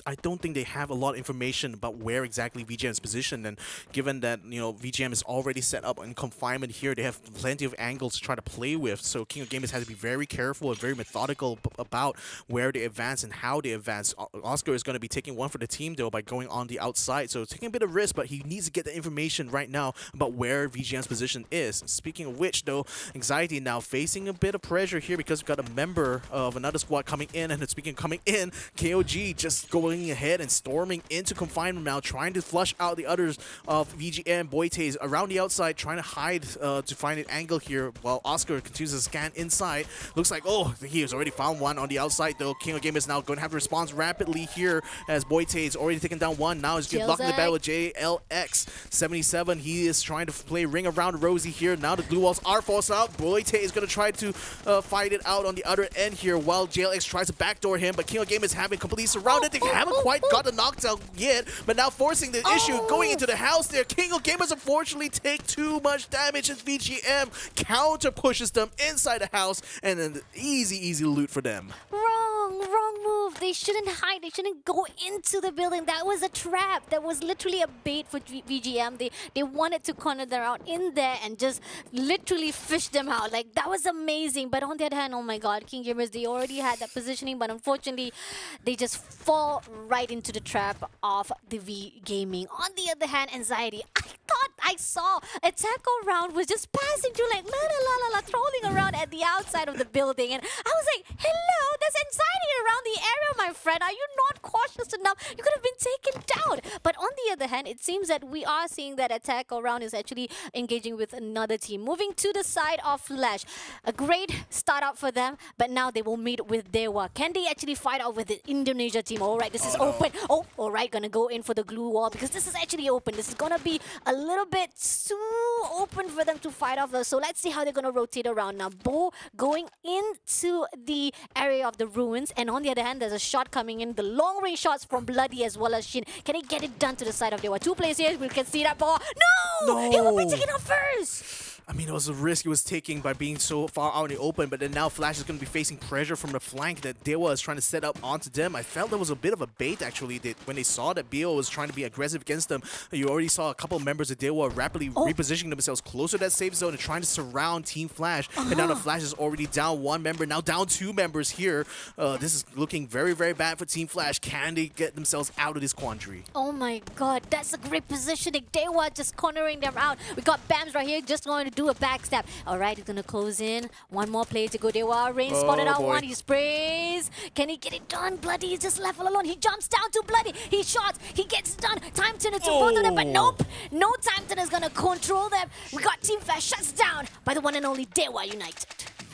I don't think they have a lot of information about where exactly VGM is positioned. And given that, you know, VGM is already set up in confinement here, they have plenty of angles to try to play with. So King of Gamers has to be very careful and very methodical about where they advance and how they advance. Oscar is going to be taking one for the team though by going on the outside, so taking a bit of risk, but he needs to get the information right now about where VGM's position is. Speaking of which though, Anxiety now facing a bit of pressure here because got a member of another squad coming in, and speaking of coming in, KOG just going ahead and storming into confinement now, trying to flush out the others of VGM. Boytes around the outside trying to hide to find an angle here, while Oscar continues to scan inside. Looks like, oh, he has already found one on the outside though. King of Gamers now going to have to respond rapidly here as Boytes already taken down one. Now he's blocking the battle with JLX77. He is trying to play ring around Rosie here. Now the blue walls are forced out. Boyte is going to try to fight it out on the other end here while JLX tries to backdoor him, but King of Gamers have been completely surrounded. They haven't quite got the knockdown yet, but now forcing the issue going into the house there. King of Gamers unfortunately take too much damage as VGM counter pushes them inside the house, and an easy loot for them. Wrong move. They shouldn't hide. They shouldn't go into the building. That was a trap. That was literally a bait for VGM. They wanted to corner them out in there and just literally fish them out. Like, that was amazing. But on the other hand, oh my god, King Gamers, they already had that positioning, but unfortunately, they just fall right into the trap of the V Gaming. On the other hand, Anxiety, I thought I saw Attack All Round was just passing through, like, trolling around at the outside of the building. And I was like, hello, there's Anxiety around the area, my friend. Are you not cautious enough? You could have been taken down. But on the other hand, it seems that we are seeing that attack all round is actually engaging with another team. Moving to the side of Flash. A great start out for them, but now they will meet with DEWA. Can they actually fight out with the Indonesia team? All right, this is open. Oh, all right, gonna go in for the glue wall because this is actually open. This is gonna be a little bit too open for them to fight off. So let's see how they're gonna rotate around now. Bo going into the area of the ruins, and on the other hand, there's a shot coming in. The long range shots from Bloody as well as Shin. Can he get it done to the side of DEWA? Two players here. We can see that ball. No! He will be taken out first. I mean, it was a risk he was taking by being so far out in the open, but then now Flash is going to be facing pressure from the flank that DEWA is trying to set up onto them. I felt there was a bit of a bait, actually, when they saw that BO was trying to be aggressive against them. You already saw a couple of members of DEWA rapidly repositioning themselves closer to that safe zone and trying to surround Team Flash. And now the Flash is already down one member, now down two members here. This is looking very, very bad for Team Flash. Can they get themselves out of this quandary? Oh my god, that's a great positioning. DEWA just cornering them out. We got Bams right here just going to do a backstab. Alright, he's gonna close in. One more play to go. DEWA. Rain spotted out one. He sprays. Can he get it done? Bloody is just left all alone. He jumps down to Bloody. He shots. He gets it done. Time turner to both of them, but nope. No time turner is gonna control them. We got Team Flash shuts down by the one and only DEWA United.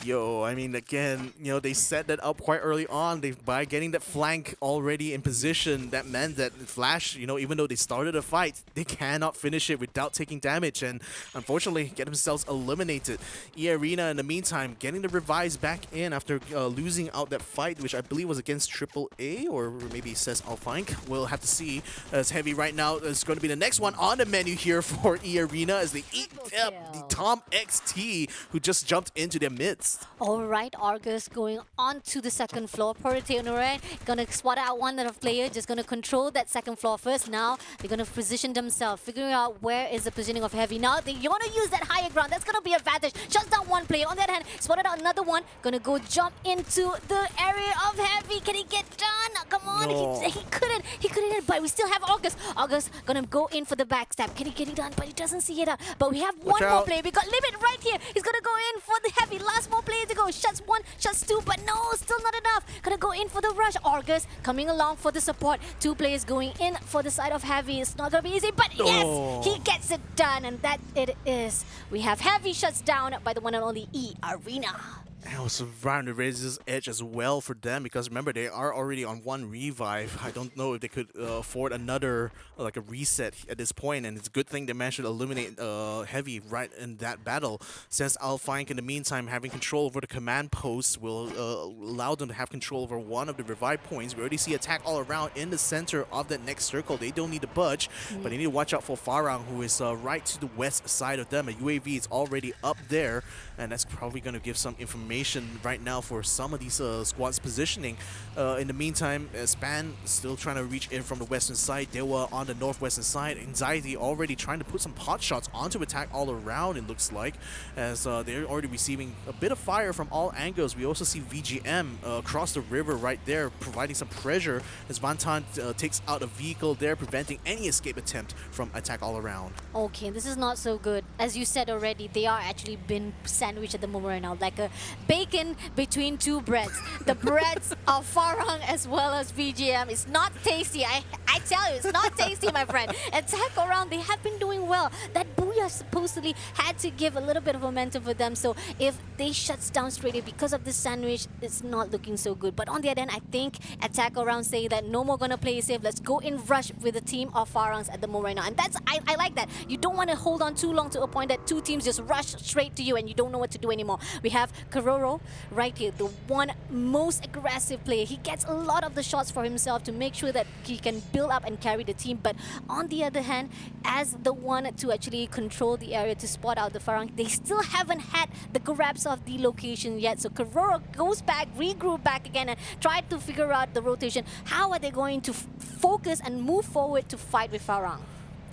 Yo, I mean, again, they set that up quite early on. By getting that flank already in position, that meant that Flash, even though they started a fight, they cannot finish it without taking damage, and unfortunately get themselves eliminated. EARENA, in the meantime, getting the revives back in after losing out that fight, which I believe was against AAA, or maybe it says ALFAINK. We'll have to see. As Heavy right now is going to be the next one on the menu here for EARENA as they eat up the Tom XT, who just jumped into their midst. Alright, Argus going on to the second floor. Portateonoran gonna spot out one of the player, just gonna control that second floor first. Now they're gonna position themselves, figuring out where is the positioning of Heavy. Now they wanna use that higher ground. That's gonna be an advantage. Shuts down one player. On the other hand, spotted out another one. Gonna go jump into the area of Heavy. Can he get done? Come on. No. He couldn't. He couldn't, but we still have August. August gonna go in for the backstab. Can he get it done? But he doesn't see it. But we have one more player. We got Limit right here. He's gonna go in for the Heavy. Last more player to go. Shuts one, shuts two, but no, still not enough. Gonna go in for the rush. Argus coming along for the support. Two players going in for the side of Heavy. It's not gonna be easy, but yes, he gets it done, and that it is. We have Heavy shuts down by the one and only EARENA. And also around the Razor's Edge as well for them, because remember, they are already on one revive. I don't know if they could afford another, like a reset at this point, and it's a good thing they managed to eliminate Heavy right in that battle. Since ALFAINK, in the meantime, having control over the command posts will allow them to have control over one of the revive points. We already see attack all around in the center of that next circle. They don't need to budge, but they need to watch out for FARANG, who is right to the west side of them. A UAV is already up there, and that's probably going to give some information right now for some of these squads positioning. In the meantime, Span still trying to reach in from the western side. DEWA on the northwestern side. Anxiety already trying to put some pot shots onto attack all around, it looks like, as they're already receiving a bit of fire from all angles. We also see VGM across the river right there, providing some pressure as Vantan takes out a vehicle there, preventing any escape attempt from attack all around. Okay, this is not so good. As you said already, they are actually been sandwiched at the moment right now, like a bacon between two breads. The breads of FARANG as well as VGM. It's not tasty. I tell you, it's not tasty, my friend. Attack around, they have been doing well. That Booyah supposedly had to give a little bit of momentum for them. So if they shuts down straight away because of this sandwich, it's not looking so good. But on the other hand, I think attack around saying that no more gonna play safe. Let's go in rush with the team of FARANGs at the moment right now. And that's I like that. You don't want to hold on too long to a point that two teams just rush straight to you and you don't know what to do anymore. We have Karoro right here, the one most aggressive player. He gets a lot of the shots for himself to make sure that he can build up and carry the team. But on the other hand, as the one to actually control the area to spot out the FARANG, they still haven't had the grabs of the location yet. So Karoro goes back, regroup back again, and try to figure out the rotation. How are they going to focus and move forward to fight with FARANG?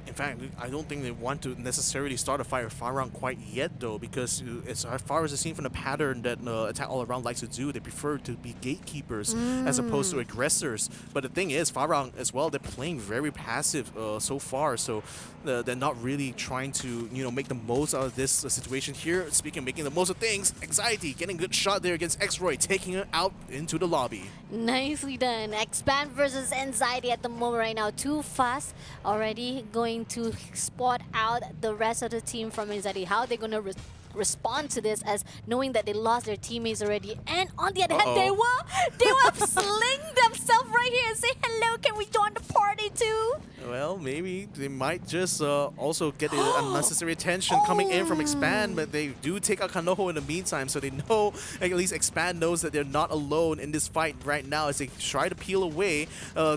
In fact, I don't think they want to necessarily start a fire with FARANG quite yet, though, because as far as it's seen from the pattern that Attack All Around likes to do, they prefer to be gatekeepers as opposed to aggressors. But the thing is, FARANG as well, they're playing very passive so far, so they're not really trying to make the most out of this situation here. Speaking of making the most of things, Anxiety getting a good shot there against X-Roy, taking it out into the lobby. Nicely done. Expand versus Anxiety at the moment right now. Too fast. Already going to spot out the rest of the team from Anxiety. How they're going to respond to this, as knowing that they lost their teammates already. And on the other hand, DEWA sling themselves right here and say, hello, can we join the party too? Well, maybe they might just also get the unnecessary attention coming in from Expand, but they do take out Kanoho in the meantime, so they know, at least Expand knows that they're not alone in this fight right now as they try to peel away.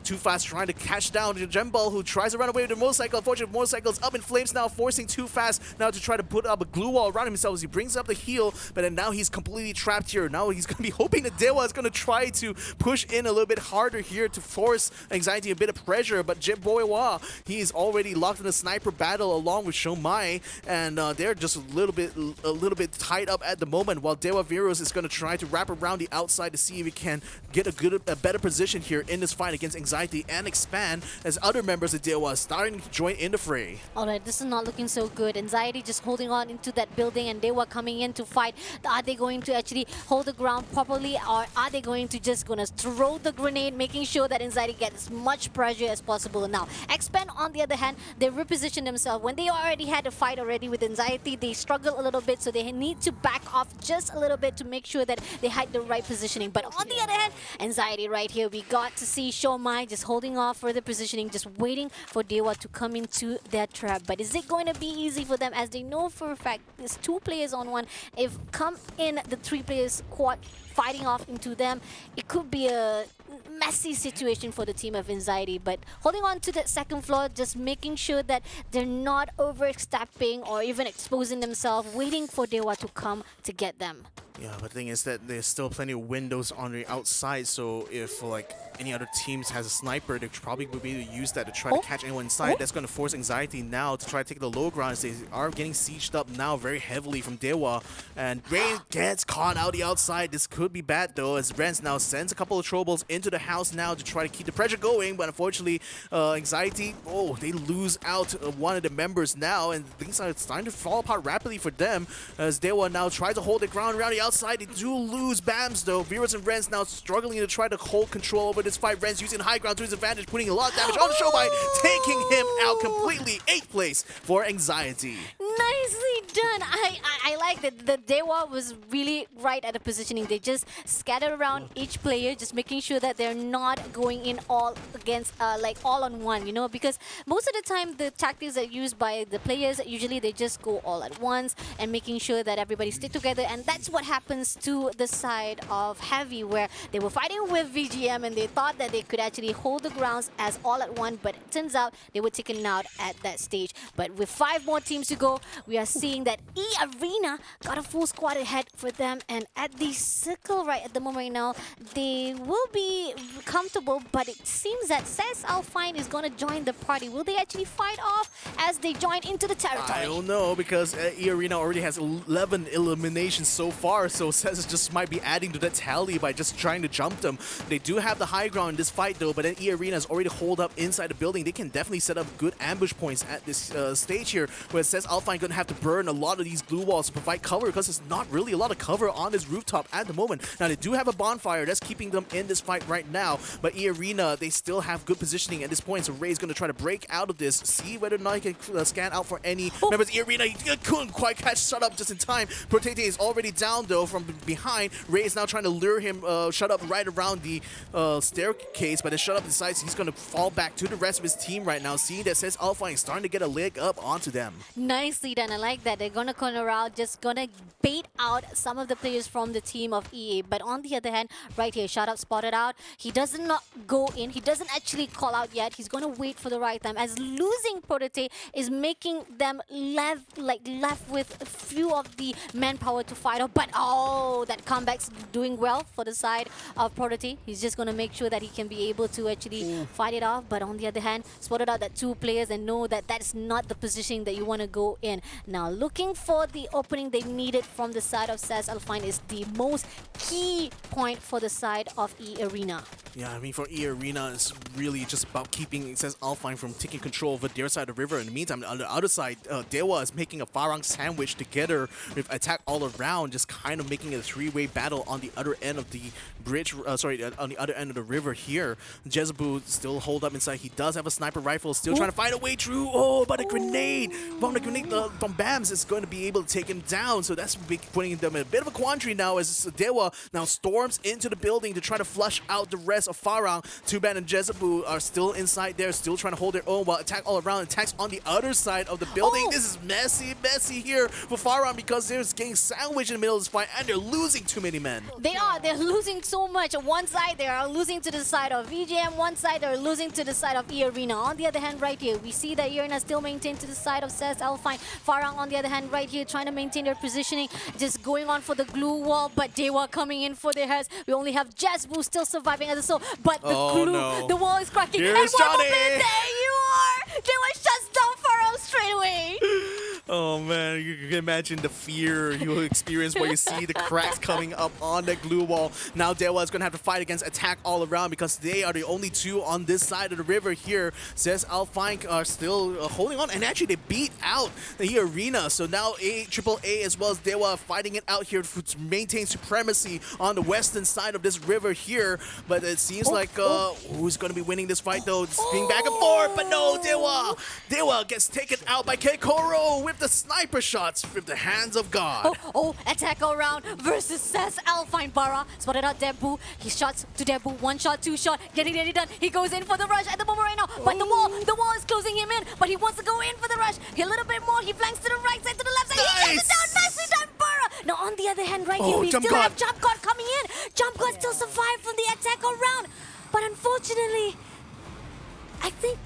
Too Fast trying to catch down the Gemball, who tries to run away with the motorcycle. Unfortunately, the motorcycle is up in flames now, forcing Too Fast now to try to put up a glue wall around himself as he brings up the heal, but then now he's completely trapped here. Now he's going to be hoping that DEWA is going to try to push in a little bit harder here to force Anxiety a bit of pressure, but Jeboiwa, he is already locked in a sniper battle along with Shomai, and they're just a little bit tied up at the moment, while DEWA Virus is going to try to wrap around the outside to see if he can get a better position here in this fight against Anxiety and Expand, as other members of DEWA are starting to join in the fray. Alright, this is not looking so good. Anxiety just holding on into that building, and DEWA coming in to fight. Are they going to actually hold the ground properly, or are they going to just throw the grenade, making sure that Anxiety gets as much pressure as possible? Now, Expand, on the other hand, they reposition themselves. When they already had a fight already with Anxiety, they struggle a little bit, so they need to back off just a little bit to make sure that they hide the right positioning. But on the other hand, Anxiety right here, we got to see Shomai just holding off for the positioning, just waiting for DEWA to come into their trap. But is it going to be easy for them, as they know for a fact there's 2 players on 1. If come in the 3 players squad fighting off into them, it could be a messy situation for the team of Anxiety. But holding on to that second floor, just making sure that they're not overstepping or even exposing themselves, waiting for DEWA to come to get them. Yeah, but the thing is that there's still plenty of windows on the outside, so if any other teams has a sniper, they probably would be able to use that to try to catch anyone inside. That's going to force Anxiety now to try to take the low ground, as they are getting sieged up now very heavily from DEWA. And Rain gets caught out the outside. This could be bad though, as Renz now sends a couple of troubles into the house now to try to keep the pressure going, but unfortunately Anxiety, they lose out one of the members now, and things are starting to fall apart rapidly for them, as DEWA now tries to hold the ground around the outside. They do lose BAMs though. Virus and Renz now struggling to try to hold control over this fight. Renz using high ground to his advantage, putting a lot of damage on the show by taking him out completely. 8th place for Anxiety. Nicely done. I like that the DEWA was really right at the positioning. They just scattered around each player, just making sure that they're not going in all against all on one, because most of the time the tactics that are used by the players, usually they just go all at once and making sure that everybody stick together, and that's what happens to the side of Heavy, where they were fighting with VGM and they thought that they could actually hold the grounds as all at one, but it turns out they were taken out at that stage. But with 5 more teams to go, we are seeing that EARENA got a full squad ahead for them, and at the circle right at the moment right now, they will be comfortable, but it seems that says ALFAINK is going to join the party. Will they actually fight off as they join into the territory? I don't know, because EARENA already has 11 eliminations so far, so Cez just might be adding to that tally by just trying to jump them. They do have the high ground in this fight though, but then EARENA is already holed up inside the building. They can definitely set up good ambush points at this stage here, where it says ALFAINK going to have to burn a lot of these glue walls to provide cover, because there's not really a lot of cover on this rooftop at the moment. Now they do have a bonfire that's keeping them in this fight right now, but EARENA, they still have good positioning at this point, so Ray's going to try to break out of this, see whether or not he can scan out for any members. EARENA, he couldn't quite catch Shut Up just in time. Protete is already down though from behind. Ray is now trying to lure him, Shut Up, right around the staircase, but then Shut Up decides he's going to fall back to the rest of his team right now, seeing that says ALFAINK starting to get a leg up onto them. Nicely done. I like that. They're going to corner out, just going to bait out some of the players from the team of EA. But on the other hand, right here, Shut Up spotted out. He doesn't not go in. He doesn't actually call out yet. He's going to wait for the right time, as losing Protete is making them left with a few of the manpower to fight off. But Oh, that comeback's doing well for the side of Prodigy. He's just going to make sure that he can be able to actually fight it off. But on the other hand, spotted out that 2 players and know that that's not the position that you want to go in. Now, looking for the opening they needed from the side of SAS ALFAINK is the most key point for the side of EARENA. Yeah, I mean, for EARENA, it's really just about keeping SAS ALFAINK from taking control over their side of the river. In the meantime, on the other side, DEWA is making a FARANG sandwich together with attack all around, just kind of making it a 3-way battle on the other end of the bridge, on the other end of the river here. Jezebel still holed up inside. He does have a sniper rifle, still trying to find a way through. Oh, but a grenade from BAMS is going to be able to take him down. So that's putting them in a bit of a quandary now as DEWA now storms into the building to try to flush out the rest of FARANG. Tuban and Jezebel are still inside there, still trying to hold their own, while attack all around attacks on the other side of the building. This is messy here for FARANG because they're getting sandwiched in the middle of this fight and they're losing too many men. They're losing so much. On one side, they are losing to the side of VGM. One side, they're losing to the side of EARENA. On the other hand, right here, we see that EARENA still maintained to the side of SAS ALFAINK. FARANG, on the other hand, right here, trying to maintain their positioning, just going on for the glue wall, but DEWA coming in for their heads. We only have Jezebel still surviving as a soul, but the wall is cracking. Here's and one Johnny. moment, there you are! DEWA shuts down FARANG straight away. Oh man, you can imagine the fear you will experience where you see the cracks coming up on that glue wall. Now DEWA is going to have to fight against attack all around because they are the only 2 on this side of the river here. SAS ALFAINK are still holding on, and actually they beat out the EARENA. So now AAA as well as DEWA fighting it out here to maintain supremacy on the western side of this river here. But it seems like who's going to be winning this fight though? It's being back and forth, but no, DEWA gets taken out by Keikoro with the sniper shots with the hands of God. Attack all around versus SAS ALFAINK. Bara spotted out Debu. He shots to Debu. 1 shot, 2 shot, getting it done. He goes in for the rush at the moment right now, but the wall is closing him in, but he wants to go in for the rush. A little bit more. He flanks to the right side, to the left side. He gets it down. Nicely done, Bara. Now on the other hand, right here, we still have Jump God coming in. Jump God still survived from the attack all around, but unfortunately, I think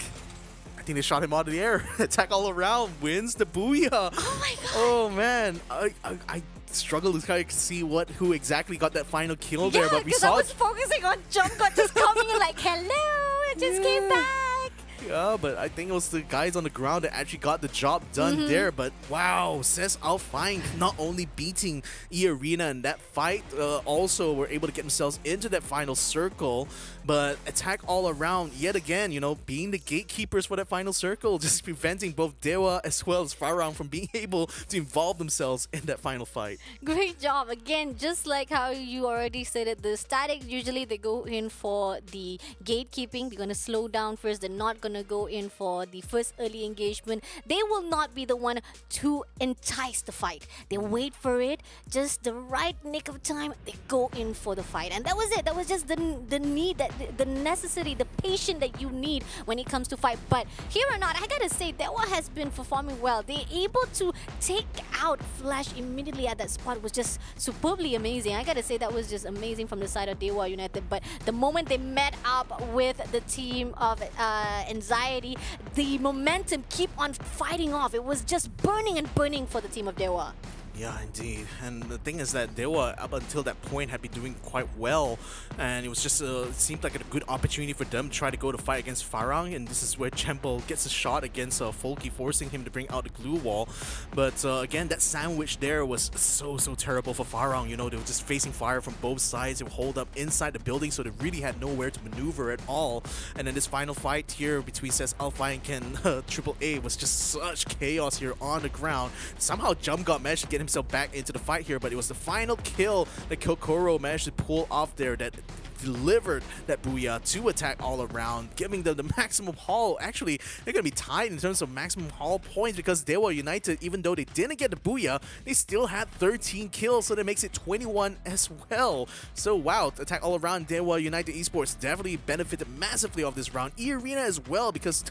they shot him out of the air. Attack all around wins the booyah. Oh my god. Oh man, I struggle to kind of see who exactly got that final kill there, but we saw I was focusing on Jump God just coming in like, hello, I just came back. Yeah, but I think it was the guys on the ground that actually got the job done there. But wow, SAS ALFAINK not only beating EARENA in that fight, also were able to get themselves into that final circle. But attack all around, yet again, you know, being the gatekeepers for that final circle, just preventing both DEWA as well as FARANG from being able to involve themselves in that final fight. Great job. Again, just like how you already said it, the static, usually they go in for the gatekeeping. They're going to slow down first. They're not going to go in for the first early engagement. They will not be the one to entice the fight. They wait for it, just the right nick of time, they go in for the fight. And that was it. That was just the need, that the necessity, the patience that you need when it comes to fight. But here or not, I gotta say, DEWA has been performing well. They're able to take out Flash immediately at that spot. Was just superbly amazing. I gotta say that was just amazing from the side of DEWA United. But the moment they met up with the team of Anxiety, the momentum keep on fighting off. It was just burning and burning for the team of DEWA. Yeah, indeed. And the thing is that DEWA, up until that point, had been doing quite well. And it was just, it seemed like a good opportunity for them to try to go to fight against FARANG. And this is where Chempel gets a shot against Folky, forcing him to bring out the glue wall. But again, that sandwich there was so terrible for FARANG. You know, they were just facing fire from both sides. They were holed up inside the building, so they really had nowhere to maneuver at all. And then this final fight here between SAS ALFAINK and AAA was just such chaos here on the ground. Somehow Jump got managed to get himself back into the fight here, but it was the final kill that Kokoro managed to pull off there that delivered that booyah to attack all around, giving them the maximum haul. Actually, they're going to be tied in terms of maximum haul points because DEWA United, even though they didn't get the booyah, they still had 13 kills, so that makes it 21 as well. So wow, attack all around, DEWA United Esports definitely benefited massively off this round. EARENA as well, because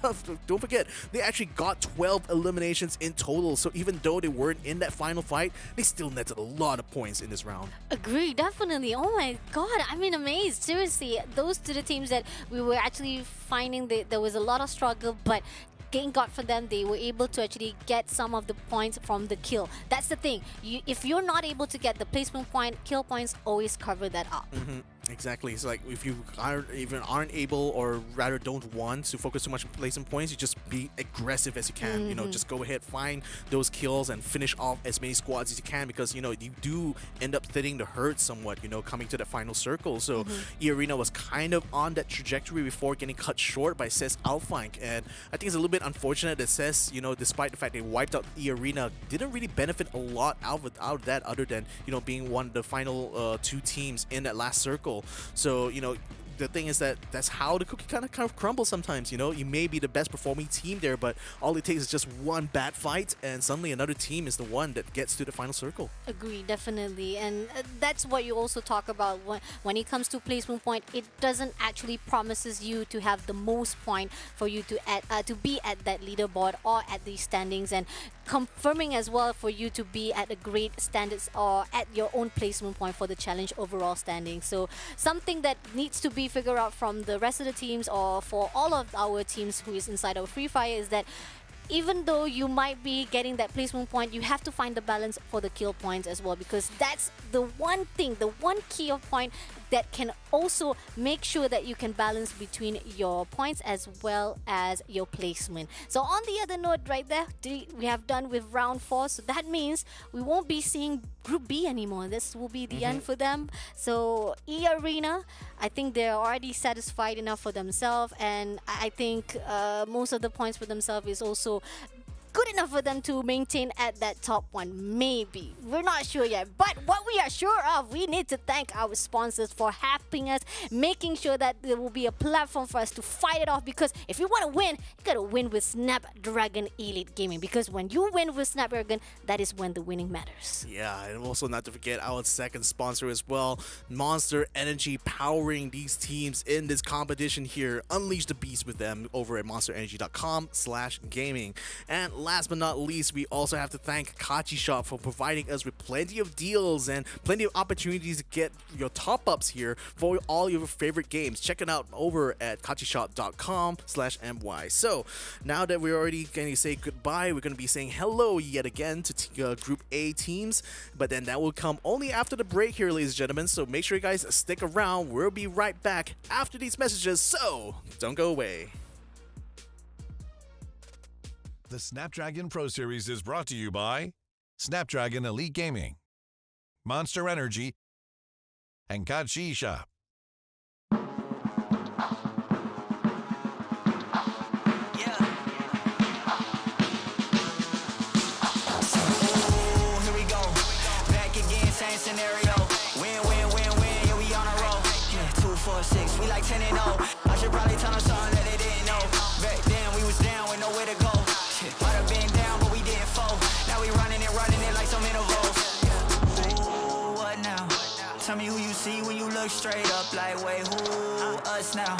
don't forget, they actually got 12 eliminations in total, so even though they weren't in that final fight, they still netted a lot of points in this round. Agree, definitely. Oh my god, I'm amazed. Seriously, those two the teams that we were actually finding that there was a lot of struggle, but thank God for them, they were able to actually get some of the points from the kill. That's the thing. If you're not able to get the placement point, kill points always cover that up. Exactly. It's like if you aren't able, or rather don't want to focus too much on placement points, you just be aggressive as you can. You know, just go ahead, find those kills and finish off as many squads as you can, because you know you do end up thinning the herd somewhat. You know, coming to the final circle. So EARENA was kind of on that trajectory before getting cut short by says ALFAINK, and I think it's a little bit unfortunate that says, you know, despite the fact they wiped out EARENA, didn't really benefit a lot out of that, other than, you know, being one of the final 2 teams in that last circle. So, you know, the thing is that that's how the cookie kind of crumbles sometimes. You know, you may be the best performing team there, but all it takes is just one bad fight and suddenly another team is the one that gets to the final circle. Agree, definitely. And that's what you also talk about when it comes to placement point. It doesn't actually promises you to have the most point for you to be at that leaderboard or at these standings, and confirming as well for you to be at a great standards or at your own placement point for the challenge overall standing. So something that needs to be figured out from the rest of the teams, or for all of our teams who is inside our Free Fire, is that even though you might be getting that placement point, you have to find the balance for the kill points as well, because that's the one thing, the one key of point that can also make sure that you can balance between your points as well as your placement. So on the other note right there, we have done with round 4, so that means we won't be seeing Group B anymore. This will be the end for them. So EARENA, I think they're already satisfied enough for themselves, and I think most of the points for themselves is also good enough for them to maintain at that top one. Maybe. We're not sure yet. But what we are sure of, we need to thank our sponsors for helping us, making sure that there will be a platform for us to fight it off, because if you want to win, you got to win with Snapdragon Elite Gaming, because when you win with Snapdragon, that is when the winning matters. Yeah, and also not to forget our second sponsor as well, Monster Energy, powering these teams in this competition here. Unleash the beast with them over at monsterenergy.com/gaming. And last but not least, we also have to thank Kachi Shop for providing us with plenty of deals and plenty of opportunities to get your top-ups here for all your favorite games. Check it out over at kachishop.com/my. So now that we're already going to say goodbye, we're going to be saying hello yet again to Group A teams, but then that will come only after the break here, ladies and gentlemen. So make sure you guys stick around. We'll be right back after these messages, so don't go away. The Snapdragon Pro Series is brought to you by Snapdragon Elite Gaming, Monster Energy, and Kachi Shop. Scenario, win, win, win, win, yeah, we on a roll. Yeah, 2, 4, 6, we like 10 and 0. I should probably tell them something that they didn't know. Back then we was down with nowhere to go. Shit, might have been down, but we didn't fall. Now we running it like some intervals. Ooh, what now? Tell me who you see when you look straight up, like, wait, who? Us now.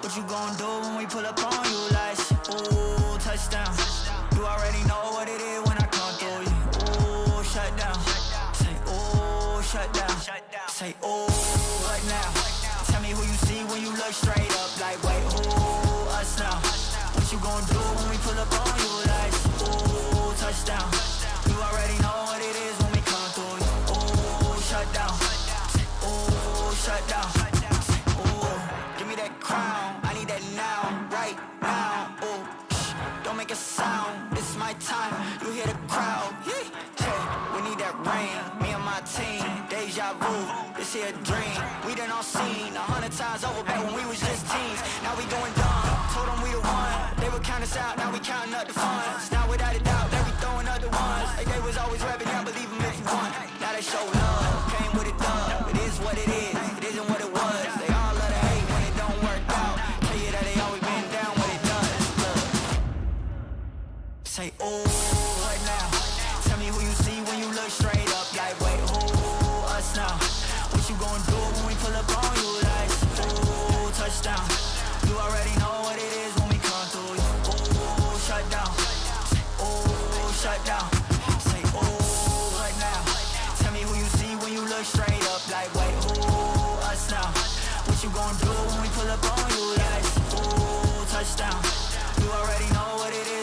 What you gon' do when we pull up on you, like, ooh, touchdown. You already know what it is when I come through you. Ooh, shut down. Shut down. Say, oh, what now? Tell me who you see when you look straight up, like, wait, who? Us now. What you gon' do when we pull up on you, like, ooh, touchdown. You already know what it is when we come through you. Ooh, shut down. Ooh, shut down. Ooh, give me that crown. I need that now, right now. Ooh, don't make a sound. This is my time. You hear the crowd. Hey, we need that rain. Me and my team. Deja vu, this here a dream. We done all seen 100 times over back when we was just teens. Now we going dumb, told them we the one. They would count us out, now we counting up the funds. Now without a doubt, they be throwing other ones. Like they was always rapping, yeah, believe them if you want. Now they show love, came with a dub. It is what it is, it isn't what it was. They all love to hate when it don't work out. Tell you that they always been down when it does. Look. Say, oh, what now? Tell me who you see when you look straight up, like, wait, who? Now, what you gon' do when we pull up on you, like, ooh, touchdown. You already know what it is when we come through you. Ooh, shut down. Ooh, shut down. Say, ooh, what now? Tell me who you see when you look straight up, like, wait, ooh, us now. What you gon' do when we pull up on you, like, ooh, touchdown. You already know what it is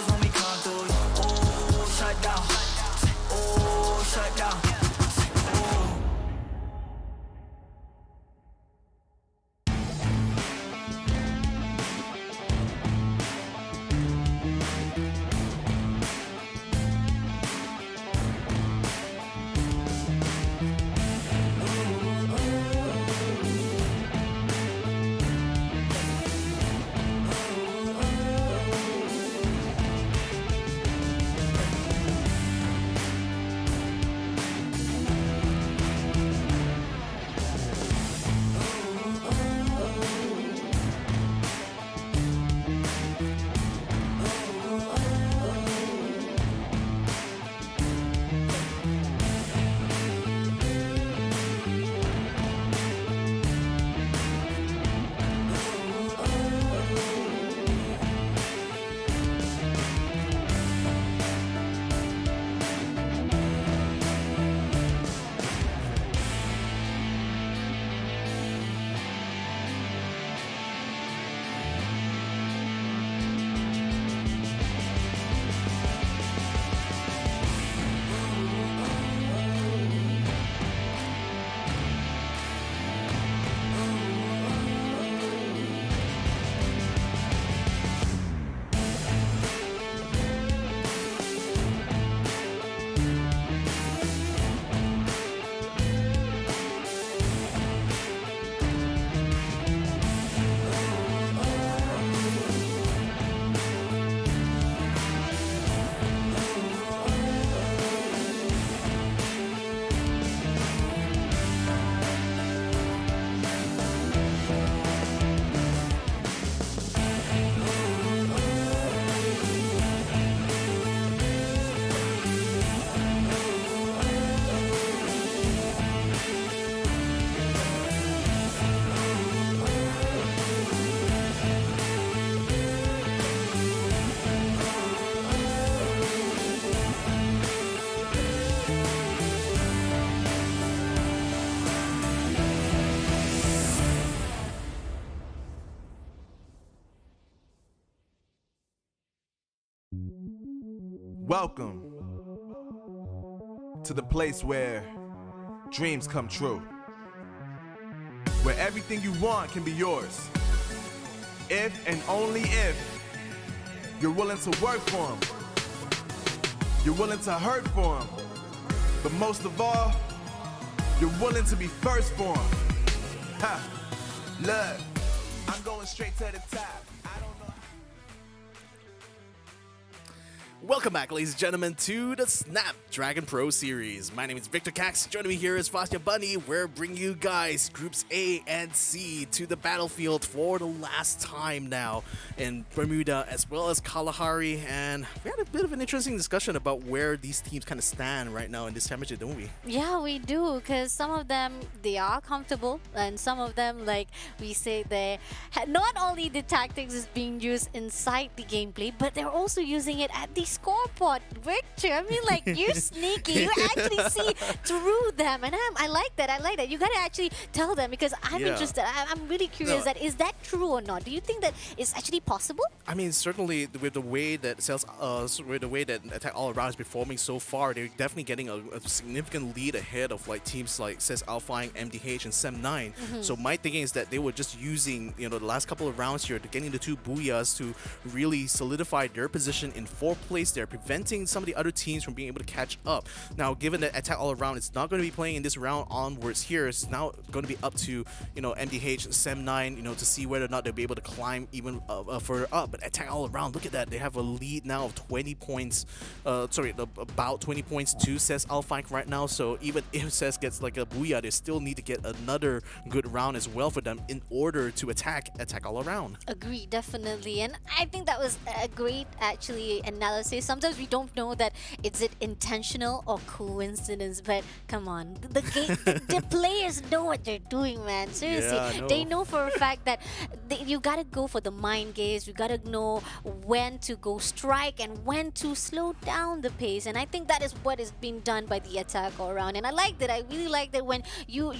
Welcome to the place where dreams come true. Where everything you want can be yours. If and only if you're willing to work for them. You're willing to hurt for them. But most of all, you're willing to be first for them. Ha! Look, I'm going straight to the top. Welcome back, ladies and gentlemen, to the Snapdragon Pro Series. My name is Victor Cax. Joining me here is Vasya Bunny. We're bringing you guys Groups A and C to the battlefield for the last time now in Bermuda as well as Kalahari. And we had a bit of an interesting discussion about where these teams kind of stand right now in this championship, don't we? Yeah, we do, because some of them, they are comfortable, and some of them, like we say, they not only the tactics is being used inside the gameplay, but they're also using it at the scoreboard. Victor, I mean, like, you're sneaky. You actually see through them, and I like that. I like that. You gotta actually tell them, because I'm interested. I'm really curious that is that true or not? Do you think that it's actually possible? I mean, certainly with the way that with the way that Attack All Around is performing so far, they're definitely getting a significant lead ahead of like teams like says ALFAINK, MDH, and SEM9. So my thinking is that they were just using the last couple of rounds here to getting the two Booyahs to really solidify their position in fourth place. They're preventing some of the other teams from being able to catch up. Now, given that Attack All Around is not going to be playing in this round onwards here, it's now going to be up to MDH, SEM9, to see whether or not they'll be able to climb even further up. But Attack All Around, look at that, they have a lead now of 20 points. About 20 points to says ALFAINK right now. So even if says gets like a Booyah, they still need to get another good round as well for them in order to attack All Around. Agree, definitely. And I think that was a great actually analysis. Sometimes we don't know that is it intentional or coincidence, but come on, the players know what they're doing, man. Seriously, they know for a fact that you gotta go for the mind games. You gotta know when to go strike and when to slow down the pace. And I think that is what is being done by the Attack All Around. And I like that. I really like that when you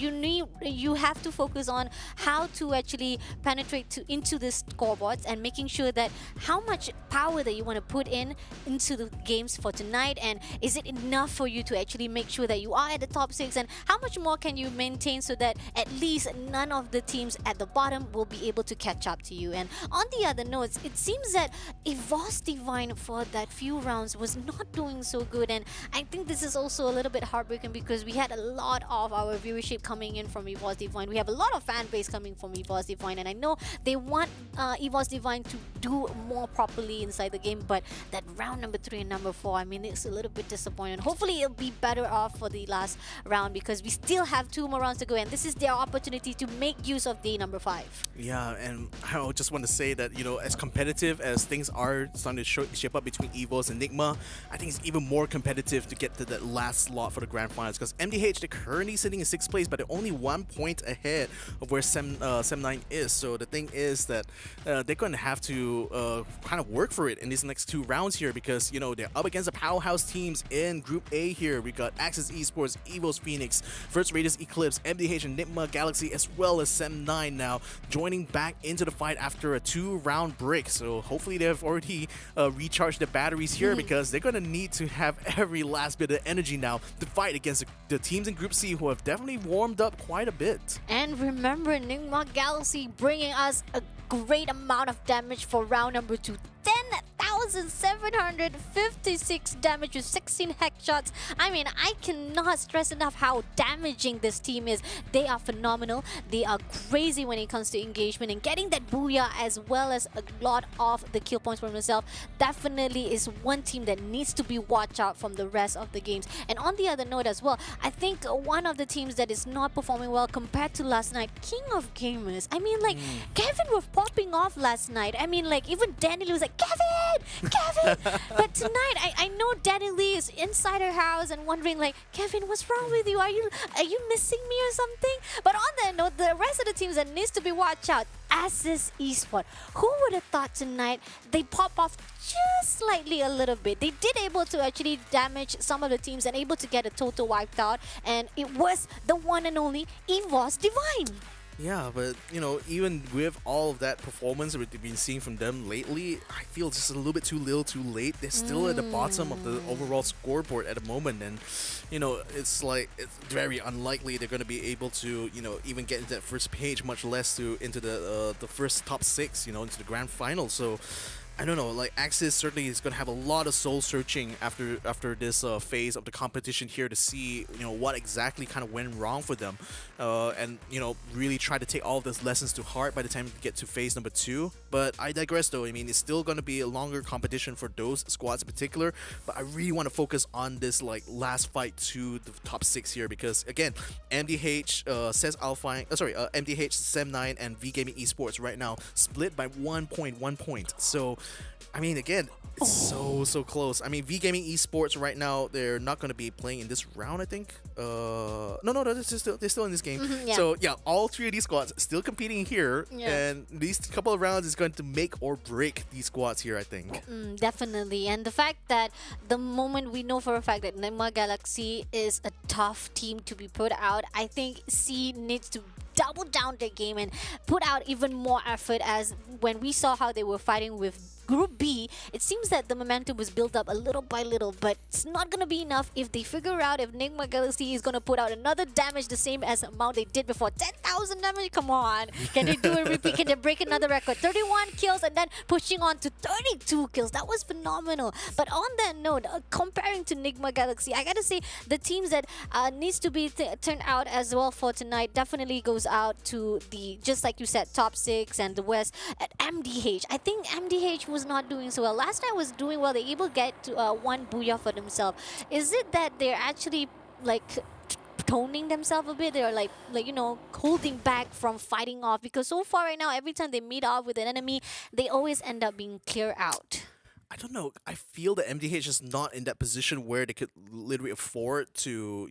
have to focus on how to actually penetrate into the scoreboards and making sure that how much power that you want to put into the games for tonight, and is it enough for you to actually make sure that you are at the top 6, and how much more can you maintain so that at least none of the teams at the bottom will be able to catch up to you. And on the other notes, it seems that EVOS Divine for that few rounds was not doing so good, and I think this is also a little bit heartbreaking because we had a lot of our viewership coming in from EVOS Divine. We have a lot of fan base coming from EVOS Divine, and I know they want EVOS Divine to do more properly inside the game, but that round number 3 and number 4, I mean, it's a little bit disappointing. Hopefully it'll be better off for the last round because we still have 2 more rounds to go, and this is their opportunity to make use of the number 5. Yeah, and I just want to say that, as competitive as things are starting to shape up between EVOS and NIGMA, I think it's even more competitive to get to that last slot for the grand finals, because MDH, they're currently sitting in 6th place, but they're only 1 point ahead of where SEM9 is. So the thing is that they're going to have to kind of work for it in these next 2 rounds here, because they're up against the powerhouse teams in Group A here. We got Axis Esports, EVOS Phoenix, First Raiders Eclipse, MDH and NIGMA Galaxy, as well as SEM9 now joining back into the fight after a 2-round break. So hopefully they've already recharged the batteries here, because they're going to need to have every last bit of energy now to fight against the teams in Group C who have definitely warmed up quite a bit. And remember, NIGMA Galaxy bringing us a great amount of damage for round number 2. 10,756 damage with 16 headshots. I mean, I cannot stress enough how damaging this team is. They are phenomenal. They are crazy when it comes to engagement, and getting that Booyah as well as a lot of the kill points for himself definitely is one team that needs to be watched out from the rest of the games. And on the other note as well, I think one of the teams that is not performing well compared to last night, King of Gamers. I mean, like, Kevin was popping off last night. I mean, like, even Danny was like, Kevin! But tonight, I know Danny Lee is inside her house and wondering like, Kevin, what's wrong with you? Are you missing me or something? But on that note, the rest of the teams that needs to be watched out, Axis Esports. Who would have thought tonight they pop off just slightly a little bit? They did able to actually damage some of the teams and able to get a total wiped out, and it was the one and only EVOS Divine. Yeah, but even with all of that performance that we've been seeing from them lately, I feel just a little bit too little, too late. They're still at the bottom of the overall scoreboard at the moment, and it's very unlikely they're going to be able to even get into that first page, much less into the first top 6, into the grand final. So I don't know, Axis certainly is going to have a lot of soul searching after this phase of the competition here to see what exactly kind of went wrong for them, and really try to take all of those lessons to heart by the time we get to phase number 2. But I digress though. I mean, it's still going to be a longer competition for those squads in particular, but I really want to focus on this last fight to the top 6 here, because again, MDH says ALFAINK, MDH, Sem9 and V Gaming Esports right now split by 1.1 point. So I mean, again, it's so close. I mean, V Gaming Esports right now, they're not going to be playing in this round, I think. No, they're still in this game. Yeah. So yeah, all 3 of these squads still competing here, and these couple of rounds is going to make or break these squads here, I think. Definitely. And the fact that the moment we know for a fact that NIGMA Galaxy is a tough team to be put out, I think C needs to double down their game and put out even more effort, as when we saw how they were fighting with Group B, it seems that the momentum was built up a little by little, but it's not going to be enough if they figure out if NIGMA Galaxy is going to put out another damage the same as amount they did before. 10,000 damage? Come on. Can they do a repeat? Can they break another record? 31 kills and then pushing on to 32 kills. That was phenomenal. But on that note, comparing to NIGMA Galaxy, I gotta say the teams that needs to be turned out as well for tonight definitely goes out to the, just like you said, top 6 and the West at MDH. I think MDH was not doing so well. Last time was doing well. They able to get to 1 booyah for themselves. Is it that they're actually toning themselves a bit? They're holding back from fighting off, because so far right now, every time they meet off with an enemy, they always end up being clear out. I don't know. I feel that MDH is not in that position where they could literally afford to,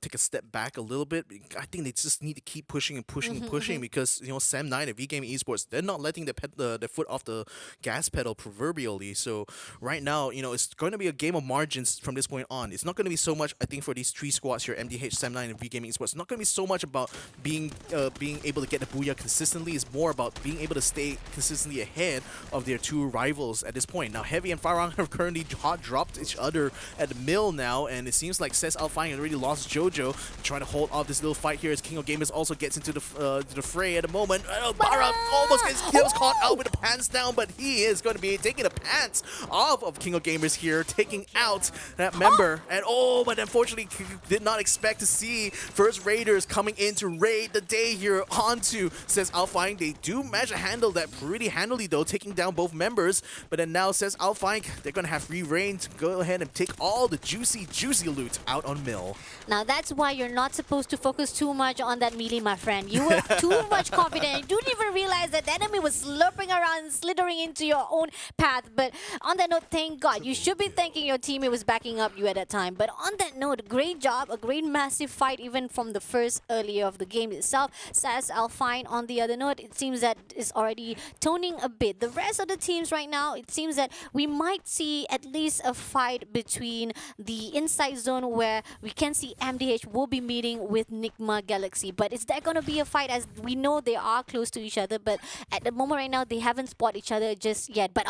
take a step back a little bit. I think they just need to keep pushing and pushing and pushing, because, Sem9 and V Gaming Esports, they're not letting their foot off the gas pedal proverbially. So right now, it's going to be a game of margins from this point on. It's not going to be so much, I think, for these 3 squads here, MDH, Sem9 and V Gaming Esports. It's not going to be so much about being able to get the booyah consistently. It's more about being able to stay consistently ahead of their 2 rivals at this point. Now, Heavy and FARANG have currently hot dropped each other at the mill now, and it seems like Says ALFAINK already lost Jojo, trying to hold off this little fight here as King of Gamers also gets into the fray at the moment. Bara almost gets caught out with the pants down, but he is going to be taking the pants off of King of Gamers here, taking out that member. And but unfortunately, did not expect to see first Raiders coming in to raid the day here onto Says ALFAINK. They do manage to handle that pretty handily though, taking down both members, but then now Says ALFAINK, they're going to have free reign to go ahead and take all the juicy loot out on Mill. Now that's why you're not supposed to focus too much on that melee, my friend. You were too much confident. You didn't even realize that the enemy was slurping around and slithering into your own path. But on that note, thank God. You should be thanking your teammate was backing up you at that time. But on that note, great job. A great massive fight even from the first earlier of the game itself. Says ALFAINK, on the other note, it seems that is already toning a bit. The rest of the teams right now, it seems that we might see at least a fight between the inside zone, where we can see MDH will be meeting with NIGMA Galaxy. But is that going to be a fight, as we know they are close to each other, but at the moment right now they haven't spotted each other just yet. But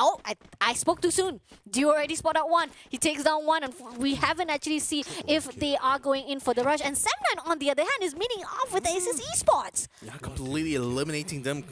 I spoke too soon. Do you already spot out one? He takes down one, and we haven't actually seen if they are going in for the rush. And Sem9 on the other hand is meeting off with Aces Esports. Yeah, completely eliminating them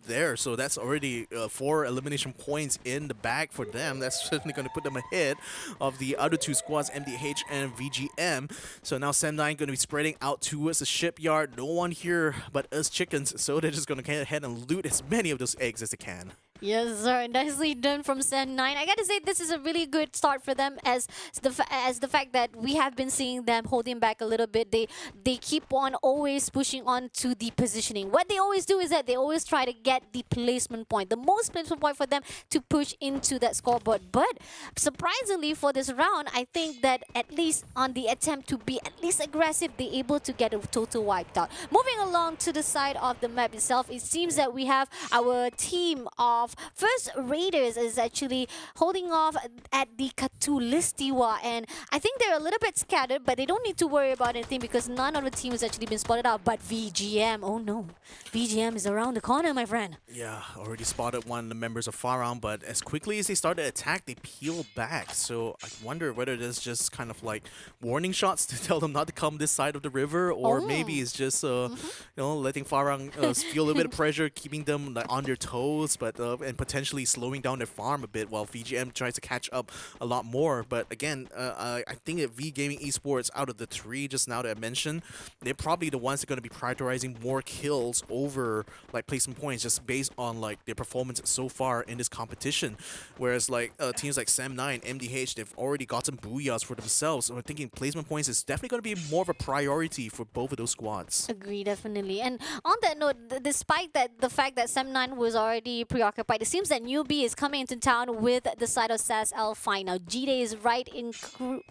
there. So that's already 4 elimination points in the bag for them. That's certainly going to put them ahead of the other 2 squads, MDH and VGM. So now Sem9 going to be spreading out towards the shipyard. No one here but us chickens, so they're just going to get ahead and loot as many of those eggs as they can. Yes, sir. Nicely done from Sem9. I gotta say, this is a really good start for them, as the fact that we have been seeing them holding back a little bit. They keep on always pushing on to the positioning. What they always do is that they always try to get the placement point, the most placement point for them to push into that scoreboard. But surprisingly for this round, I think that at least on the attempt to be at least aggressive, they're able to get a total wiped out. Moving along to the side of the map itself, it seems that we have our team of off. First, Raiders is actually holding off at the DEWA, and I think they're a little bit scattered, but they don't need to worry about anything because none of the team has actually been spotted out. But VGM, oh no, VGM is around the corner, my friend. Yeah, already spotted one of the members of FARANG, but as quickly as they started to attack, they peel back. So I wonder whether there's just kind of like warning shots to tell them not to come this side of the river, or maybe it's just you know, letting FARANG feel a little bit of pressure, keeping them like on their toes, but and potentially slowing down their farm a bit while VGM tries to catch up a lot more. But again, I think that V Gaming Esports, out of the three just now that I mentioned, they're probably the ones that are going to be prioritizing more kills over like placement points, just based on like their performance so far in this competition. Whereas like teams like Sam9, MDH, they've already gotten booyahs for themselves. So I'm thinking placement points is definitely going to be more of a priority for both of those squads. Agree, definitely. And on that note, despite that, the fact that Sam9 was already preoccupied, it seems that Newbie is coming into town with the side of SAS ALFAINK. Now, G-Day is right in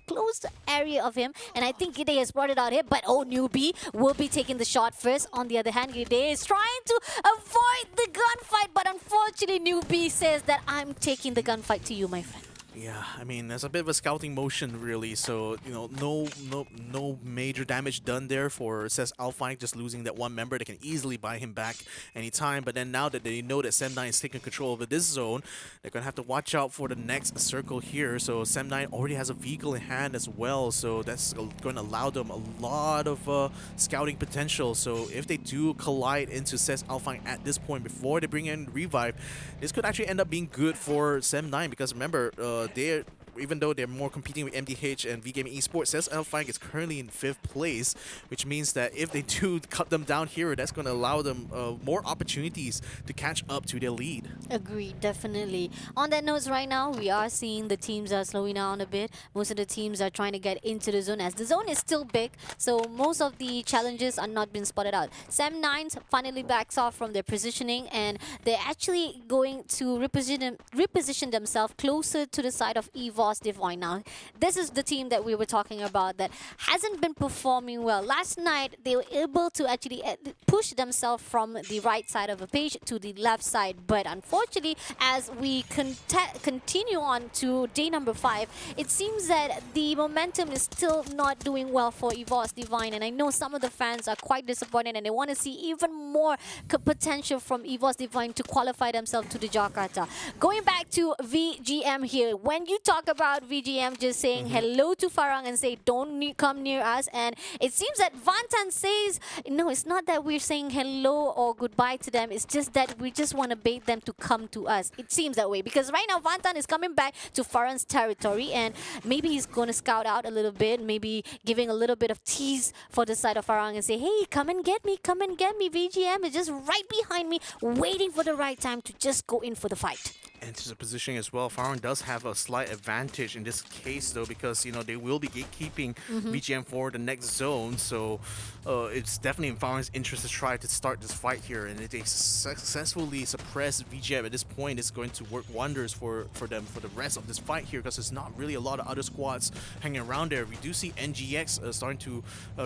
close area of him, and I think G-Day has brought it out here, but Newbie will be taking the shot first. On the other hand, G-Day is trying to avoid the gunfight, but unfortunately, Newbie says that I'm taking the gunfight to you, my friend. Yeah, I mean, there's a bit of a scouting motion, really. So, you know, no major damage done there for SAS ALFAINK, just losing that one member. They can easily buy him back anytime. But then now that they know that Sam9 is taking control over this zone, they're going to have to watch out for the next circle here. So Sam9 already has a vehicle in hand as well. So that's going to allow them a lot of scouting potential. So if they do collide into SAS ALFAINK at this point before they bring in Revive, this could actually end up being good for Sam9, because remember, even though they're more competing with MDH and V Gaming Esports, SAS ALFAINK is currently in 5th place, which means that if they do cut them down here, that's going to allow them more opportunities to catch up to their lead. Agreed, definitely. On that note, right now, we are seeing the teams are slowing down a bit. Most of the teams are trying to get into the zone, as the zone is still big, so most of the challenges are not being spotted out. Sam9 finally backs off from their positioning, and they're actually going to reposition themselves closer to the side of EVOS Divine. Now, this is the team that we were talking about that hasn't been performing well. Last night, they were able to actually push themselves from the right side of the page to the left side. But unfortunately, as we continue on to day number 5, it seems that the momentum is still not doing well for EVOS Divine. And I know some of the fans are quite disappointed, and they want to see even more potential from EVOS Divine to qualify themselves to the Jakarta. Going back to VGM here, when you talk about VGM just saying hello to FARANG and say don't come near us, and it seems that Vantan says no, it's not that we're saying hello or goodbye to them, it's just that we just want to bait them to come to us. It seems that way, because right now Vantan is coming back to FARANG's territory, and maybe he's going to scout out a little bit, maybe giving a little bit of tease for the side of FARANG and say, hey, come and get me, VGM is just right behind me, waiting for the right time to just go in for the fight. And to the positioning as well, FARANG does have a slight advantage in this case, though, because, you know, they will be gatekeeping VGM for the next zone. So it's definitely in FARANG's interest to try to start this fight here. And if they successfully suppress VGM at this point, it's going to work wonders for them for the rest of this fight here, because there's not really a lot of other squads hanging around there. We do see NGX starting to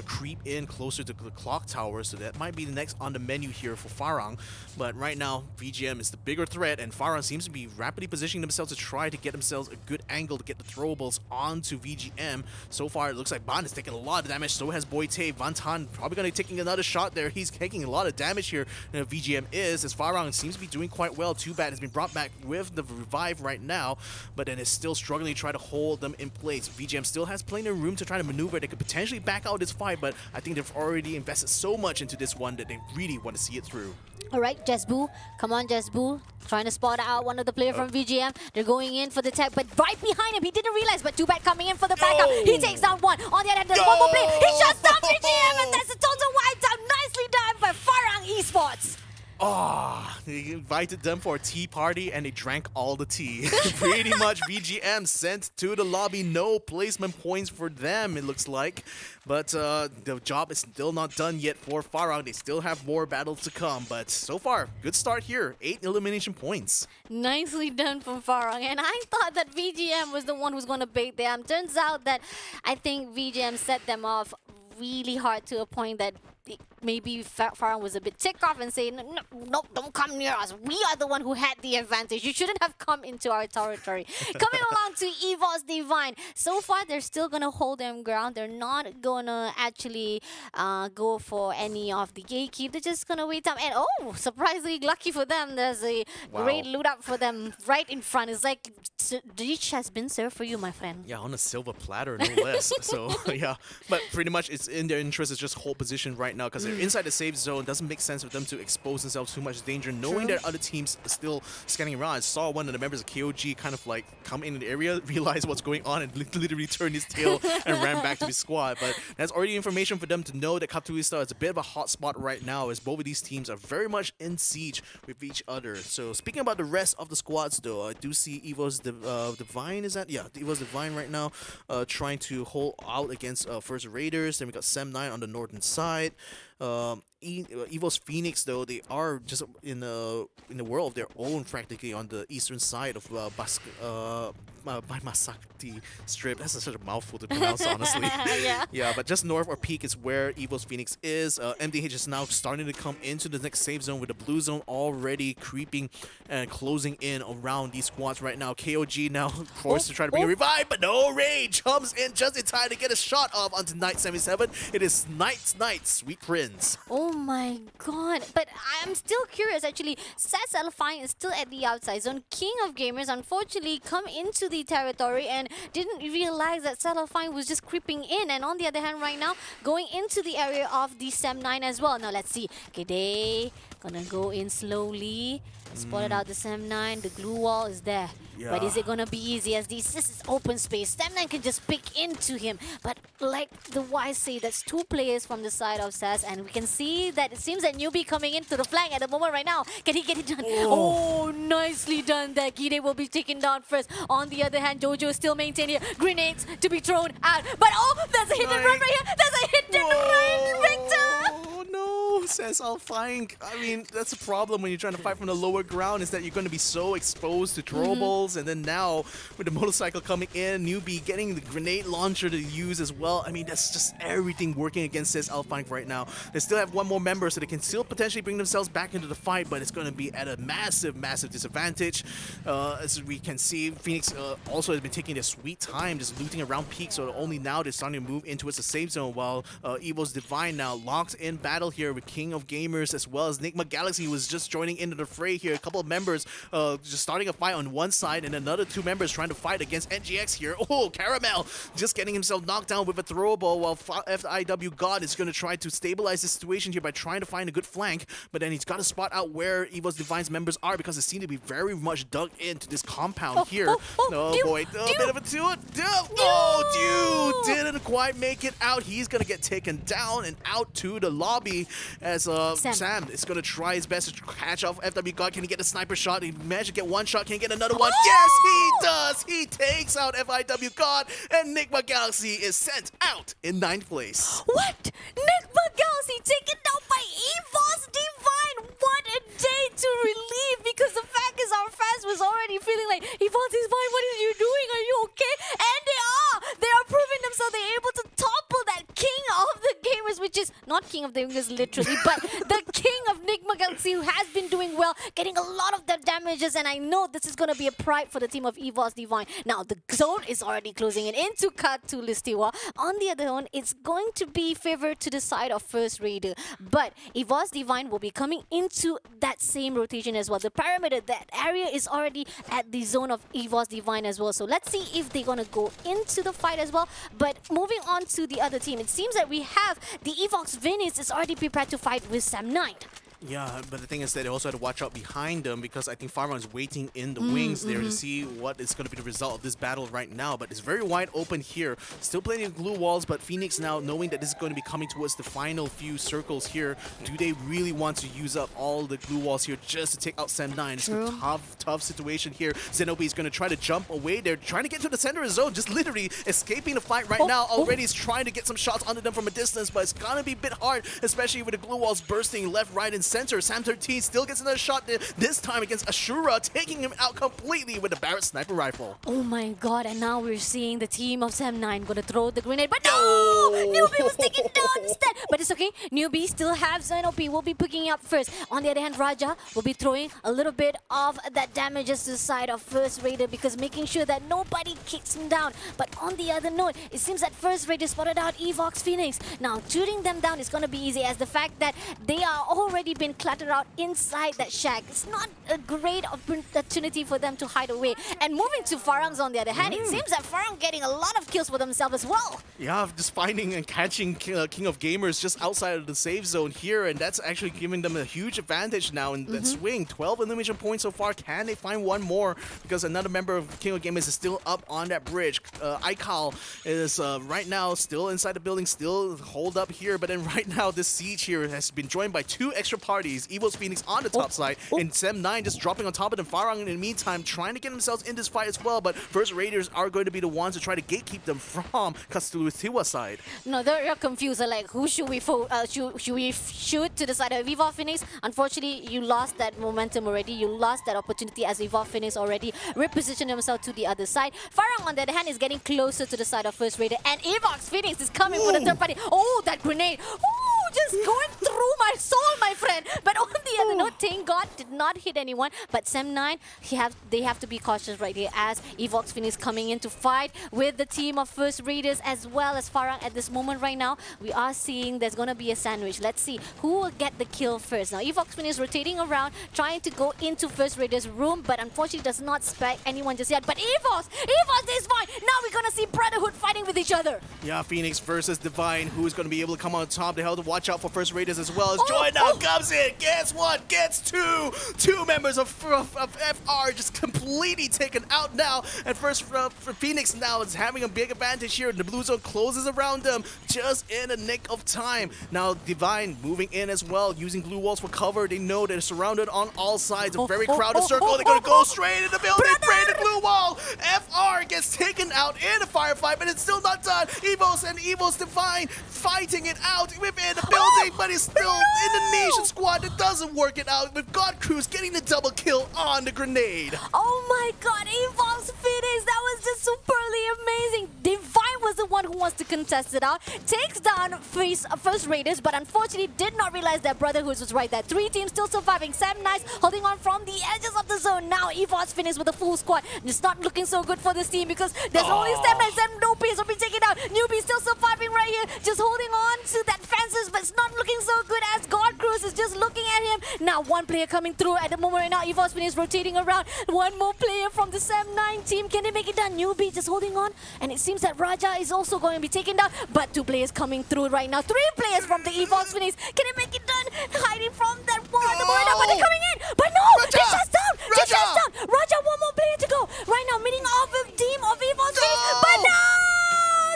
creep in closer to the clock tower, so that might be the next on the menu here for FARANG. But right now, VGM is the bigger threat, and FARANG seems to be rapidly positioning themselves to try to get themselves a good angle to get the throwables onto VGM. So far, it looks like Bond is taking a lot of damage. So has Boite. Vantan probably going to be taking another shot there. He's taking a lot of damage here. VGM is, as FARANG seems to be doing quite well. Too bad has been brought back with the revive right now, but then is still struggling to try to hold them in place. VGM still has plenty of room to try to maneuver. They could potentially back out this fight, but I think they've already invested so much into this one that they really want to see it through. All right, Jesbu. Come on, Jesbu. Trying to spot out one of the players from VGM. They're going in for the tag, but right behind him, he didn't realize, but too bad coming in for the backup. He takes down one. On the other hand, there's one more player. He shuts down VGM, and that's a total wipe down. Nicely done by FARANG Esports. Oh, they invited them for a tea party and they drank all the tea. Pretty much VGM sent to the lobby. No placement points for them, it looks like. But the job is still not done yet for FARANG. They still have more battles to come. But so far, good start here. 8 elimination points. Nicely done from FARANG. And I thought that VGM was the one who's going to bait them. Turns out that I think VGM set them off really hard to a point that maybe Farang was a bit ticked off and saying, no, don't come near us. We are the one who had the advantage. You shouldn't have come into our territory. Coming along to EVOS Divine. So far, they're still going to hold them ground. They're not going to actually go for any of the gatekeep. They're just going to wait up. And oh, surprisingly lucky for them, there's a great loot up for them right in front. It's like reach has been served for you, my friend. Yeah, on a silver platter, no less. So, yeah. But pretty much it's in their interest to just hold position right now because they're inside the safe zone. Doesn't make sense for them to expose themselves too much danger, knowing that other teams are still scanning around. I saw one of the members of KOG kind of like come in the area, realize what's going on, and literally turn his tail and ran back to his squad. But that's already information for them to know that Katowice is a bit of a hot spot right now, as both of these teams are very much in siege with each other. So speaking about the rest of the squads, though, I do see EVOS Divine, is that? Yeah, EVOS Divine right now trying to hold out against First Raiders. Then we got Sem9 on the northern side. EVOS Phoenix, though, they are just in the world of their own, practically on the eastern side of Masakti Strip. That's such a mouthful to pronounce, honestly. Yeah, but just north or peak is where EVOS Phoenix is. MDH is now starting to come into the next safe zone with the blue zone already creeping and closing in around these squads right now. KOG now forced to try to bring a revive, but no, Rage comes in just in time to get a shot off onto Knight 77. It is Knight, Sweet Prince. Oh my god. But I'm still curious, actually. Sas ALFAINK is still at the outside zone. King of Gamers, unfortunately, come into the territory and didn't realize that Sas ALFAINK was just creeping in. And on the other hand, right now, going into the area of the Sem9 as well. Now, let's see. Gede gonna go in slowly. Spotted out the Sem9. The glue wall is there. Yeah. But is it gonna be easy as this is open space? Sem9 can just pick into him. But like the wise say, that's two players from the side of SAS, and we can see that it seems that Newbie coming into the flank at the moment right now. Can he get it done? Oh, nicely done there. Gide will be taken down first. On the other hand, Jojo is still maintaining grenades to be thrown out. But oh, there's a hit and run right here. There's a hit and run, Victor! Oh no, says ALFAINK. I mean, that's a problem when you're trying to fight from the lower ground, is that you're going to be so exposed to throwables, and then now with the motorcycle coming in, Newbie getting the grenade launcher to use as well. I mean, that's just everything working against says ALFAINK right now. They still have one more member, so they can still potentially bring themselves back into the fight, but it's going to be at a massive disadvantage. As we can see, Phoenix also has been taking their sweet time just looting around peak, so only now they're starting to move into the safe zone, while EVOS Divine now locked in battle here with King of Gamers as well as NIGMA Galaxy, who was just joining into the fray here. A couple of members just starting a fight on one side, and another two members trying to fight against NGX here. Oh, Caramel just getting himself knocked down with a throwable, while FIW God is going to try to stabilize the situation here by trying to find a good flank, but then he's got to spot out where EVOS Divine's members are, because they seem to be very much dug into this compound here. Oh boy, a bit of a two. Oh, Dude didn't quite make it out. He's going to get taken down and out to the lobby as Sam is going to try his best to catch off FW God. Can he get a sniper shot? He managed to get one shot. Can he get another one? Yes, he does. He takes out FIW God, and NIGMA Galaxy is sent out in 9th place. What? NIGMA Galaxy taken down by EVOS Divine. What a day to relieve, because the fact is our fans was already feeling like, EVOS Divine, what are you doing? Are you okay? And they are. They are proving themselves. They're able to topple that king of the gamers, which is not king of the gamers literally, but the king of NIGMA Galaxy, who has been doing well, getting a lot of the damages, and I know this is going to be a pride for the team of EVOS Divine. Now, the zone is already closing in into Katowice. On the other hand, it's going to be favored to the side of First Raider, but EVOS Divine will be coming into that same rotation as well. The perimeter, that area is already at the zone of EVOS Divine as well, so let's see if they're going to go into the fight as well. But moving on to the other team, it seems that we have the EVOS Venice is already prepared to fight with Sem9. Yeah, but the thing is that they also have to watch out behind them, because I think FARANG is waiting in the wings there to see what is going to be the result of this battle right now. But it's very wide open here. Still plenty of glue walls, but Phoenix now knowing that this is going to be coming towards the final few circles here, do they really want to use up all the glue walls here just to take out Sem9? It's a tough situation here. Zenobi is going to try to jump away. They're trying to get to the center of the zone, just literally escaping the fight right now. Already is trying to get some shots under them from a distance, but it's going to be a bit hard, especially with the glue walls bursting left, right, and center. Sam 13 still gets another shot this time against Ashura, taking him out completely with the Barrett sniper rifle. Oh my god, and now we're seeing the team of Sam9 gonna throw the grenade, but no! Newbie was taken down instead! But it's okay, Newbie still have Xenop, will be picking up first. On the other hand, Raja will be throwing a little bit of that damages to the side of First Raider because making sure that nobody kicks him down. But on the other note, it seems that First Raider spotted out EVOS Phoenix. Now, shooting them down is gonna be easy as the fact that they are already been cluttered out inside that shack. It's not a great opportunity for them to hide away. And moving to Farangs on the other hand, it seems that Farang getting a lot of kills for themselves as well. Yeah, just finding and catching King of Gamers just outside of the safe zone here, and that's actually giving them a huge advantage now in that swing. 12 elimination points so far. Can they find one more? Because another member of King of Gamers is still up on that bridge. Aikal is right now still inside the building, still hold up here, but then right now this siege here has been joined by 2 extra parties. EVOS Phoenix on the top side, and Sem9 just dropping on top of them. Farang in the meantime trying to get themselves in this fight as well, but First Raiders are going to be the ones to try to gatekeep them from DEWA side. No, they're confused. They're like, who should we should we shoot to the side of EVOS Phoenix? Unfortunately, you lost that momentum already. You lost that opportunity as EVOS Phoenix already repositioned themselves to the other side. Farang on the other hand is getting closer to the side of First Raider, and EVOS Phoenix is coming for the third party. Oh, that grenade! Ooh, just going through my soul, my friend. But on the other note, thank God did not hit anyone. But Sem9, they have to be cautious right here as EVOS Phoenix coming in to fight with the team of First Raiders as well as Farang at this moment right now. We are seeing there's going to be a sandwich. Let's see who will get the kill first. Now, EVOS Phoenix rotating around, trying to go into First Raiders' room, but unfortunately does not spec anyone just yet. But EVOS is fine. Now we're going to see Brotherhood fighting with each other. Yeah, Phoenix versus Divine. Who's going to be able to come on top? They have to watch out for First Raiders as well. As Joy now comes in. Guess what? Gets two members of FR just completely taken out now. And first for Phoenix now is having a big advantage here. The blue zone closes around them just in the nick of time. Now Divine moving in as well, using blue walls for cover. They know they're surrounded on all sides. A very crowded circle. They're going to go straight in the building. Brandon blue wall. FR gets taken out in a firefight, but it's still not done. EVOS and EVOS Divine fighting it out within the building, but it's still in the Nation squad that doesn't work it out with God Cruz getting the double kill on the grenade. Oh my god, EVOS Phoenix, that was just superly amazing. Divine was the one who wants to contest it out, takes down First Raiders, but unfortunately did not realize that Brotherhood was right there. 3 teams still surviving. Sam Nice holding on from the edges of the zone. Now EVOS Phoenix with a full squad. It's not looking so good for this team because there's only Sam Nice and no piece will be taken out. Newbie still surviving right here, just holding on to that fences, but it's not looking so good as God Cruz is just looking at him. Now one player coming through at the moment right now. EVOS Phoenix rotating around. One more player from the Sam9 team. Can they make it down? Newbie just holding on. And it seems that Raja is also going to be taken down. But 2 players coming through right now. 3 players from the EVOS Phoenix. Can they make it done? Hiding from that wall at the moment now, but they're coming in. But no! Raja! They shut down! They Raja! shut down! Raja, one more player to go. Right now, meeting off the team of EVOS Phoenix. But no!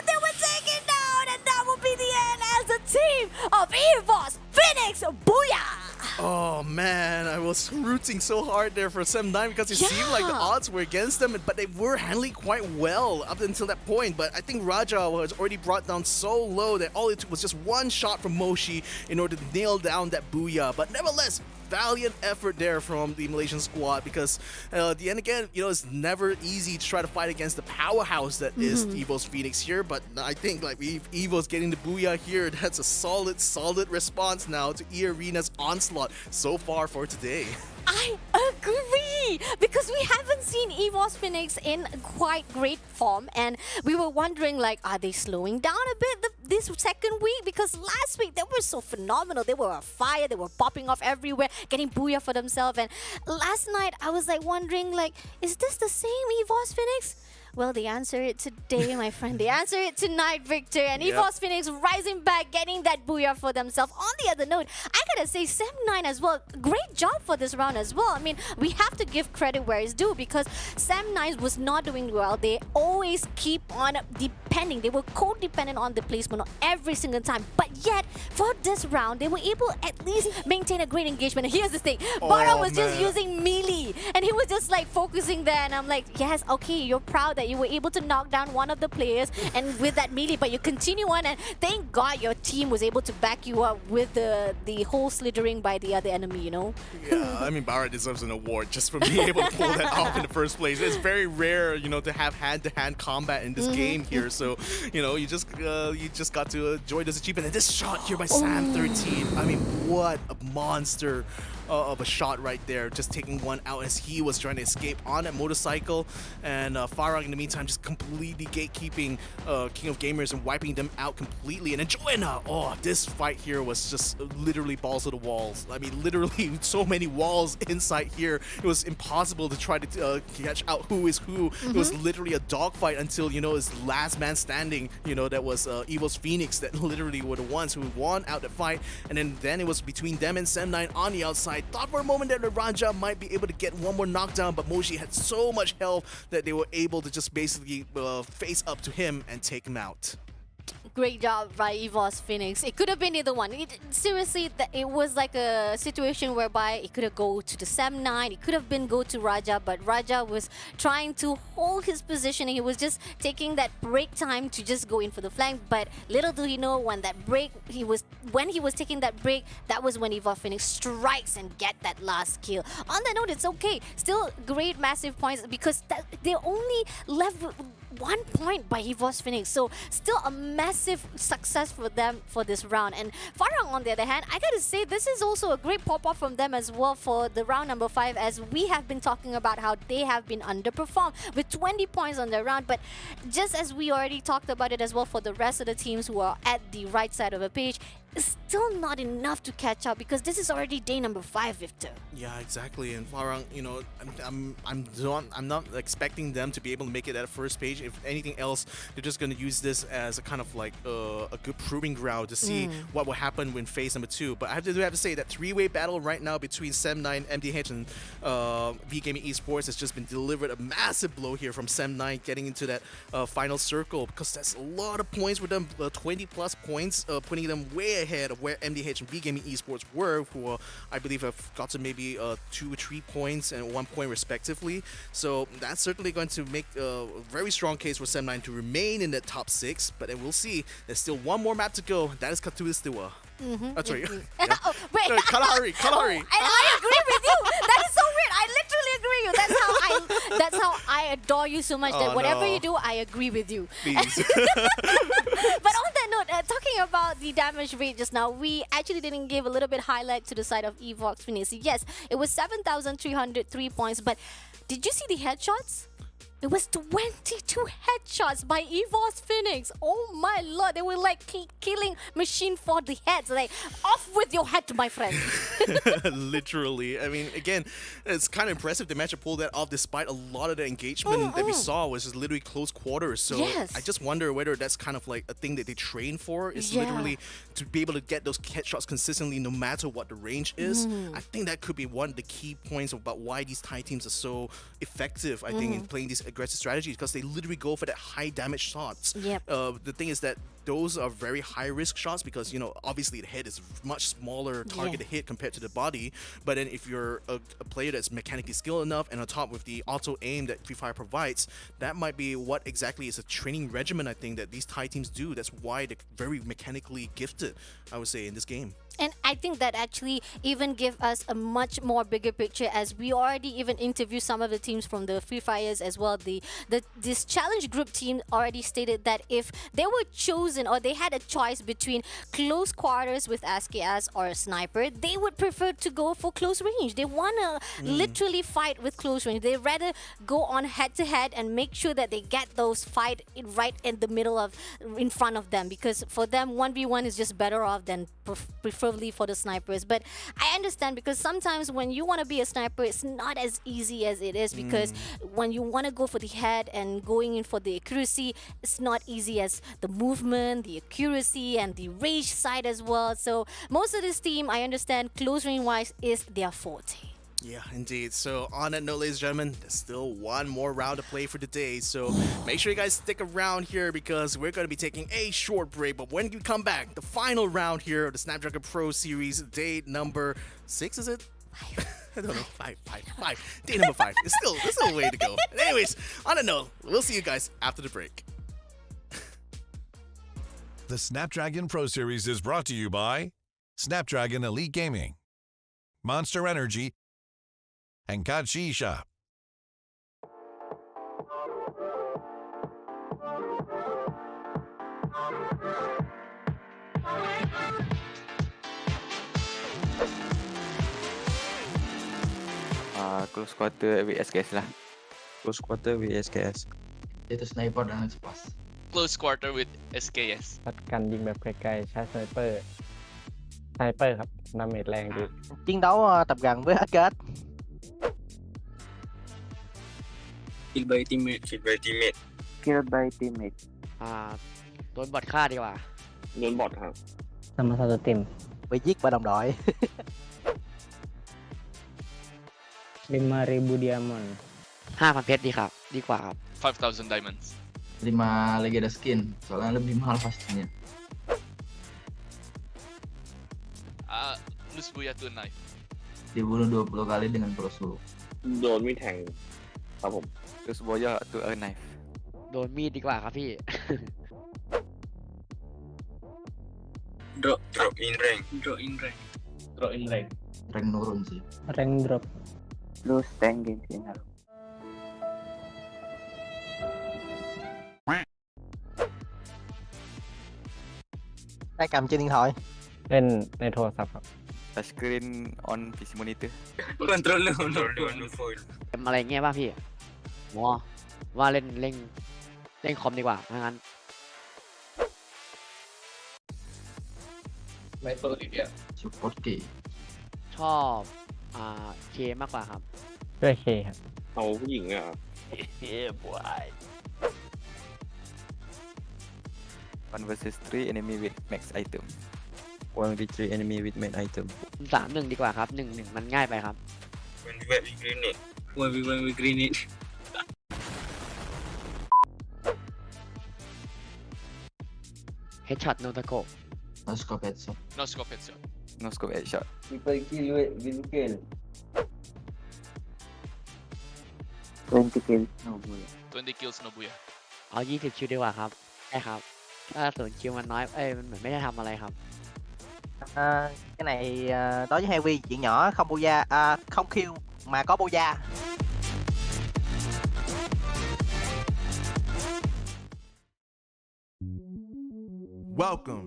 They were taken down, and that will be the end as the team of EVOS Phoenix. Booyah! Oh man, I was rooting so hard there for Sem9 because it seemed like the odds were against them, but they were handling quite well up until that point. But I think Raja was already brought down so low that all it took was just one shot from Moshi in order to nail down that booyah. But nevertheless, valiant effort there from the Malaysian squad because the end again, it's never easy to try to fight against the powerhouse that is EVOS Phoenix here. But I think like EVOS getting the booyah here, that's a solid response now to EARENA's onslaught so far for today. I agree because we haven't seen EVOS Phoenix in quite great form, and we were wondering like, are they slowing down a bit this second week? Because last week they were so phenomenal. They were on fire. They were popping off everywhere, getting booyah for themselves. And last night I was like wondering like, is this the same EVOS Phoenix? Well, they answer it today, my friend. They answer it tonight, Victor. And EVOS Phoenix rising back, getting that booyah for themselves. On the other note, I gotta say, Sam9 as well, great job for this round as well. I mean, we have to give credit where it's due because Sam9 was not doing well. They always keep on depending depending, they were codependent on the placement every single time. But yet, for this round, they were able at least maintain a great engagement. And here's the thing, Bara was just using melee, and he was just like focusing there, and I'm like, yes, okay, you're proud that you were able to knock down one of the players and with that melee, but you continue on, and thank God your team was able to back you up with the whole slithering by the other enemy, you know? Yeah, I mean, Bara deserves an award just for being able to pull that off in the first place. It's very rare, you know, to have hand-to-hand combat in this game here. So, you know, you just got to enjoy this achievement. And this shot here by Sam13, I mean, what a monster of a shot right there, just taking one out as he was trying to escape on that motorcycle. And Farang in the meantime just completely gatekeeping King of Gamers and wiping them out completely. And Joanna, oh, this fight here was just literally balls to the walls. I mean, literally so many walls inside here. It was impossible to try to catch out who is who. It was literally a dogfight until, you know, his last man standing, you know, that was EVOS Phoenix that literally were the ones who won out the fight. And then it was between them and Sem9 on the outside. Thought for a moment that Raja might be able to get one more knockdown, but Moshi had so much health that they were able to just basically face up to him and take him out. Great job by EVOS Phoenix. It could have been either one. Seriously, it was like a situation whereby it could have go to the Sem9, it could have been go to Raja, but Raja was trying to hold his position. He was just taking that break time to just go in for the flank, but little do he know when he was taking that break, that was when EVOS Phoenix strikes and get that last kill. On that note, it's okay. Still great massive points because they're only left with 1 point by EVOS Phoenix, so still a massive success for them for this round. And Farang, on the other hand, I gotta say this is also a great pop-up from them as well for the round number 5, as we have been talking about how they have been underperformed with 20 points on their round. But just as we already talked about it as well for the rest of the teams who are at the right side of the page, it's still not enough to catch up because this is already day number 5, Victor. Yeah, exactly. And Farang, you know, I'm not expecting them to be able to make it at first page. If anything else, they're just going to use this as a kind of like a good proving ground to see what will happen when phase number 2. But I have to say that three-way battle right now between Sem9, MDH, and V Gaming Esports has just been delivered a massive blow here from Sem9 getting into that final circle, because that's a lot of points for them, 20 plus points, putting them way ahead of where MDH and V Gaming Esports were, who I believe have gotten maybe 2 or 3 points and 1 point respectively. So that's certainly going to make a very strong case for Sem9 to remain in that top 6. But then we'll see. There's still one more map to go. That is Katu's DEWA. Sorry. Yeah. Oh, wait. No, Kalahari. And I agree with you. That is so weird. I literally agree with you. That's how I adore you so much that whatever you do, I agree with you. Please. But on that note, talking about the damage rate just now, we actually didn't give a little bit highlight to the side of EVOS Phoenix. Yes, it was 7,303 points, but did you see the headshots? It was 22 headshots by EVOS Phoenix. Oh my lord, they were like killing machine for the heads. Like, off with your head, my friend. Literally. I mean, again, it's kind of impressive the match pulled that off despite a lot of the engagement that we saw was just literally close quarters. So I just wonder whether that's kind of like a thing that they train for, is literally to be able to get those headshots consistently no matter what the range is. I think that could be one of the key points about why these Thai teams are so effective, I think, in playing these aggressive strategies, because they literally go for that high damage shots. The thing is that those are very high risk shots because, you know, obviously the head is much smaller target to hit compared to the body. But then if you're a player that's mechanically skilled enough, and on top with the auto aim that Free Fire provides, that might be what exactly is a training regimen, I think, that these Thai teams do. That's why they're very mechanically gifted, I would say, in this game. And I think that actually even give us a much more bigger picture, as we already even interviewed some of the teams from the Free Fires as well. This challenge group team already stated that if they were chosen or they had a choice between close quarters with SKS or a sniper, they would prefer to go for close range. They want to literally fight with close range. They rather go on head to head and make sure that they get those fight right in the middle of, in front of them, because for them 1v1 is just better off than preferably for the snipers. But I understand, because sometimes when you want to be a sniper, it's not as easy as it is, because when you want to go for the head and going in for the accuracy, it's not easy as the movement, the accuracy, and the range side as well. So most of this team, I understand, close range wise is their forte. Yeah, indeed. So on that note, ladies and gentlemen, there's still one more round to play for today. So make sure you guys stick around here because we're going to be taking a short break. But when you come back, the final round here of the Snapdragon Pro Series, day number 6, is it? 5. I don't know. 5. Day number 5. There's still a way to go. But anyways, on that note, we'll see you guys after the break. The Snapdragon Pro Series is brought to you by Snapdragon Elite Gaming, Monster Energy, and Kachi Shop. Close quarter with SKS lah. Close quarter with SKS. Itu sniper dan expas. Close quarter with SKS พัดกันยิงแบบไกลๆใช้สไนเปอร์ครับดาเมจแรงดี Chiến đấu tập gần với SKS. Kill by teammate. Kill by teammate. Kill by teammate. โดนบอทฆ่าดีกว่า โดนบอทครับ sama satu tim bị giết bởi đồng đội. 5.000 diamond 5,000 เพชรดีครับดีกว่าครับ 5,000 diamonds 5 legenda skin, soalnya lebih mahal pastinya. Lose Buya to a knife Dibunuh 20 kali dengan pelusu. โดนมีดแทงครับผม Terus boya to a knife. โดนมีดดีกว่าครับพี่ Drop in rank. Drop in rank. Rank nurun sih. rank drop Lose tank game final. Tay cầm trên điện thoại เล่นในโทรศัพท์ครับ Touch screen on PC monitor. Controller on the Control on the phone. เกมอะไรเงี้ยป่ะพี่หมอว่าเล่นคอมดีกว่าถ้างั้น Sniper dia. Support K. ชอบเคมากกว่าครับ ด้วยเคครับ เอาผู้หญิงอ่ะ 1 versus 3 enemy with max item. 1v3 enemy with main item. 3-1 ดีกว่าครับ 1-1 มันง่ายไปครับ When we wet we grenade. When we grenade. Headshot no scope. No scope headshot. No scope headshot No scope headshot. Triple kill will kill. 20 kills no buya. 20 kills no Buya เอา20 คิวดีกว่าครับใช่ครับถ้า0 คิวมันน้อยมันเหมือนไม่ได้ทำอะไรครับ cái này đối với Heavy chuyện nhỏ không buya không kill mà có buya. Welcome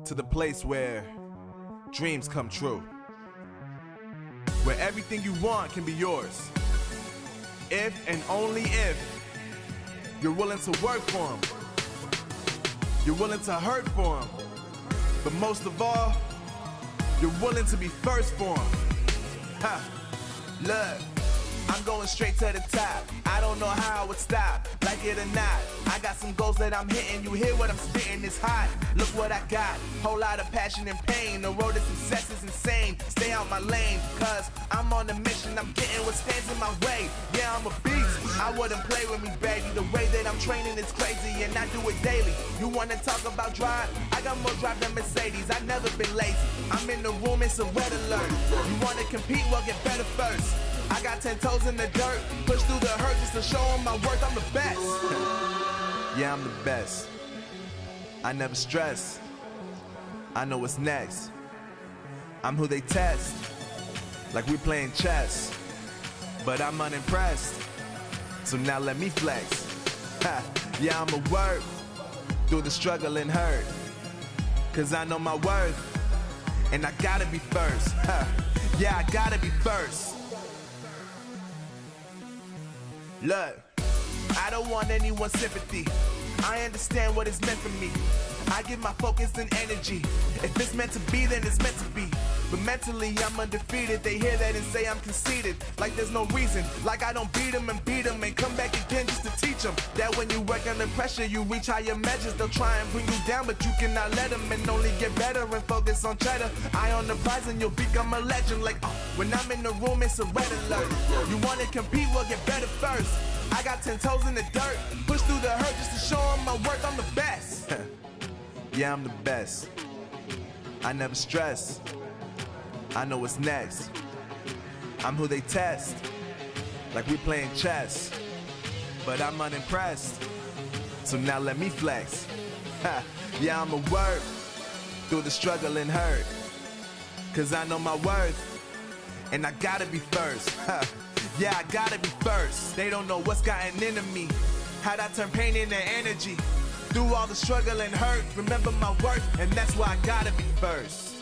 to the place where dreams come true, where everything you want can be yours, if and only if you're willing to work for them, you're willing to hurt for them, but most of all, you're willing to be first for them. Ha! Look, I'm going straight to the top. I don't know how I would stop, like it or not. I got some goals that I'm hitting. You hear what I'm spitting? It's hot. Look what I got. Whole lot of passion and pain. The road to success is insane. Stay out my lane, cause I'm on a mission. I'm getting what stands in my way. Yeah, I'm a beast. I wouldn't play with me, baby. The way that I'm training is crazy, and I do it daily. You wanna talk about drive? I got more drive than Mercedes. I've never been lazy. I'm in the room, it's a red alert. You wanna compete? Well, get better first. I got 10 toes in the dirt. Push through the hurt just to show them my worth. I'm the best. Yeah, I'm the best. I never stress. I know what's next. I'm who they test, like we playing chess. But I'm unimpressed, so now let me flex. Ha, yeah, I'ma work through the struggle and hurt, cause I know my worth, and I gotta be first. Ha, yeah, I gotta be first. Look, I don't want anyone's sympathy. I understand what it's meant for me. I give my focus and energy. If it's meant to be, then it's meant to be. But mentally, I'm undefeated. They hear that and say I'm conceited. Like there's no reason. Like I don't beat them and come back again just to teach reach them. That when you work under pressure, you reach higher measures. They'll try and bring you down, but you cannot let them, and only get better and focus on cheddar. Eye on the prize and you'll become a legend. Like, when I'm in the room, it's a red alert. You wanna compete, well, get better first. I got 10 toes in the dirt, push through the hurt just to show them my worth. I'm the best. Yeah, I'm the best. I never stress. I know what's next. I'm who they test, like we playing chess. But I'm unimpressed, so now let me flex. Yeah, I'ma work through the struggle and hurt, cause I know my worth, and I gotta be first. Yeah, I gotta be first. They don't know what's gotten into me, how'd I turn pain into energy. Through all the struggle and hurt, remember my worth, and that's why I gotta be first.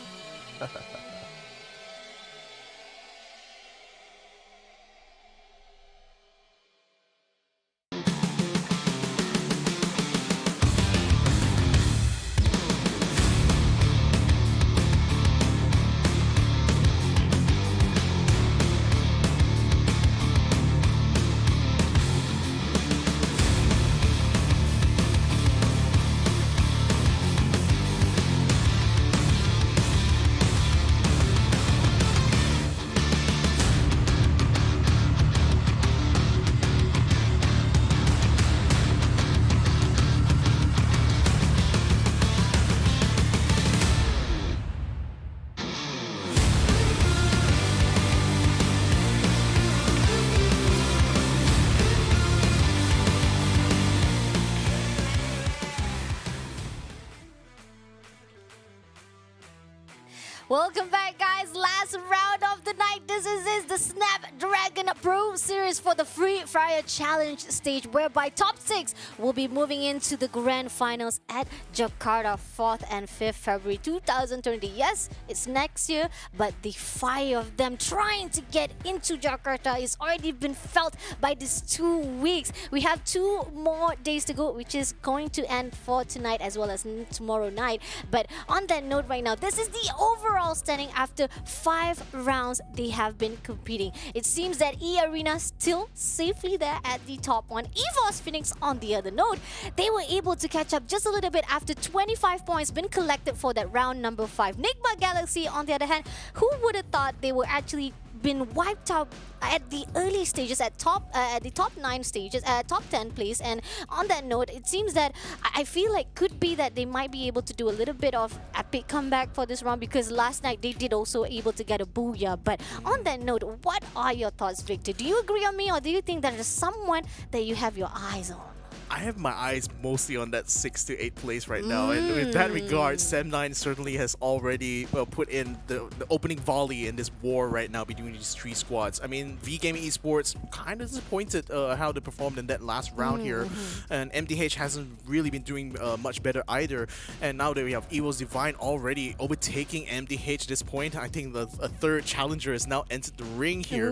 Welcome back, guys. Last round of the night. This is the Snapdragon Pro Series for the Free Fire Challenge stage, whereby top 6 will be moving into the grand finals at Jakarta, 4th and 5th February 2020. Yes, it's next year, but the fire of them trying to get into Jakarta is already been felt by these 2 weeks. We have 2 more days to go, which is going to end for tonight as well as tomorrow night. But on that note right now, this is the overall standing after 5 rounds they have been competing. It seems that EARENA still safely there at the top one. EVOS Phoenix on the other note, they were able to catch up just a little bit after 25 points been collected for that round number 5. NIGMA Galaxy on the other hand, who would have thought they were actually been wiped out at the early stages, at the top 9 stages, top 10 place. And on that note, it seems that I feel like could be that they might be able to do a little bit of epic comeback for this round, because last night they did also able to get a booyah. But on that note, what are your thoughts, Victor? Do you agree on me, or do you think that there's someone that you have your eyes on? I have my eyes mostly on that 6 to 8 place right now, and with that regard, Sem9 certainly has already put in the opening volley in this war right now between these 3 squads. I mean, V Gaming Esports kind of disappointed how they performed in that last round here, and MDH hasn't really been doing much better either. And now that we have EVOS Divine already overtaking MDH at this point, I think a third challenger has now entered the ring here.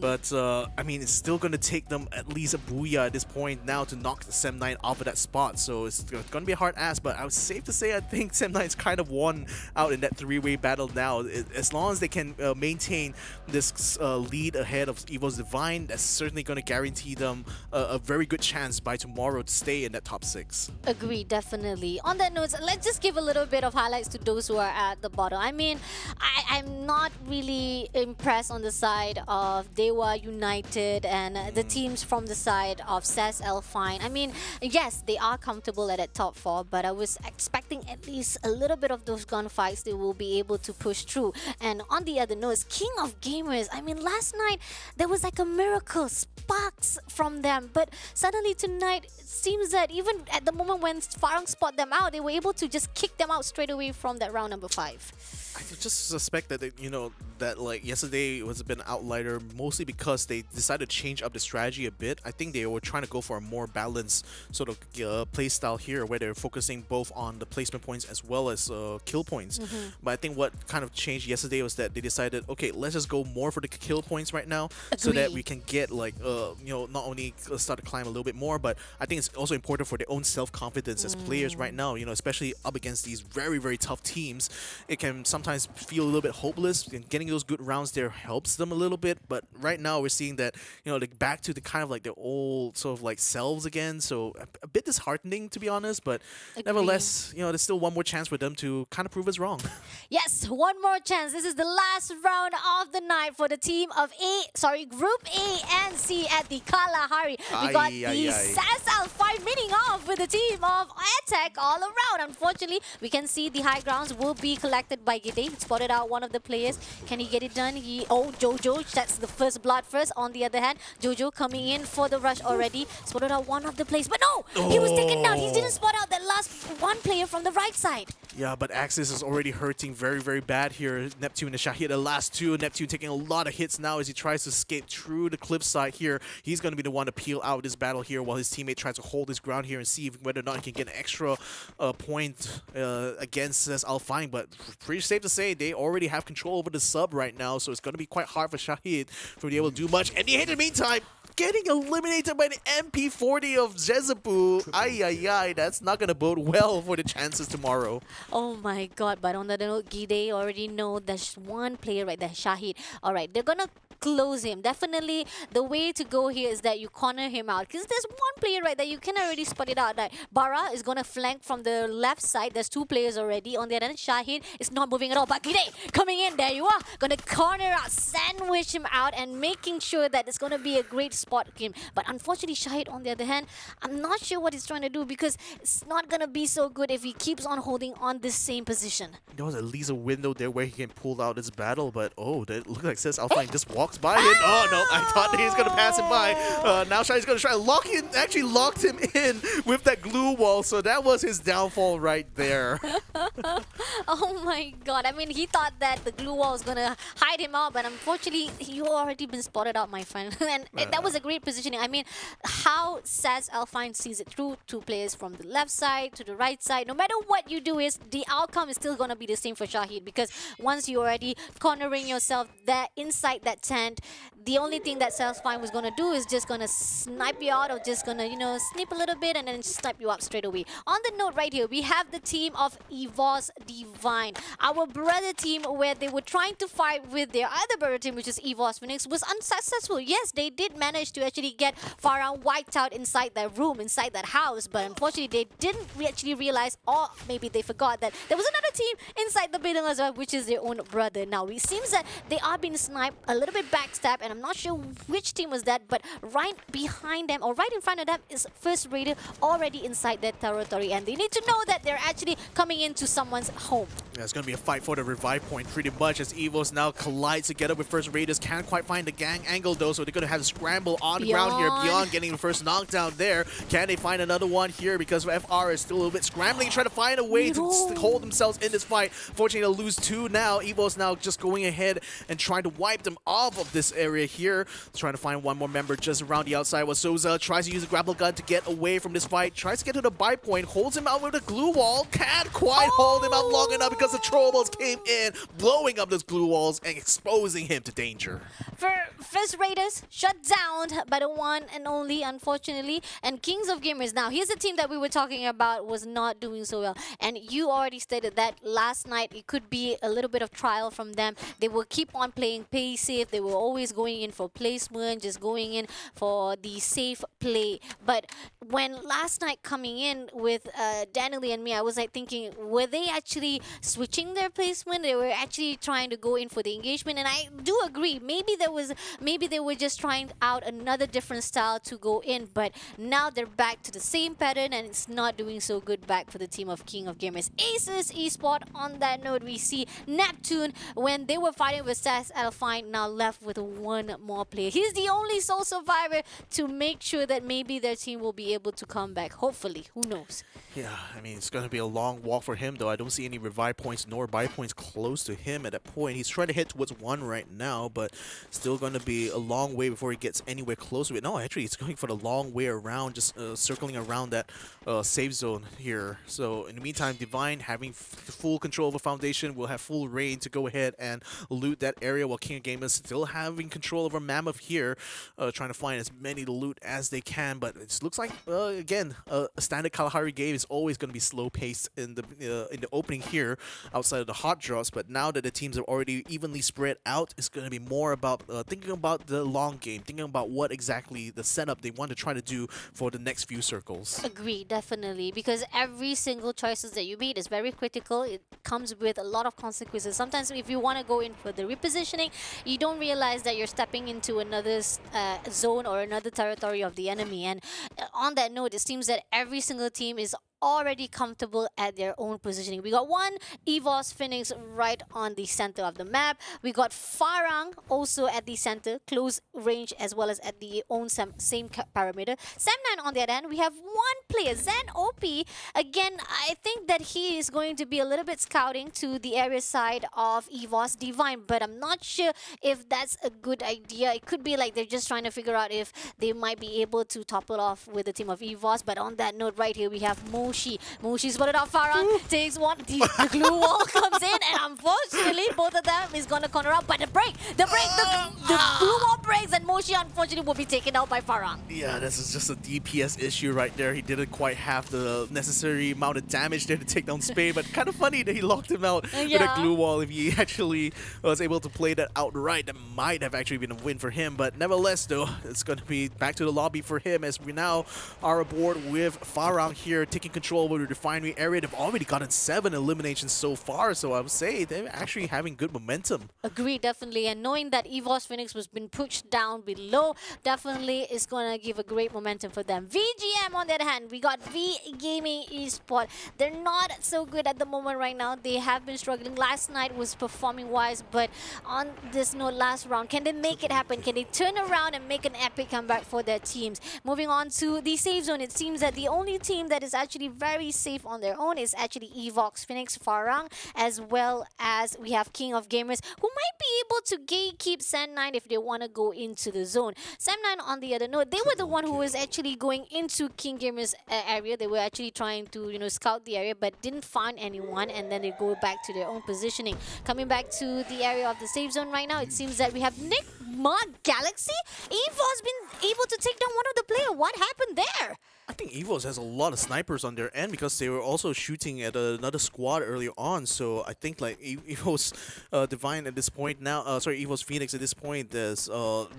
But I mean, it's still going to take them at least a booyah at this point now to knock Sem9 off of that spot, so it's going to be a hard ask. But I was safe to say I think Sem9's kind of won out in that 3-way battle now. As long as they can maintain this lead ahead of EVOS Divine, that's certainly going to guarantee them a very good chance by tomorrow to stay in that top 6. Agreed, definitely. On that note, let's just give a little bit of highlights to those who are at the bottom. I mean, I'm not really impressed on the side of DEWA United and the teams from the side of SAS ALFAINK. I mean, yes, they are comfortable at that top 4, but I was expecting at least a little bit of those gunfights they will be able to push through. And on the other note, King of Gamers, I mean, last night there was like a miracle, sparks from them, but suddenly tonight it seems that even at the moment when FARANG spot them out, they were able to just kick them out straight away from that round number 5. I just suspect that, that like yesterday was a bit an outlier, mostly because they decided to change up the strategy a bit. I think they were trying to go for a more balanced sort of play style here, where they're focusing both on the placement points as well as kill points. But I think what kind of changed yesterday was that they decided, okay, let's just go more for the kill points right now, so that we can get like not only start to climb a little bit more, but I think it's also important for their own self-confidence as players right now. Especially up against these very, very tough teams, it can sometimes sometimes feel a little bit hopeless, and getting those good rounds there helps them a little bit. But right now we're seeing that, you know, like back to the kind of like their old sort of like selves again. So a bit disheartening, to be honest. But nevertheless, you know, there's still one more chance for them to kind of prove us wrong. Yes, one more chance. This is the last round of the night for the team of Group A and C at the Kalahari. We got the SAS ALFAINK meeting off with the team of Attack all around. Unfortunately, we can see the high grounds will be collected by Gide. He spotted out one of the players. Can he get it done? Jojo, that's the first blood first. On the other hand, Jojo coming in for the rush already. Spotted out one of the players, but no! He was taken down. He didn't spot out that last one player from the right side. Yeah, but Axis is already hurting very, very bad here. Neptune and Shahid, the last two. Neptune taking a lot of hits now as he tries to escape through the cliff side here. He's going to be the one to peel out this battle here while his teammate tries to hold his ground here and see whether or not he can get an extra point against ALFAINK. But pretty safe to say they already have control over the sub right now, so it's going to be quite hard for Shahid to be able to do much. And in the meantime, getting eliminated by the MP40 of Jezabu. Ay, that's not going to bode well for the chances tomorrow. Oh my god, but on the note, Gide already know there's one player right there, Shahid. Alright, they're gonna close him. Definitely the way to go here is that you corner him out, because there's one player right there. You can already spot it out that Bara is gonna flank from the left side. There's two players already. On the other hand, Shahid is not moving at all, but Gide coming in. There you are, gonna corner out, sandwich him out, and making sure that it's gonna be a great spot for him. But unfortunately, Shahid on the other hand, I'm not sure what he's trying to do, because it's not gonna be so good if he keeps on holding on this same position. There was at least a window there where he can pull out this battle, but that looks like says ALFAINK just walks by him. Oh no, I thought he was gonna pass him by. Now Shahid's gonna try to lock him, actually locked him in with that glue wall, so that was his downfall right there. Oh my god, I mean, he thought that the glue wall was gonna hide him out, but unfortunately you already been spotted out, my friend. And that was a great positioning. I mean, how SAS ALFAINK sees it through, two players from the left side to the right side. No matter what you do, is the outcome is still gonna be the same for Shahid, because once you're already cornering yourself there inside that tent, the only thing that ALFAINK was gonna do is just gonna snipe you out, or just gonna, you know, snip a little bit and then snipe you up straight away. On the note right here, we have the team of EVOS Divine, our brother team, where they were trying to fight with their other brother team, which is EVOS Phoenix, was unsuccessful. Yes, they did manage to actually get FARANG wiped out inside that room, inside that house, but unfortunately they didn't actually realize, or maybe they forgot, that there was another team inside the building as well, which is their own brother. Now it seems that they are being sniped, a little bit backstab, and I'm not sure which team was that, but right behind them, or right in front of them, is First Raider already inside their territory, and they need to know that they're actually coming into someone's home. Yeah, it's going to be a fight for the revive point pretty much, as EVOS now collides together with First Raiders. Can't quite find the gang angle though, so they're going to have to scramble on the ground here. Beyond getting the first knockdown there. Can they find another one here, because FR is still a little bit scrambling, trying to find a way to hold themselves in this fight. Fortunately, they'll lose two now. EVOS now just going ahead and trying to wipe them off of this area here. Trying to find one more member just around the outside. Wasoza tries to use a grapple gun to get away from this fight. Tries to get to the buy point. Holds him out with a glue wall. Can't quite hold him out long enough, because the trolls came in, blowing up those glue walls and exposing him to danger. For First Raiders, shut down by the one and only, unfortunately. And Kings of Gamers, now here's the team that we were talking about was not doing so well. And you already stated that last night it could be a little bit of trial from them. They will keep on playing play safe. They were always going in for placement, just going in for the safe play. But when last night coming in with Daniel and me, I was like thinking, were they actually switching their placement? They were actually trying to go in for the engagement, and I do agree. Maybe they were just trying out another different style to go in, but now they're back to the same pattern, and it's not doing so good back for the team of King of Gamers. Aces Esports, on that note, we see Neptune, when they were fighting with SAS ALFAINK, now left with one more player. He's the only sole survivor to make sure that maybe their team will be able to come back. Hopefully, who knows? Yeah, I mean, it's going to be a long walk for him, though. I don't see any revive points nor buy points close to him at that point. He's trying to head towards one right now, but still going to be a long way before he gets anywhere close to it. No, actually, it's going for the long way around, just circling around that safe zone here. So in the meantime, Divine having full control over Foundation will have full reign to go ahead and loot that area, while King of Gamers still having control over Mammoth here, trying to find as many loot as they can. But it looks like, again, a standard Kalahari game is always going to be slow-paced in the opening here, outside of the hot drops. But now that the teams are already evenly spread out, it's going to be more about thinking about the long game, thinking about what exactly the setup they want to try to do for the next few circles. Agree, definitely, because every single choices that you made is very critical. It comes with a lot of consequences. Sometimes if you want to go in for the repositioning, you don't realize that you're stepping into another zone or another territory of the enemy. And on that note, it seems that every single team is already comfortable at their own positioning. We got one EVOS Phoenix right on the center of the map. We got FARANG also at the center, close range as well as at the own same parameter. Sam9 on the other hand, we have one player, Zen OP. Again, I think that he is going to be a little bit scouting to the area side of EVOS Divine, but I'm not sure if that's a good idea. It could be like they're just trying to figure out if they might be able to topple off with the team of EVOS. But on that note right here, we have Moshi spotted out FARANG, takes one, the glue wall comes in, and unfortunately both of them is gonna corner out. But the glue wall breaks, and Moshi unfortunately will be taken out by FARANG. Yeah, this is just a DPS issue right there. He didn't quite have the necessary amount of damage there to take down Spade, but kind of funny that he locked him out with a glue wall. If he actually was able to play that outright, that might have actually been a win for him. But nevertheless, though, it's going to be back to the lobby for him, as we now are aboard with FARANG here, taking control over the refinery area. They've already gotten 7 eliminations so far, so I would say they're actually having good momentum. Agree, definitely. And knowing that EVOS Phoenix was been pushed down below, definitely is going to give a great momentum for them. VGM on the other hand, we got V Gaming Esports. They're not so good at the moment right now. They have been struggling. Last night was performing wise, but on this note, last round, can they make it happen? Can they turn around and make an epic comeback for their teams? Moving on to the safe zone, it seems that the only team that is actually very safe on their own is actually EVOS Phoenix, FARANG, as well as we have King of Gamers, who might be able to gatekeep Sam9 if they want to go into the zone. Sam9 on the other note, they were the one who was actually going into King Gamers area. They were actually trying to, scout the area, but didn't find anyone, and then they go back to their own positioning. Coming back to the area of the safe zone right now, it seems that we have NIGMA Galaxy. EVOS been able to take down one of the players. What happened there? I think EVOS has a lot of snipers on their end, because they were also shooting at another squad earlier on. So I think like EVOS Divine at this point now, EVOS Phoenix at this point, does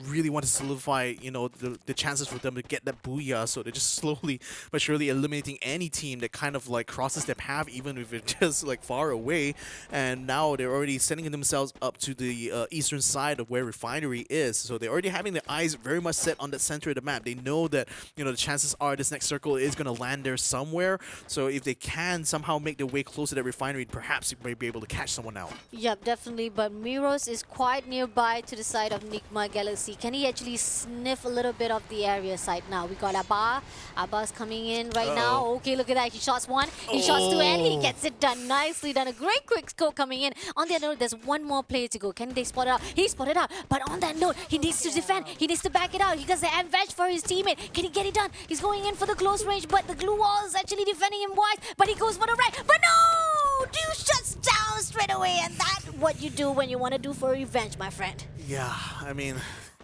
really want to solidify, the chances for them to get that booyah. So they're just slowly but surely eliminating any team that kind of like crosses their path, even if it's just like far away. And now they're already sending themselves up to the eastern side of where Refinery is. So they're already having their eyes very much set on the center of the map. They know that, the chances are this next circle is going to land there somewhere. So if they can somehow make their way close to that Refinery, perhaps they may be able to catch someone out. Yep, definitely. But Miros is quite nearby to the side of NIGMA Galaxy. Can he actually sniff a little bit of the area side now? We got Abba. Abba's coming in right now. Okay, look at that. He shots one. He shots two, and he gets it done. Nicely done. A great quick scope coming in. On the other note, there's one more player to go. Can they spot it out? He spotted out. But on that note, he needs to defend. He needs to back it out. He does the advantage for his teammate. Can he get it done? He's going in for the close range, but the glue wall is actually defending him wise. But he goes for the right. But no! Dude shuts down straight away. And that's what you do when you want to do for revenge, my friend. Yeah, I mean,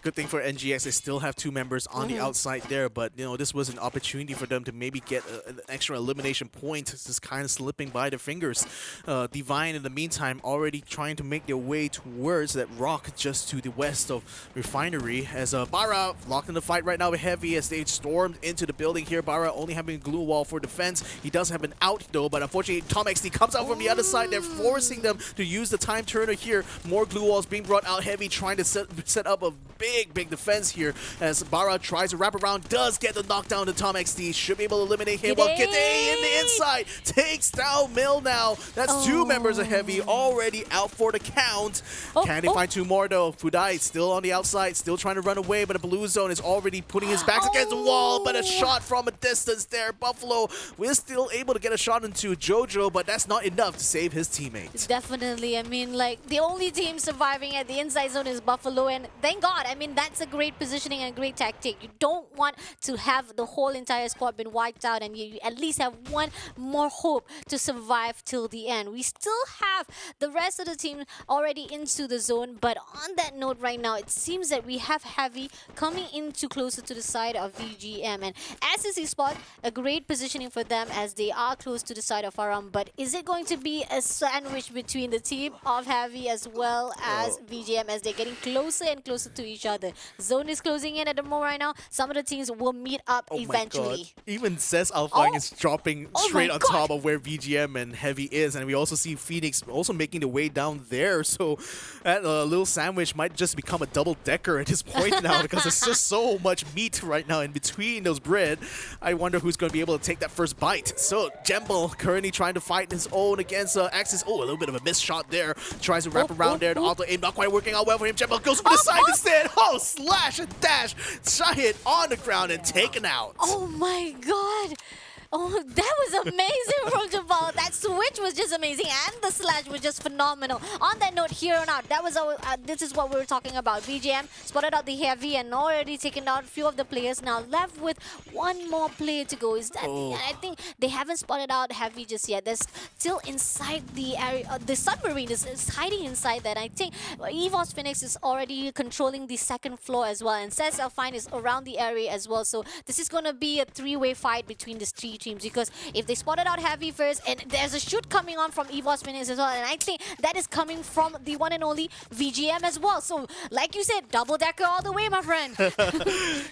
good thing for NGX, they still have 2 members on the outside there, but this was an opportunity for them to maybe get an extra elimination point. It's just kind of slipping by their fingers. Divine, in the meantime, already trying to make their way towards that rock just to the west of Refinery, as Bara locked in the fight right now with Heavy as they stormed into the building here. Bara only having a glue wall for defense. He does have an out though, but unfortunately Tom XD comes out from the other side. They're forcing them to use the time turner here. More glue walls being brought out. Heavy trying to set up a big defense here as Bara tries to wrap around, does get the knockdown to Tom XD, should be able to eliminate him, while Kite in the inside takes down Mill now. That's 2 members of Heavy already out for the count. Can they find 2 more though? Fudai still on the outside, still trying to run away, but the blue zone is already putting his back against the wall, but a shot from a distance there. Buffalo is still able to get a shot into Jojo, but that's not enough to save his teammate. Definitely. I mean, like, the only team surviving at the inside zone is Buffalo, and thank God. I mean, mean, that's a great positioning and a great tactic. You don't want to have the whole entire squad been wiped out, and you at least have one more hope to survive till the end. We still have the rest of the team already into the zone, but on that note right now, it seems that we have Heavy coming into closer to the side of VGM, and as is spot, a great positioning for them as they are close to the side of FARANG. But is it going to be a sandwich between the team of Heavy as well as VGM as they're getting closer and closer to each other? Zone is closing in at the moment right now. Some of the teams will meet up eventually. My God. Even says ALFAINK is dropping straight on top of where VGM and Heavy is, and we also see Phoenix also making the way down there. So that little sandwich might just become a double-decker at this point now because there's just so much meat right now in between those bread. I wonder who's going to be able to take that first bite. So Jembal currently trying to fight his own against Axis. Oh, a little bit of a missed shot there. Tries to wrap around there. The auto aim not quite working out well for him. Jembal goes to the side instead. Oh, slash and dash. Shot hit on the ground and taken out. Oh my God. Oh, that was amazing from Jabal. That switch was just amazing, and the slash was just phenomenal. On that note, here on out, that was our, this is what we were talking about. VGM spotted out the Heavy and already taken out a few of the players. Now left with one more player to go. Is that? And I think they haven't spotted out Heavy just yet. They're still inside the area. The submarine is hiding inside that. I think EVOS Phoenix is already controlling the second floor as well, and says ALFAINK is around the area as well. So this is going to be a three-way fight between these three teams, because if they spotted out Heavy first, and there's a shoot coming on from EVOS Phoenix as well, and I think that is coming from the one and only VGM as well. So like you said, double-decker all the way, my friend.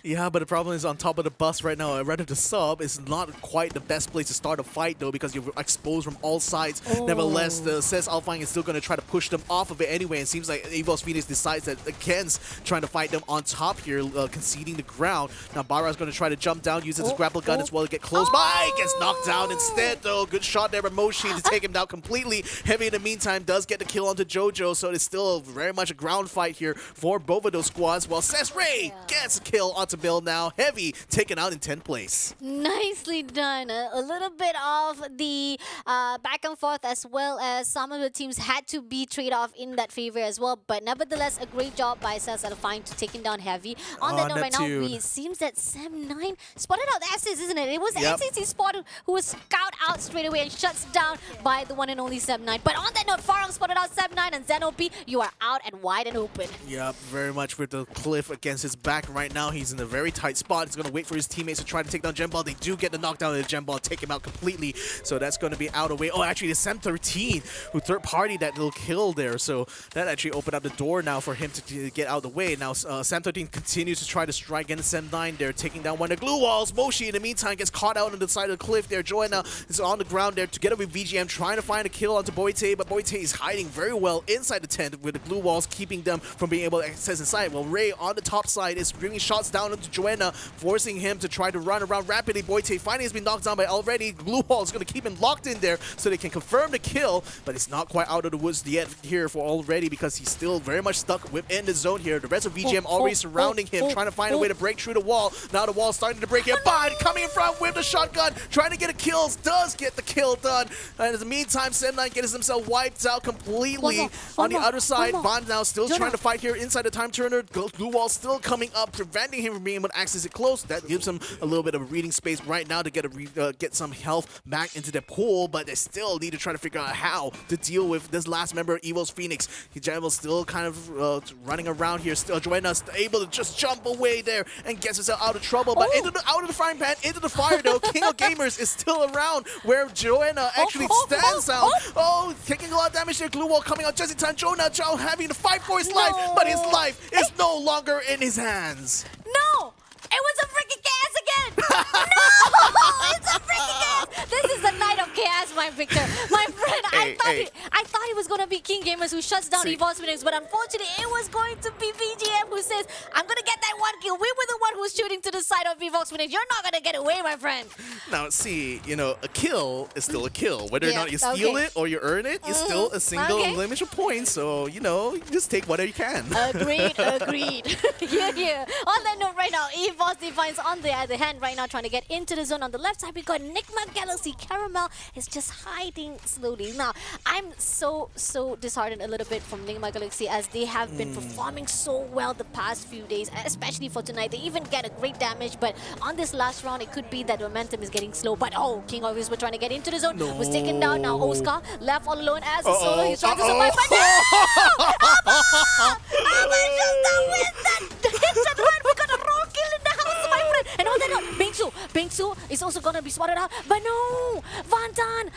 Yeah, but the problem is on top of the bus right now. Rather the sub is not quite the best place to start a fight though, because you're exposed from all sides. Nevertheless, says ALFAINK is still going to try to push them off of it anyway. It seems like EVOS Phoenix decides that against trying to fight them on top here, conceding the ground. Now Bara is going to try to jump down, using his grapple gun as well to get close by. Gets knocked down instead though. Good shot there by Moshi to take him down completely. Heavy in the meantime does get the kill onto JoJo, so it's still very much a ground fight here for both of those squads. While Ray gets a kill onto Bill now. Heavy taken out in 10th place. Nicely done. A little bit of the back and forth, as well as some of the teams had to be trade-off in that favor as well. But nevertheless, a great job by ALFAINK to taking down Heavy. On that note right now, it seems that Sam9 spotted out the assist, isn't it? It was NCT Spot who was scout out straight away and shuts down by the one and only Sam9. But on that note, FARANG spotted out Sam9, and ZenOP, you are out and wide and open. Yeah, very much with the cliff against his back right now. He's in a very tight spot. He's going to wait for his teammates to try to take down Jembal. They do get the knockdown of the Jembal, take him out completely. So that's going to be out of the way. Oh, actually, the Sam13 who third party that little kill there. So that actually opened up the door now for him to get out of the way. Now Sam13 continues to try to strike against Sam9 there, taking down one of the glue walls. Moshi in the meantime gets caught out on the side of the cliff there. Joanna is on the ground there together with VGM, trying to find a kill onto Boite, but Boite is hiding very well inside the tent with the glue walls keeping them from being able to access inside. While Ray on the top side is bringing shots down into Joanna, forcing him to try to run around rapidly. Boite finally has been knocked down by already. Glue wall is going to keep him locked in there so they can confirm the kill, but it's not quite out of the woods yet here for already, because he's still very much stuck within the zone here. The rest of VGM already surrounding him, trying to find a way to break through the wall. Now the wall's starting to break here. Bond coming in front with the shotgun, trying to get a kill, does get the kill done. And in the meantime, Sam9 gets himself wiped out completely. On the other side, Bond now still trying to fight here inside the time turner. Glue wall still coming up, preventing him from being able to access it close. That gives him a little bit of a breathing space right now to get some health back into the pool, but they still need to try to figure out how to deal with this last member of EVOS Phoenix. Jamel's still kind of running around here. Still, Joanna's able to just jump away there and gets herself out of trouble, but out of the frying pan, into the fire though. King of Gamers is still around where Joanna actually stands out. Oh, taking a lot of damage there. Glue wall coming out just in time. Jonah Zhao having to fight for his life, but his life is no longer in his hands. No! It was a freaking chaos again! No! It's a freaking chaos! This is the night of chaos, my Victor. My friend, I thought it was going to be King Gamers who shuts down EVOS Phoenix, but unfortunately it was going to be VGM who says, I'm going to get that one kill. We were the one who's shooting to the side of EVOS Phoenix. You're not going to get away, my friend. Now, see, you know, a kill is still a kill. Whether or not you steal it or you earn it, it's still a single elimination point. So, you know, you just take whatever you can. Agreed. Yeah. On that note right now, EVOS Defiance on the other hand right now trying to get into the zone. On the left side, we got NIGMA Galaxy. Caramel is just hiding slowly. Now, I'm so disheartened a little bit from NIGMA Galaxy as they have been performing so well the past few days, especially for tonight. They even get a great damage, but on this last round, it could be that momentum is getting slow. But oh, King Obvious were trying to get into the zone, was taken down. Now Oscar left all alone as a solo. He's trying to survive, but no! Alba just done with that hit and run. We got a raw kill in the house, my friend. And all that, Bingsu is also gonna be spotted out, but no! Vantan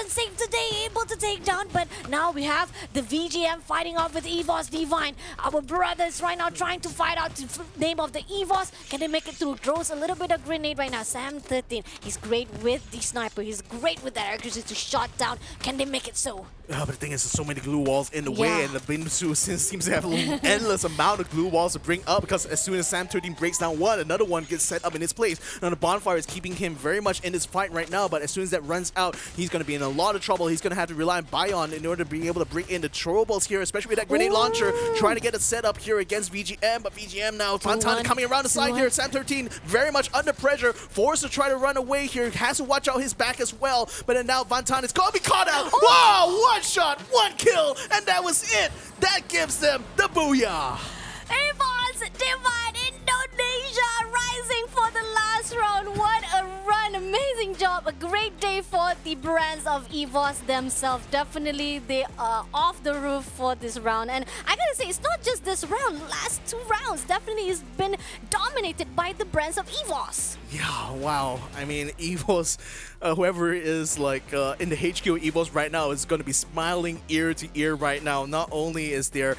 saved the day, able to take down, but now we have the VGM fighting off with EVOS Divine. Our brothers right now trying to fight out the name of the EVOS. Can they make it through? Throws a little bit of grenade right now. Sam 13, he's great with the sniper. He's great with that accuracy to shot down. Can they make it so? But the thing is, there's so many glue walls in the way, and the Bingsu seems to have an endless amount of glue walls to bring up, because as soon as Sam 13 breaks down one, another one gets set up in its place. Now the bonfire is keeping him very much in this fight right now, but as soon as that runs out, he's going to be in a lot of trouble. He's going to have to rely on Bion in order to be able to bring in the throwables here, especially with that grenade launcher, trying to get a setup here against VGM, but VGM now, Vantan coming around the side here. Sam 13 very much under pressure, forced to try to run away here, has to watch out his back as well, but then now Vantan is going to be caught out. Wow, one shot, one kill, and that was it. That gives them the booyah. EVOS Divine Indonesia rising for the last round. What a run. Amazing job. A great day for the brands of EVOS themselves. Definitely they are off the roof for this round. And I gotta say, it's not just this round. Last two rounds definitely has been dominated by the brands of EVOS. Yeah, wow. I mean, EVOS, whoever is like in the HQ of EVOS right now is going to be smiling ear to ear right now. Not only is their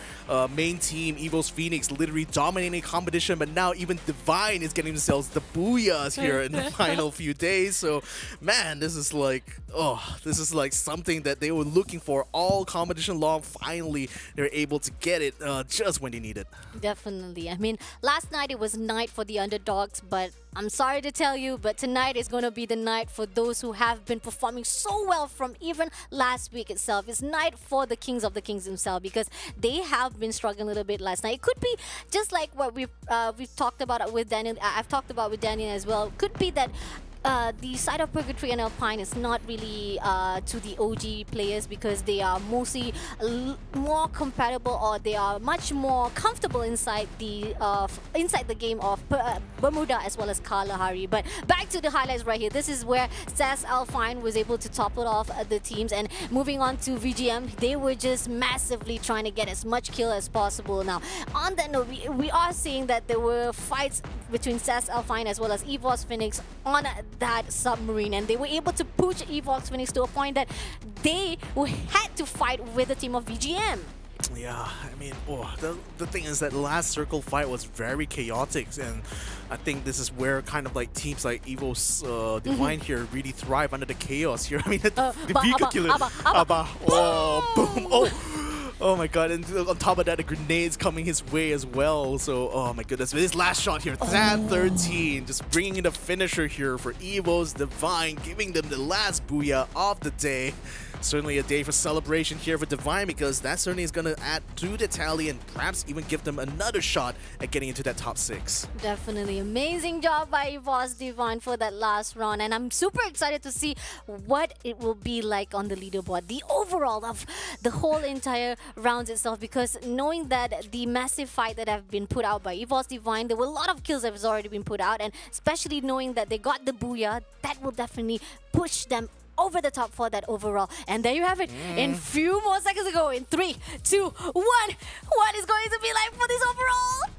main team, EVOS Phoenix, literally dominating competition, but now even Divine is getting themselves the booyahs here in the final few days. So, man, this is like something that they were looking for all competition long. Finally, they're able to get it just when they need it. Definitely. I mean, last night it was night for the underdogs, but I'm sorry to tell you, but tonight is going to be the night for those who have been performing so well from even last week itself. It's night for the Kings of the Kings themselves, because they have been struggling a little bit last night. It could be just like what we've talked about with Daniel. I've talked about with Daniel as well. Could be that the side of Purgatory and ALFAINK is not really to the OG players, because they are mostly more compatible, or they are much more comfortable inside the game of Bermuda as well as Kalahari. But back to the highlights right here. This is where SAS ALFAINK was able to topple off the teams, and moving on to VGM, they were just massively trying to get as much kill as possible. Now, on that note, we are seeing that there were fights between SAS ALFAINK as well as EVOS Phoenix on that submarine, and they were able to push EVOS Phoenix to a point that they had to fight with the team of VGM. Yeah, I mean, the thing is that the last circle fight was very chaotic, and I think this is where kind of like teams like EVOS Divine here really thrive under the chaos here. I mean, the vehicle killer. Oh, boom. Oh my god, and on top of that, the grenades coming his way as well. So, oh my goodness. With his last shot here, Sam 13, just bringing in the finisher here for EVOS Divine, giving them the last booyah of the day. Certainly a day for celebration here for Divine, because that certainly is going to add to the tally and perhaps even give them another shot at getting into that top 6. Definitely. Amazing job by EVOS Divine for that last round. And I'm super excited to see what it will be like on the leaderboard, the overall of the whole entire rounds itself, because knowing that the massive fight that have been put out by EVOS Divine, there were a lot of kills that has already been put out, and especially knowing that they got the booyah, that will definitely push them over the top for that overall. And there you have it. In few more seconds ago, in 3, 2, 1, what is going to be like for this overall?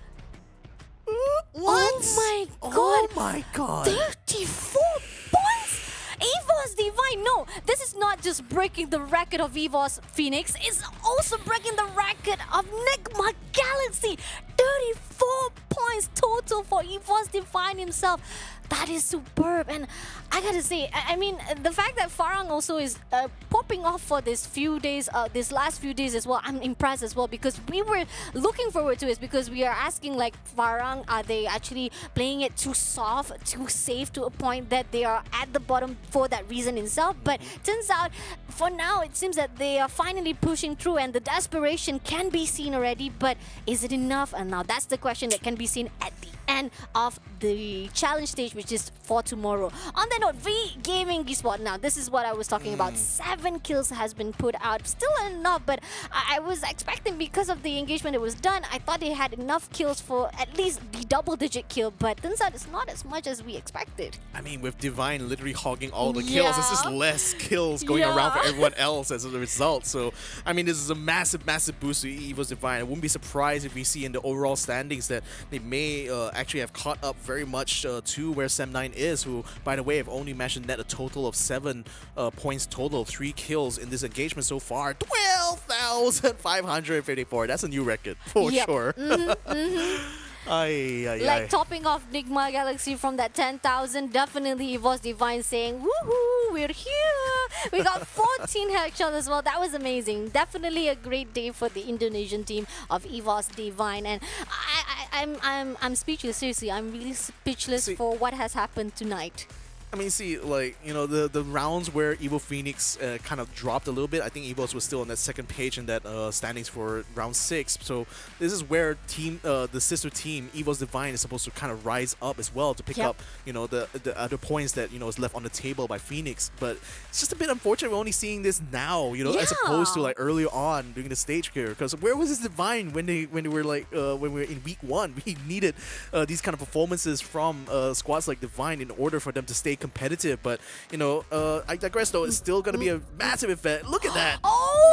What? Oh my god. 34 points? EVOS Divine, no, this is not just breaking the record of EVOS Phoenix, it's also breaking the record of NIGMA Galaxy. 34 points total for EVOS Divine himself. That is superb. And I gotta say, I mean, the fact that FARANG also is popping off for this last few days as well, I'm impressed as well, because we were looking forward to it, because we are asking like, FARANG, are they actually playing it too soft, too safe, to a point that they are at the bottom for that reason itself? But turns out, for now, it seems that they are finally pushing through, and the desperation can be seen already, but is it enough? And now that's the question that can be seen at the end of the challenge stage, which is for tomorrow. On that note, V Gaming Esports. Now, this is what I was talking about. 7 kills has been put out. Still enough, but I was expecting, because of the engagement that was done, I thought they had enough kills for at least the double-digit kill, but turns out it's not as much as we expected. I mean, with Divine literally hogging all the kills, it's just less kills going around for everyone else as a result. So, I mean, this is a massive, massive boost to EVOS Divine. I wouldn't be surprised if we see in the overall standings that they may actually have caught up very much to where Sem9 is, who, by the way, have only managed to net a total of 7 points total, 3 kills in this engagement so far. 12,554. That's a new record, for sure. Like topping off NIGMA Galaxy from that 10,000, definitely EVOS Divine saying, woohoo, we're here. We got 14 headshots as well. That was amazing. Definitely a great day for the Indonesian team of EVOS Divine. And I'm speechless, seriously. I'm really speechless for what has happened tonight. I mean, see, like, you know, the rounds where Evo Phoenix kind of dropped a little bit. I think EVOS was still on that second page in that standings for round 6. So this is where the sister team, EVOS Divine, is supposed to kind of rise up as well to pick up, you know, the other points that, you know, is left on the table by Phoenix. But it's just a bit unfortunate we're only seeing this now, you know, as opposed to like earlier on during the stage here. Because where was this Divine when they were like when we were in week 1? We needed these kind of performances from squads like Divine in order for them to stay competitive. But, you know, I digress though. It's still going to be a massive event. Look at that.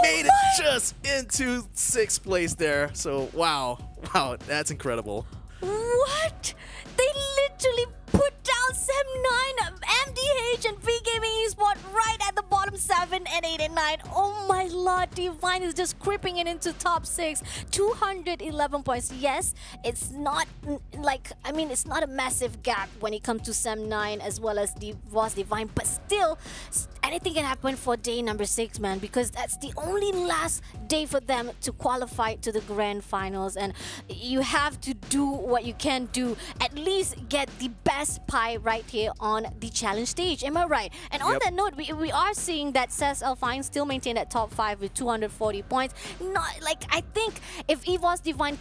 Made it just into 6th place there. So, wow, that's incredible. What? They literally put down Sem9, MDH, and V Gaming Esports right at the bottom 7 and 8 and 9. Oh my lord, Divine is just creeping it into top 6. 211 points. Yes, it's not like, I mean, it's not a massive gap when it comes to Sem9 as well as EVOS Divine, but still, anything can happen for day number 6, man, because that's the only last day for them to qualify to the grand finals. And you have to do what you can do, at least get the best pie right here on the challenge stage. Am I right? And on that note, we are seeing that ALFAINK still maintain at top 5 with 240 points. Not like, I think if EVOS Divine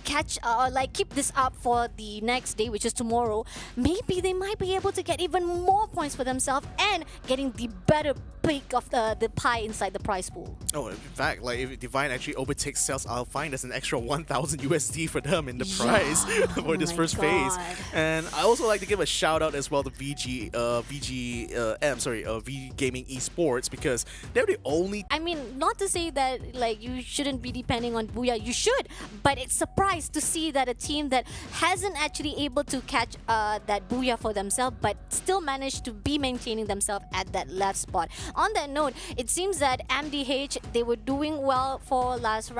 keep this up for the next day, which is tomorrow, maybe they might be able to get even more points for themselves and getting the better pick of the pie inside the prize pool. Oh, in fact, like if Divine actually overtakes ALFAINK, that's an extra 1,000 USD for them in the prize for this first phase. And I also like to give a shout out as well to V Gaming Esports, because they're the only. I mean, not to say that like you shouldn't be depending on Booyah, you should, but it's surprised to see that a team that hasn't actually able to catch that Booyah for themselves, but still managed to be maintaining themselves at that left spot. On that note, it seems that MDH, they were doing well for last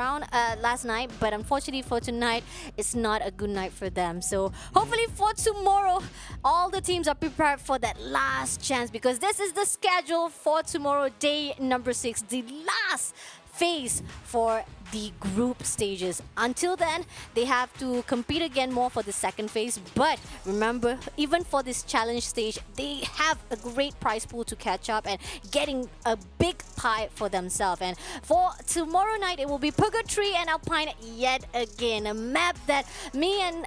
night, but unfortunately for tonight, it's not a good night for them. So hopefully for tomorrow, all the teams are prepared for that last chance, because this is the schedule for tomorrow, day number 6, the last phase for the group stages. Until then, they have to compete again more for the second phase. But remember, even for this challenge stage, they have a great prize pool to catch up and getting a big pie for themselves. And for tomorrow night, it will be Purgatory and ALFAINK yet again. A map that me and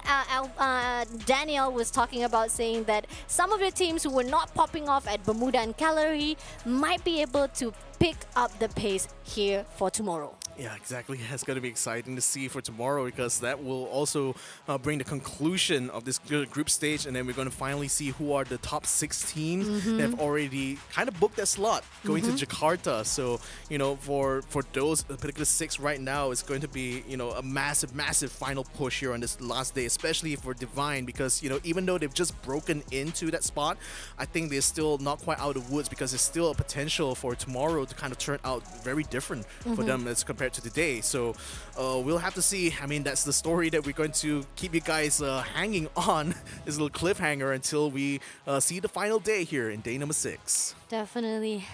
Daniel was talking about, saying that some of the teams who were not popping off at Bermuda and Calgary might be able to pick up the pace here for tomorrow. Yeah, exactly. It's going to be exciting to see for tomorrow, because that will also bring the conclusion of this group stage, and then we're going to finally see who are the top 6 teams that have already kind of booked that slot going to Jakarta. So, you know, for those particular 6 right now, it's going to be, you know, a massive, massive final push here on this last day, especially for Divine, because, you know, even though they've just broken into that spot, I think they're still not quite out of the woods, because there's still a potential for tomorrow to kind of turn out very different for them as compared to today. So we'll have to see. I mean, that's the story that we're going to keep you guys hanging on, this little cliffhanger, until we see the final day here in day number 6. Definitely.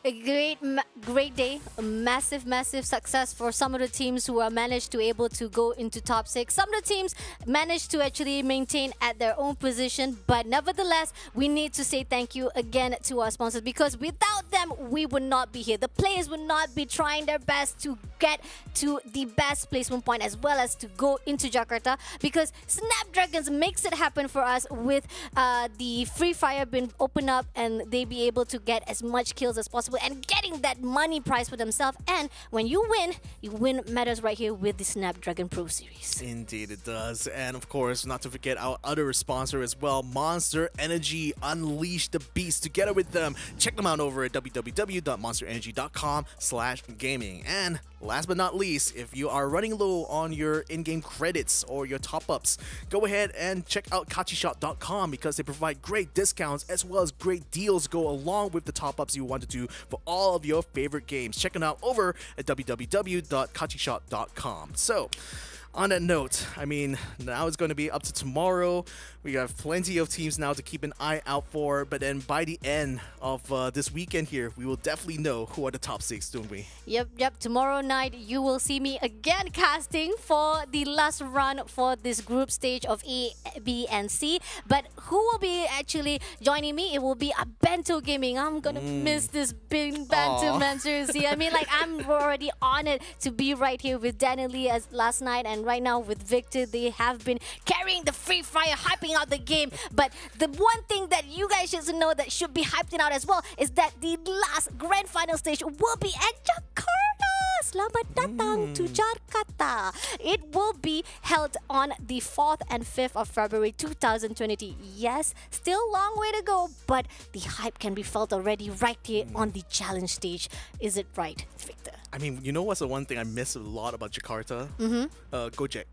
A great day, a massive success for some of the teams who are managed to able to go into top 6. Some of the teams managed to actually maintain at their own position, but nevertheless, we need to say thank you again to our sponsors, because without them, we would not be here. The players would not be trying their best to get to the best placement point as well as to go into Jakarta, because Snapdragons makes it happen for us with the Free Fire being opened up and they be able to get as much kills as possible and getting that money prize for themselves. And when you win matters right here with the Snapdragon Pro Series. Indeed it does. And of course, not to forget our other sponsor as well, Monster Energy. Unleash the beast together with them. Check them out over at www.monsterenergy.com/gaming. And last but not least, if you are running low on your in-game credits or your top-ups, go ahead and check out kachishop.com, because they provide great discounts as well as great deals go along with the top-ups you want to do for all of your favorite games. Check them out over at www.kachishop.com. So, on that note, I mean, now it's going to be up to tomorrow. We have plenty of teams now to keep an eye out for, but then by the end of this weekend here, we will definitely know who are the top 6, don't we? Yep. Tomorrow night, you will see me again casting for the last run for this group stage of A, B, and C. But who will be actually joining me? It will be a Bento Gaming. I'm gonna miss this big Bento man, seriously. I mean, like, I'm already on it to be right here with Daniel Lee as last night, and right now with Victor. They have been carrying the Free Fire, hyping out the game. But the one thing that you guys should know that should be hyped out as well is that the last grand final stage will be at Jakarta. Selamat datang to Jakarta. It will be held on the 4th and 5th of February 2020. Yes, still a long way to go, but the hype can be felt already right here on the challenge stage. Is it right, Victor? I mean, you know what's the one thing I miss a lot about Jakarta? Gojek.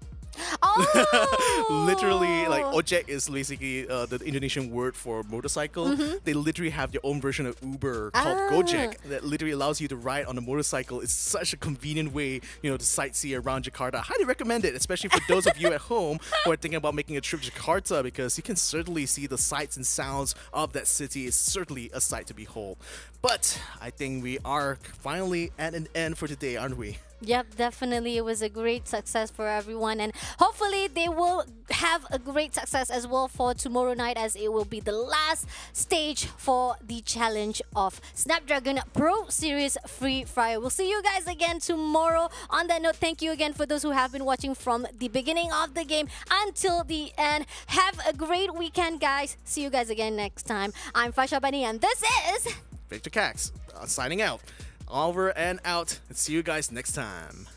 Oh! Literally, like, ojek is basically the Indonesian word for motorcycle. They literally have their own version of Uber called Gojek that literally allows you to ride on a motorcycle. It's such a convenient way, you know, to sightsee around Jakarta. I highly recommend it, especially for those of you at home who are thinking about making a trip to Jakarta, because you can certainly see the sights and sounds of that city. It's certainly a sight to behold. But I think we are finally at an end for today, aren't we? Yep, definitely. It was a great success for everyone, and hopefully they will have a great success as well for tomorrow night, as it will be the last stage for the challenge of Snapdragon Pro Series Free Fire. We'll see you guys again tomorrow. On that note, thank you again for those who have been watching from the beginning of the game until the end. Have a great weekend, guys. See you guys again next time. I'm Fasha Bani, and this is Victor Cax, signing out. Over and out. See you guys next time.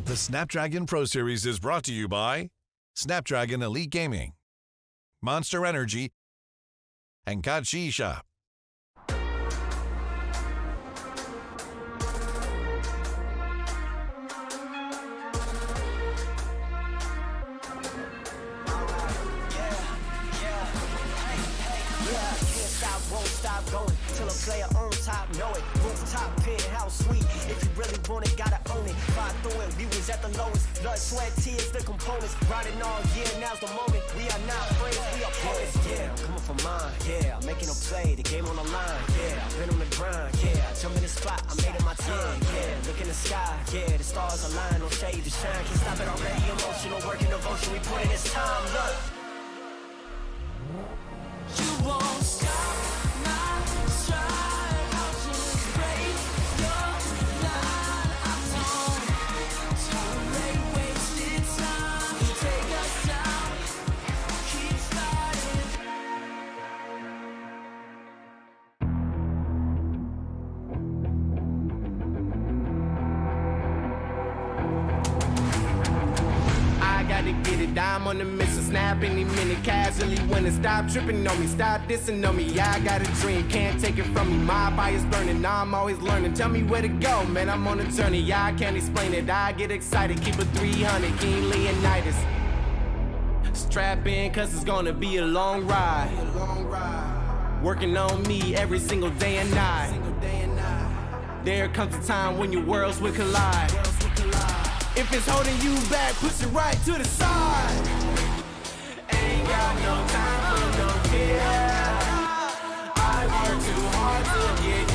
The Snapdragon Pro Series is brought to you by Snapdragon Elite Gaming, Monster Energy, and Kachi Shop. Going till a player on top, know it. Rooftop penthouse suite. If you really want it, gotta own it. Fire through it, we was at the lowest. Blood, sweat, tears, the components. Riding all year, now's the moment. We are not friends, we are opponents. Yeah, I'm coming for mine. Yeah, I'm making a play, the game on the line. Yeah, I've been on the grind. Yeah, I jump in the spot, I made it my time. Yeah, look in the sky. Yeah, the stars align, no shade to shine. Can't stop it already. Emotional work and devotion. We put in this time. Look, you won't stop. Get it, I'm on the mission, snap any minute, casually winning. Stop tripping on me, stop dissing on me. Yeah, I got a dream, can't take it from me. My fire's burning, I'm always learning. Tell me where to go, man, I'm on a journey. Yeah, I can't explain it, I get excited. Keep it 300, King Leonidas. Strap in, cause it's gonna be a long ride. Working on me every single day and night. There comes a time when your worlds will collide. If it's holding you back, push it right to the side. Ain't got no time for no fear. I work too hard to get